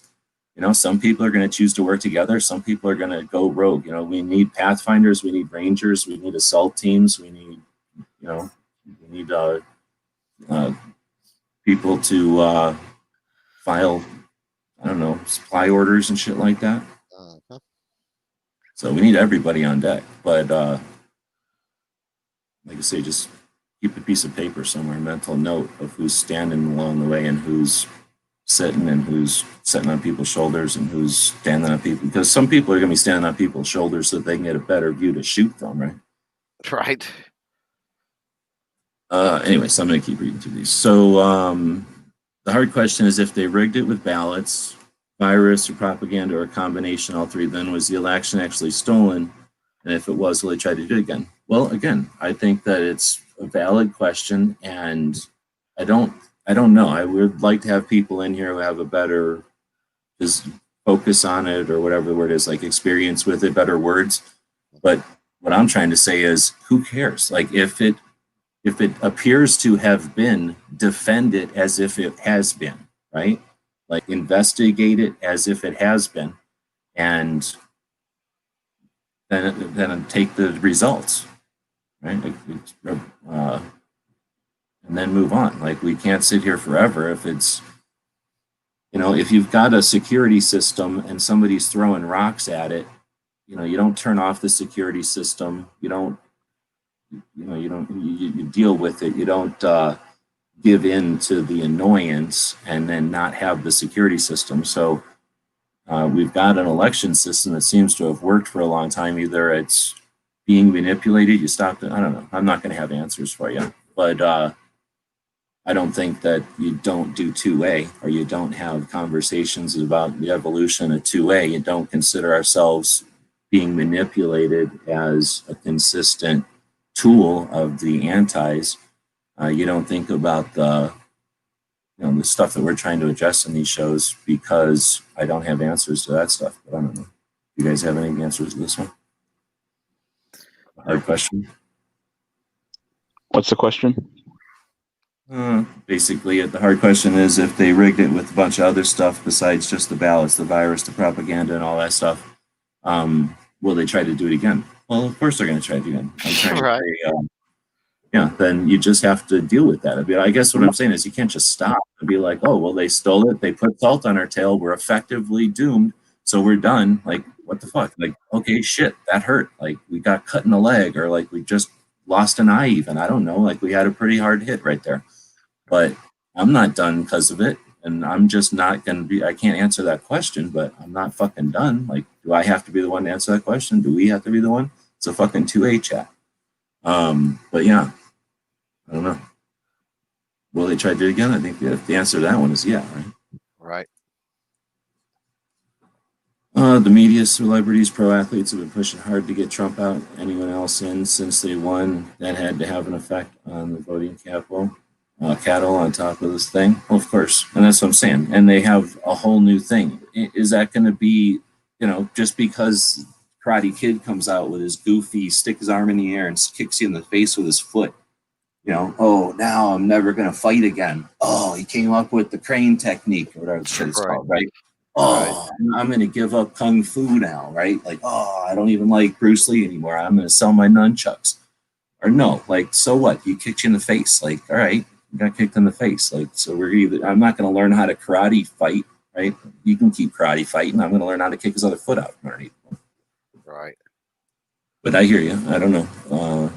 some people are going to choose to work together. Some people are going to go rogue. We need pathfinders, we need rangers, we need assault teams, we need people to file, I don't know, supply orders and shit like that. So we need everybody on deck. But like I say, just keep a piece of paper somewhere, a mental note of who's standing along the way and who's sitting and who's sitting on people's shoulders and who's standing on people. Because some people are going to be standing on people's shoulders so that they can get a better view to shoot from, right? Right. Anyway, so I'm going to keep reading through these. So the hard question is, if they rigged it with ballots, virus, or propaganda, or a combination of all three, then was the election actually stolen? And if it was, will they try to do it again? Well, again, I think that it's a valid question, and I don't know. I would like to have people in here who have a better focus on it, or whatever the word is, like experience with it, better words. But what I'm trying to say is, who cares? Like, if it appears to have been, defend it as if it has been, right? Like, investigate it as if it has been, and then take the results, right? And then move on. Like, we can't sit here forever if it's, if you've got a security system and somebody's throwing rocks at it, you don't turn off the security system. You deal with it. You don't give in to the annoyance and then not have the security system. So we've got an election system that seems to have worked for a long time. Either it's being manipulated, you stop it. I don't know. I'm not going to have answers for you, but I don't think that you don't do 2A, or you don't have conversations about the evolution of 2A. You don't consider ourselves being manipulated as a consistent tool of the antis. You don't think about the stuff that we're trying to address in these shows, because I don't have answers to that stuff. But I don't know. You guys have any answers to this one? Hard question. What's the question? Basically, the hard question is, if they rigged it with a bunch of other stuff besides just the ballots, the virus, the propaganda, and all that stuff, will they try to do it again? Well, of course they're going to try it again. I'm trying Right. to say, then you just have to deal with that. I guess what I'm saying is, you can't just stop and be like, oh, well, they stole it. They put salt on our tail. We're effectively doomed. So we're done. Like, what the fuck? Like, okay, shit, that hurt. Like, we got cut in the leg, or like we just lost an eye even. I don't know. Like, we had a pretty hard hit right there. But I'm not done because of it. And I'm just not going to be, I can't answer that question, but I'm not fucking done. Like, do I have to be the one to answer that question? Do we have to be the one? It's a fucking 2A chat. But yeah, I don't know. Will they try to do it again? I think the answer to that one is yeah, right? Right. The media, celebrities, pro athletes have been pushing hard to get Trump out, anyone else in since they won. That had to have an effect on the voting cattle on top of this thing. Well, of course. And that's what I'm saying. And they have a whole new thing. Is that going to be, just because Karate Kid comes out with his goofy, stick his arm in the air and kicks you in the face with his foot? Oh, now I'm never going to fight again. Oh, he came up with the crane technique, or whatever the shit it's called, right? Oh, I'm going to give up Kung Fu now, right? Like, oh, I don't even like Bruce Lee anymore. I'm going to sell my nunchucks. Or no, like, so what? He kicked you in the face. Like, all right, you got kicked in the face. Like, so I'm not going to learn how to karate fight, right? You can keep karate fighting. I'm going to learn how to kick his other foot out underneath. Right. But I hear you. I don't know.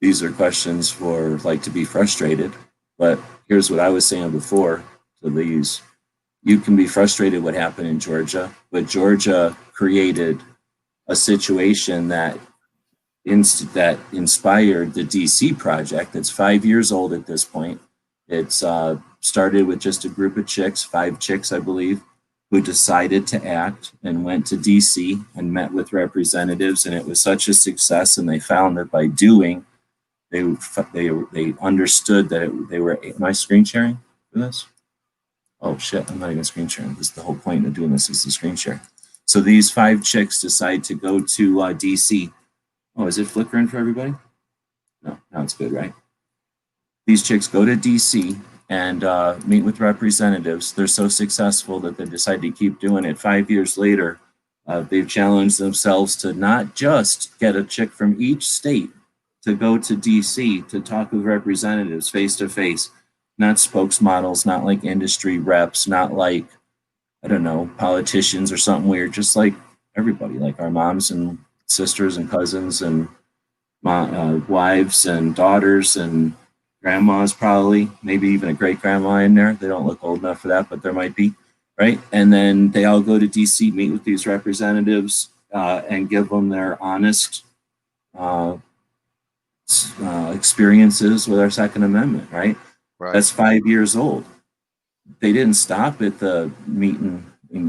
These are questions for like to be frustrated. But here's what I was saying before to these. You can be frustrated what happened in Georgia, but Georgia created a situation that that inspired the DC project. That's 5 years old at this point. It's started with just a group of chicks, 5 chicks, I believe, who decided to act and went to DC and met with representatives, and it was such a success. And they found that by doing, they understood that they were. Am I screen sharing for this? Oh shit! I'm not even screen sharing. This is the whole point of doing this is the screen share. So these 5 chicks decide to go to DC. Oh, is it flickering for everybody? No, now it's good, right? These chicks go to DC and meet with representatives. They're so successful that they decide to keep doing it. 5 years later, they've challenged themselves to not just get a chick from each state to go to DC to talk with representatives face to face, not spokesmodels, not like industry reps, not like, I don't know, politicians or something weird, just like everybody, like our moms and sisters and cousins and wives and daughters and grandmas, probably, maybe even a great grandma in there. They don't look old enough for that, but there might be, right? And then they all go to DC, meet with these representatives, and give them their honest experiences with our Second Amendment, right? Right. That's 5 years old. They didn't stop at the meeting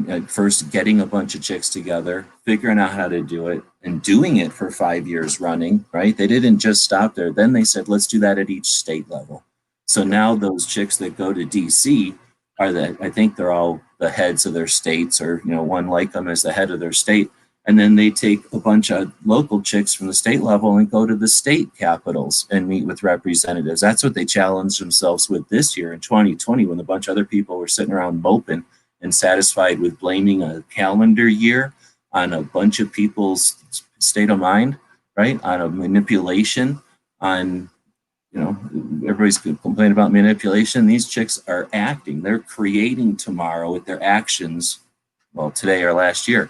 at first getting a bunch of chicks together, figuring out how to do it, and doing it for 5 years running, right? They didn't just stop there. Then they said, let's do that at each state level. So now those chicks that go to DC are I think they're all the heads of their states, or, you know, one like them as the head of their state. And then they take a bunch of local chicks from the state level and go to the state capitals and meet with representatives. That's what they challenged themselves with this year in 2020, when a bunch of other people were sitting around moping and satisfied with blaming a calendar year on a bunch of people's state of mind, right? On a manipulation, on, you know, everybody's complaining about manipulation. These chicks are acting. They're creating tomorrow with their actions, well, today or last year.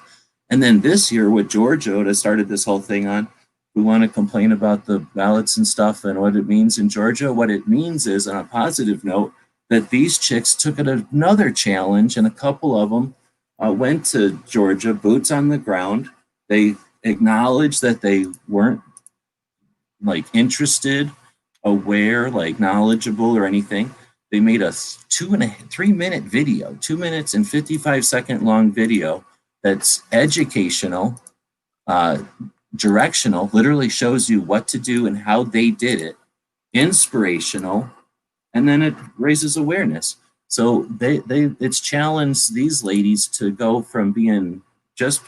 And then this year with Georgia, that started this whole thing on, we want to complain about the ballots and stuff and what it means in Georgia. What it means is, on a positive note, that these chicks took it another challenge, and a couple of them went to Georgia, boots on the ground. They acknowledged that they weren't like interested, aware, like knowledgeable or anything. They made a 3 minute video, 2 minutes and 55-second long video that's educational, directional, literally shows you what to do and how they did it, inspirational, and then it raises awareness. So it's challenged these ladies to go from being just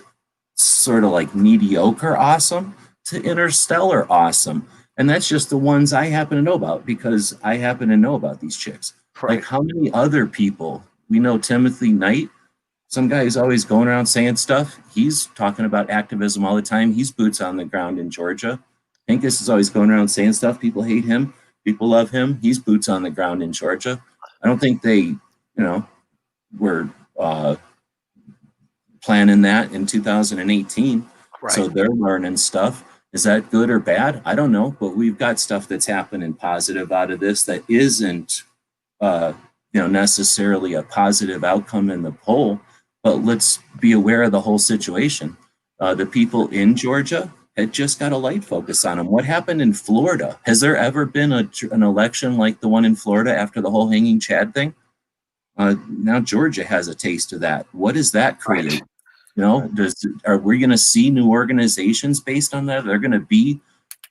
sort of like mediocre awesome to interstellar awesome. And that's just the ones I happen to know about, because I happen to know about these chicks. Right. Like, how many other people? We know Timothy Knight, some guy who's always going around saying stuff. He's talking about activism all the time. He's boots on the ground in Georgia. Pincus is always going around saying stuff. People hate him. People love him. He's boots on the ground in Georgia. I don't think they, you know, were planning that in 2018. Right. So they're learning stuff. Is that good or bad? I don't know. But we've got stuff that's happening positive out of this that isn't, necessarily a positive outcome in the poll. But let's be aware of the whole situation. The people in Georgia had just got a light focus on them. What happened in Florida? Has there ever been an election like the one in Florida after the whole hanging Chad thing? Now Georgia has a taste of that. What does that create? You know, are we going to see new organizations based on that? They're going to be,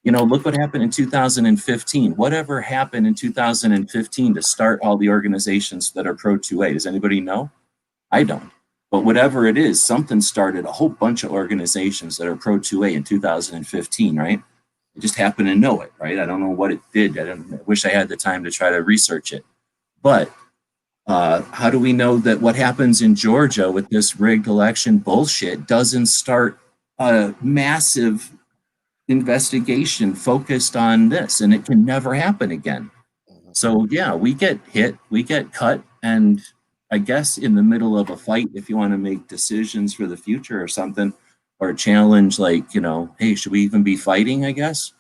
you know, look what happened in 2015. Whatever happened in 2015 to start all the organizations that are pro 2A? Does anybody know? I don't. But whatever it is, something started a whole bunch of organizations that are pro 2A in 2015, right? I just happen to know it, right? I don't know what it did. I wish I had the time to try to research it. But how do we know that what happens in Georgia with this rigged election bullshit doesn't start a massive investigation focused on this, and it can never happen again? So yeah, we get hit, we get cut, and I guess in the middle of a fight, if you want to make decisions for the future or something, or challenge, like, hey, should we even be fighting, I guess?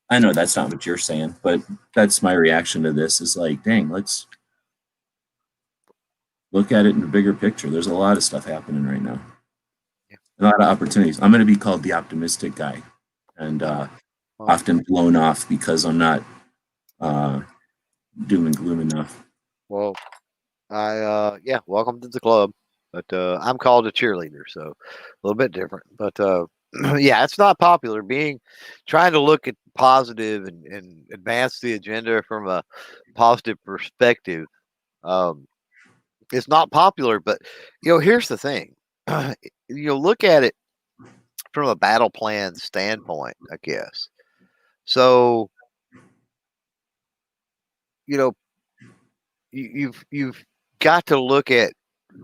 I know that's not what you're saying, but that's my reaction to this is like, dang, let's look at it in the bigger picture. There's a lot of stuff happening right now. A lot of opportunities. I'm going to be called the optimistic guy and often blown off because I'm not doom and gloom enough. Well, welcome to the club. But I'm called a cheerleader, so a little bit different. But yeah, it's not popular trying to look at positive and advance the agenda from a positive perspective. It's not popular, but here's the thing. Look at it from a battle plan standpoint, I guess. So, you've got to look at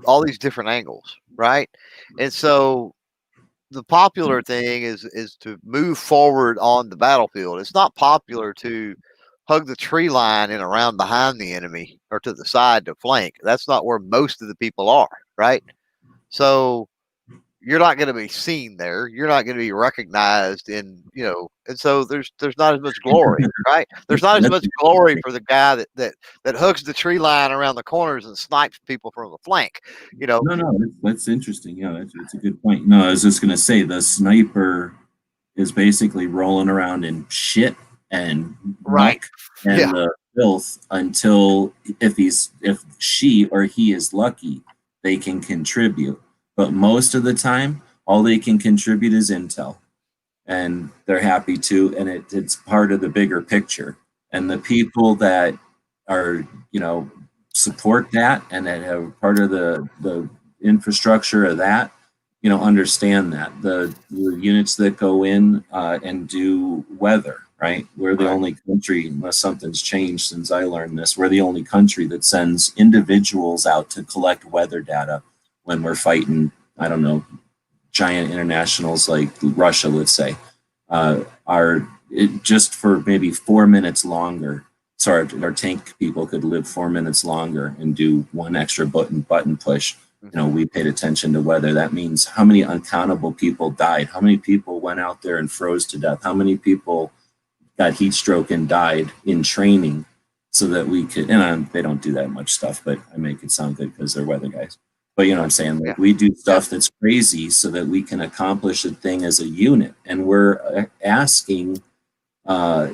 all these different angles, right? And so the popular thing is to move forward on the battlefield. It's not popular to hug the tree line and around behind the enemy or to the side to flank. That's not where most of the people are, right? So you're not going to be seen there. You're not going to be recognized and so there's not as much glory, right? There's not as much glory for the guy that hugs the tree line around the corners and snipes people from the flank, No, that's interesting. Yeah, it's a good point. No, I was just going to say the sniper is basically rolling around in shit and right muck and the filth until if she or he is lucky, they can contribute. But most of the time, all they can contribute is intel, and they're happy to, and it's part of the bigger picture. And the people that are, support that and that have part of the infrastructure of that, understand that the units that go in and do weather, right? We're the only country, unless something's changed since I learned this, we're the only country that sends individuals out to collect weather data when we're fighting, I don't know, giant internationals like Russia, let's say, just for maybe 4 minutes longer. So our tank people could live 4 minutes longer and do one extra button push. We paid attention to weather. That means how many uncountable people died, how many people went out there and froze to death, how many people got heat stroke and died in training so that we could, and they don't do that much stuff, but I make it sound good because they're weather guys. But you know what I'm saying? Like, we do stuff that's crazy so that we can accomplish a thing as a unit. And we're asking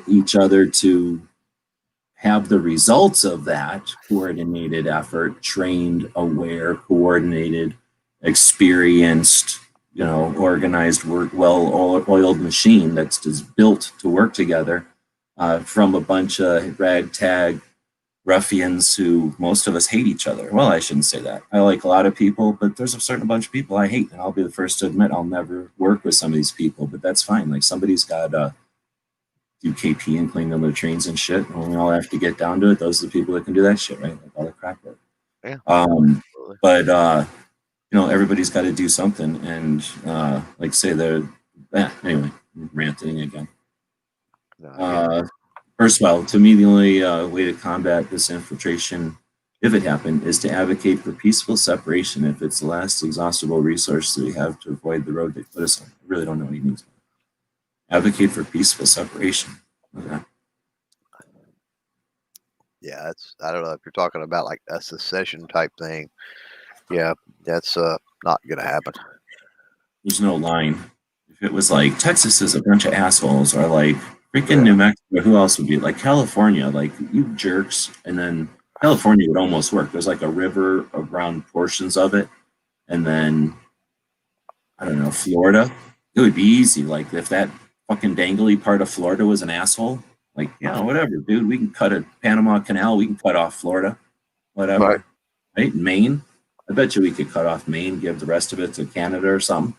each other to have the results of that coordinated effort, trained, aware, coordinated, experienced, organized, well-oiled machine that's just built to work together from a bunch of ragtag ruffians who most of us hate each other. Well, I shouldn't say that. I like a lot of people, but there's a certain bunch of people I hate, and I'll be the first to admit I'll never work with some of these people, but that's fine. Like, somebody's got to do KP and clean their trains and shit, and we all have to get down to it. Those are the people that can do that shit, right? Like all the crap work. Yeah. But everybody's got to do something, and like say anyway, I'm ranting again. First of all, to me, the only way to combat this infiltration, if it happened, is to advocate for peaceful separation if it's the last exhaustible resource that we have to avoid the road they put us on. I really don't know what he means. Advocate for peaceful separation. Okay. Yeah, I don't know if you're talking about like a secession type thing. Yeah, that's not going to happen. There's no line. If it was like Texas is a bunch of assholes, or like freaking New Mexico, who else would be like California? Like, you jerks. And then California would almost work. There's like a river around portions of it, and then I don't know, Florida. It would be easy. Like, if that fucking dangly part of Florida was an asshole, like, yeah, whatever, dude. We can cut a Panama Canal. We can cut off Florida, whatever. Right? Maine. I bet you we could cut off Maine, give the rest of it to Canada or something.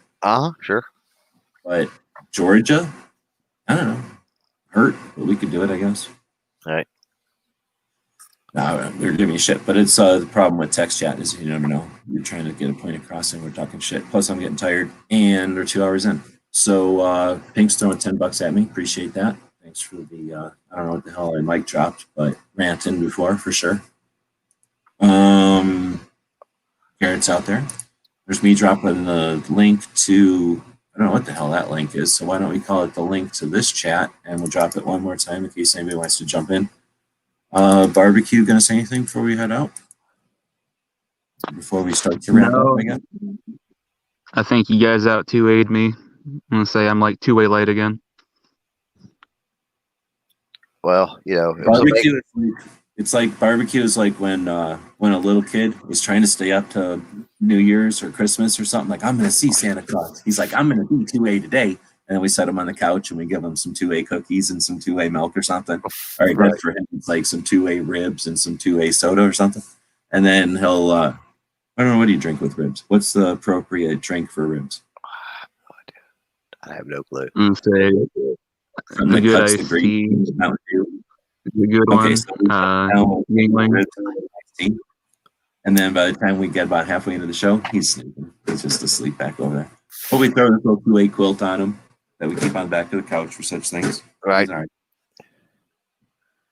Sure. But Georgia, I don't know. Hurt, but we could do it, I guess. All right. No, they're giving me shit. But it's the problem with text chat is you never know. You're trying to get a point across and we're talking shit. Plus, I'm getting tired, and we're 2 hours in. So Pink's throwing $10 at me. Appreciate that. Thanks for the I don't know what the hell I mic dropped, but ranting before for sure. Garrett's out there. There's me dropping the link to I don't know what the hell that link is, so why don't we call it the link to this chat, and we'll drop it one more time in case anybody wants to jump in. Barbecue, gonna say anything before we head out? Before we start to wrap up, I guess? I think you guys out 2A'd me. I'm gonna say I'm like 2A late again. Well, barbecue. Barbecue is like when a little kid was trying to stay up to New Year's or Christmas or something. Like, I'm gonna see Santa Claus. He's like, I'm gonna be 2A today, and then we set him on the couch and we give him some 2A cookies and some 2A milk or something. All right, good for him. It's like some 2A ribs and some 2A soda or something, and then he'll. I don't know, what do you drink with ribs? What's the appropriate drink for ribs? I have no clue. A good iced tea. A good one. And then by the time we get about halfway into the show, he's sleeping. He's just asleep back over there. But we throw this little 2A quilt on him that we keep on the back of the couch for such things. Right. All right.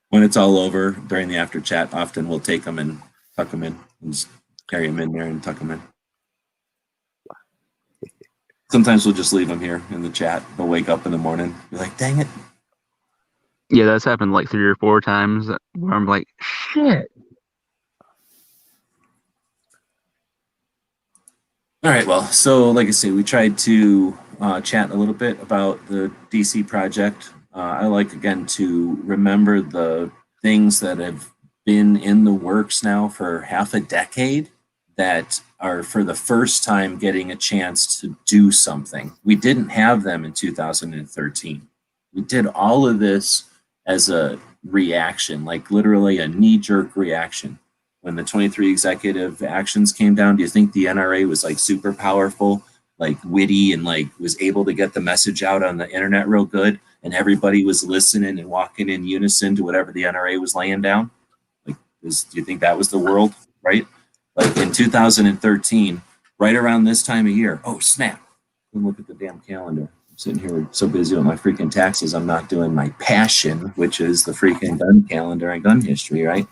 When it's all over during the after chat, often we'll take them and tuck them in and just carry them in there and tuck them in. Sometimes we'll just leave them here in the chat. They'll wake up in the morning, be like, dang it. Yeah, that's happened like 3 or 4 times where I'm like, shit. All right, well, so like I say, we tried to chat a little bit about the DC project. I like, again, to remember the things that have been in the works now for half a decade that are for the first time getting a chance to do something. We didn't have them in 2013. We did all of this as a reaction, like literally a knee-jerk reaction. When the 23 executive actions came down, do you think the NRA was like super powerful, like witty, and like was able to get the message out on the internet real good, and everybody was listening and walking in unison to whatever the NRA was laying down? Like, do you think that was the world, right? Like in 2013, right around this time of year, oh snap, look at the damn calendar. I'm sitting here so busy with my freaking taxes, I'm not doing my passion, which is the freaking gun calendar and gun history, right?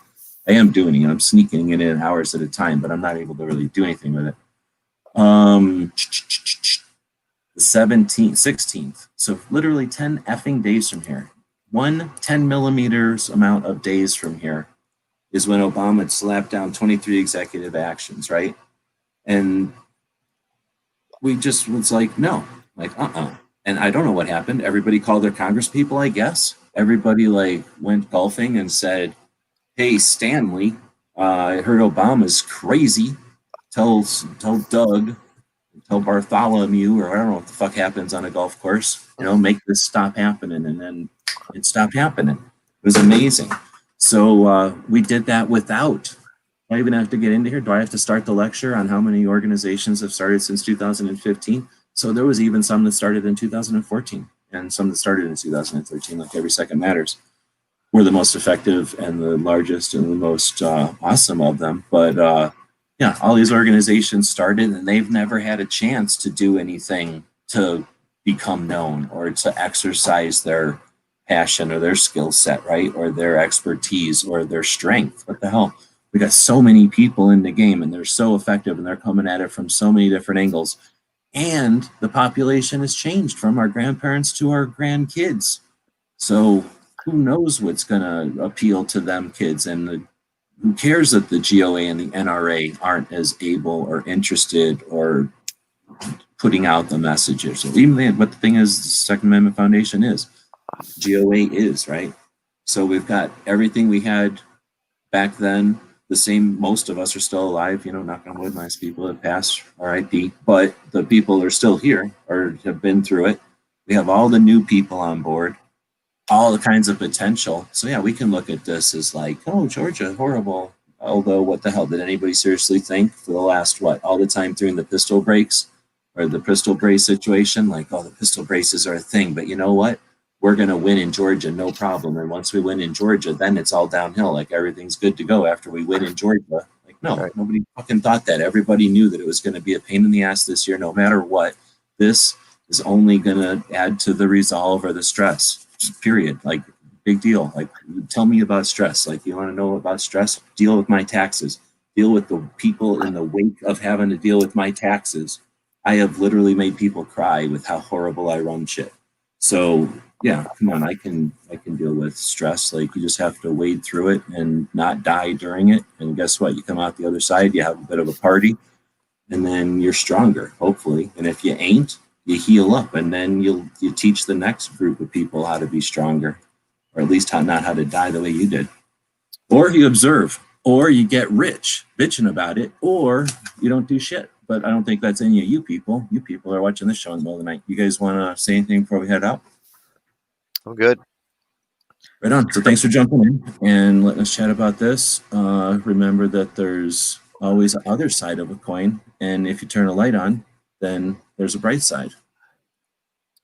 I am doing it. I'm sneaking it in hours at a time, but I'm not able to really do anything with it. The 16th. So literally 10 effing days from here. 10 millimeters amount of days from here is when Obama had slapped down 23 executive actions, right? And we just was like, no, like, And I don't know what happened. Everybody called their Congress people, I guess. Everybody like went golfing and said, hey, Stanley, I heard Obama's crazy. Tell Doug, tell Bartholomew, or I don't know what the fuck happens on a golf course, make this stop happening. And then it stopped happening. It was amazing. So we did that without, do I even have to get into here? Do I have to start the lecture on how many organizations have started since 2015? So there was even some that started in 2014 and some that started in 2013, like Every Second Matters. We're the most effective and the largest and the most awesome of them. But yeah, all these organizations started and they've never had a chance to do anything to become known or to exercise their passion or their skill set, right? Or their expertise or their strength. What the hell? We got so many people in the game and they're so effective and they're coming at it from so many different angles. And the population has changed from our grandparents to our grandkids. So who knows what's going to appeal to them kids, and who cares that the GOA and the NRA aren't as able or interested or putting out the messages. Even but the thing is, the Second Amendment Foundation is. GOA is, right? So we've got everything we had back then. The same, most of us are still alive, knock on wood, nice people have passed, RIP, but the people are still here or have been through it. We have all the new people on board, all the kinds of potential. So yeah, we can look at this as like, oh, Georgia, horrible. Although what the hell, did anybody seriously think for the last, all the time during the pistol breaks or the pistol brace situation, like, oh, the pistol braces are a thing, but you know what? We're going to win in Georgia, no problem. And once we win in Georgia, then it's all downhill. Like everything's good to go after we win in Georgia. Like, no, right. Nobody fucking thought that. Everybody knew that it was going to be a pain in the ass this year, no matter what. This is only going to add to the resolve or the stress, period. Like, big deal. Like, tell me about stress. Like, you want to know about stress? Deal with my taxes. Deal with the people in the wake of having to deal with my taxes. I have literally made people cry with how horrible I run shit. So yeah, come on, I can deal with stress. Like, you just have to wade through it and not die during it. And guess what? You come out the other side, you have a bit of a party, and then you're stronger, hopefully. And if you ain't, you heal up, and then you teach the next group of people how to be stronger, or at least not how to die the way you did. Or you observe, or you get rich bitching about it, or you don't do shit. But I don't think that's any of you people. You people are watching this show in the middle of the night. You guys want to say anything before we head out? I'm good. Right on. So thanks for jumping in and letting us chat about this. Remember that there's always the other side of a coin, and if you turn a light on, then there's a bright side.